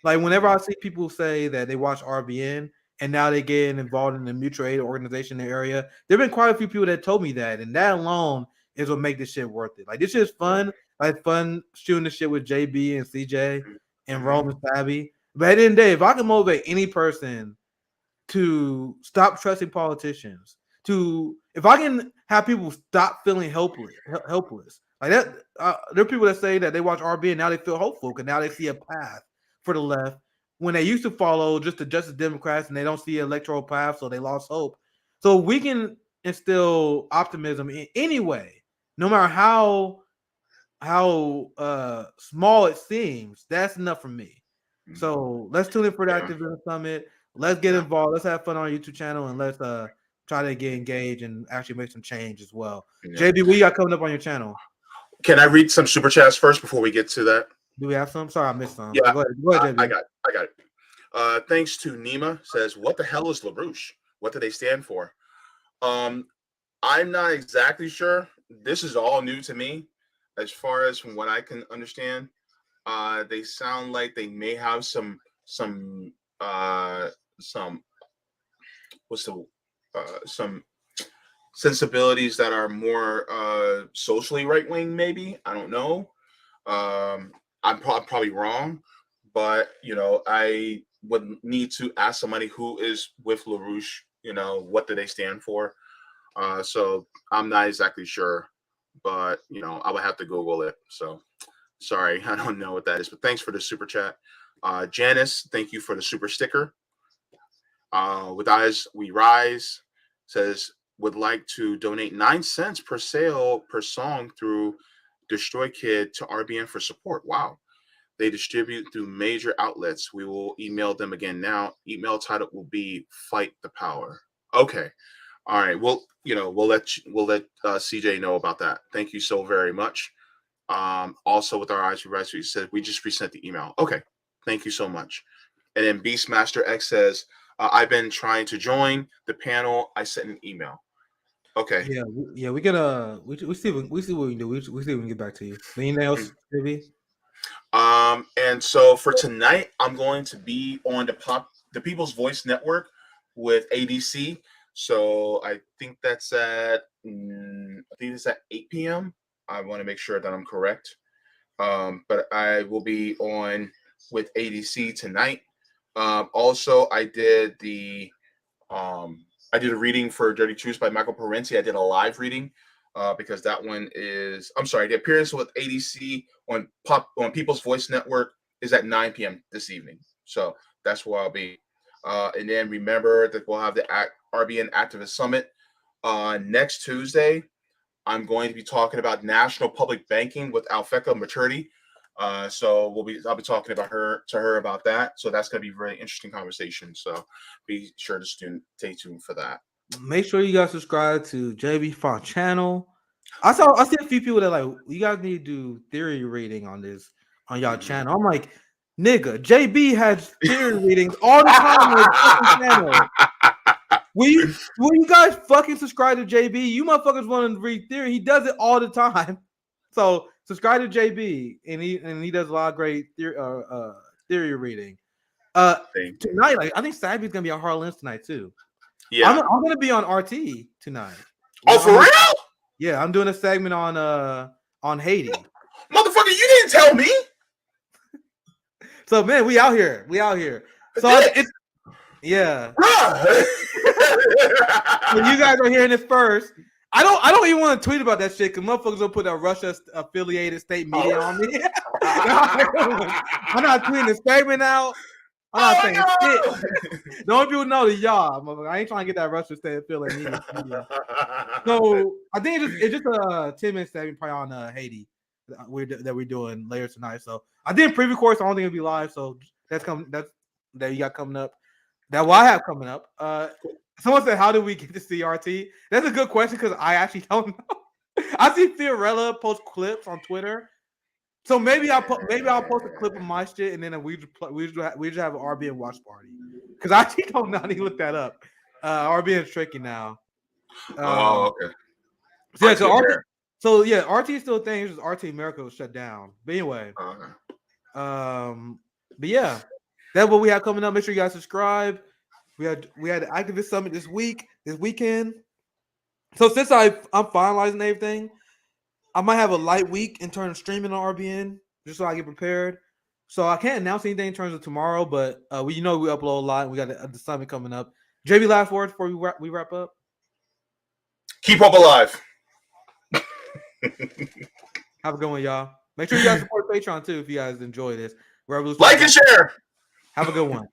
Like whenever I see people say that they watch RBN and now they get involved in the mutual aid organization in the area, there have been quite a few people that told me that, and that alone is what make this shit worth it. Like this shit's fun. Like fun shooting the shit with JB and CJ and Rome and Sabby. But at the end of the day, if I can motivate any person to stop trusting politicians, if I can have people stop feeling helpless, like that, there are people that say that they watch RB and now they feel hopeful because now they see a path for the left when they used to follow just the Justice Democrats and they don't see an electoral path, so they lost hope. So we can instill optimism in any way, no matter how small it seems. That's enough for me. So let's tune in for the Activism Summit. Let's get involved. Let's have fun on our YouTube channel, and let's try to get engaged and actually make some change as well. JB, what you got coming up on your channel? Can I read some super chats first before we get to that? Do we have some? Sorry, I missed some. Yeah, go ahead, JB. I got it. Thanks to Nima says, what the hell is LaRouche? What do they stand for? I'm not exactly sure. This is all new to me. As far as from what I can understand, they sound like they may have some sensibilities that are more socially right wing. Maybe, I don't know. I'm probably wrong, but you know, I would need to ask somebody who is with LaRouche. You know, what do they stand for? So I'm not exactly sure, but you know, I would have to Google it. So sorry, I don't know what that is, but thanks for the super chat. Janice, thank you for the super sticker. With Eyes We Rise says, would like to donate 9 cents per sale per song through Destroy Kid to RBN for support. Wow. They distribute through major outlets. We will email them again now. Email title will be Fight the Power. Okay. All right. Well, you know, we'll let CJ know about that. Thank you so very much. Also with our Eyes We Rise, we said we just resent the email. Okay. Thank you so much. And then Beastmaster X says, I've been trying to join the panel. I sent an email. Okay. Yeah, we gotta we see what we can do. We see if we can get back to you. Anything else, maybe? And so for tonight, I'm going to be on the People's Voice Network with ADC. So I think that's at 8 p.m. I want to make sure that I'm correct. But I will be on with ADC tonight. Also, I did a reading for Dirty Truths by Michael Parenti. I did a live reading because that one is, the appearance with ADC on People's Voice Network is at 9 p.m. this evening. So that's where I'll be. And then remember that we'll have the RBN Activist Summit next Tuesday. I'm going to be talking about national public banking with Alfeka Maturity. So I'll be talking to her about that. So that's going to be a very interesting conversation. So be sure to stay tuned for that. Make sure you guys subscribe to JB Font channel. I see a few people that like, you guys need to do theory reading on y'all channel. I'm like, nigga, JB has theory readings all the time on his channel. Will you guys fucking subscribe to JB? You motherfuckers want to read theory. He does it all the time. So subscribe to JB, and he does a lot of great theory reading. Tonight, like I think Sabby's gonna be on Harlan's tonight too. Yeah. I'm gonna be on RT tonight. Oh, for real? Yeah, I'm doing a segment on Haiti. Motherfucker, you didn't tell me. So man, we out here. So yeah. So you guys are hearing it first. I don't even want to tweet about that shit because motherfuckers will put a Russia affiliated state media on me. I'm not tweeting the statement out. I'm not saying shit. The only people know is y'all. I ain't trying to get that Russia state affiliated media. So I think it's just a 10-minute segment probably on Haiti that we're doing later tonight. So I did preview course. I don't think it'll be live. So that's that you got coming up. That what I have coming up. Someone said, "How did we get to see RT?" That's a good question because I actually don't know. I see Fiorella post clips on Twitter, so maybe I'll post a clip of my shit, and then we just have an RBN watch party because I actually don't know how to look that up. RBN is tricky now. Okay. So yeah, RT is still a thing. It's just RT America was shut down. But anyway, but yeah, that's what we have coming up. Make sure you guys subscribe. We had the activist summit this weekend. So since I'm finalizing everything, I might have a light week in terms of streaming on RBN, just so I get prepared. So I can't announce anything in terms of tomorrow, but we upload a lot. We got the summit coming up. JB, last words before we wrap up. Keep hope alive. Have a good one, y'all. Make sure you guys support Patreon too if you guys enjoy this. Like and share. Have a good one.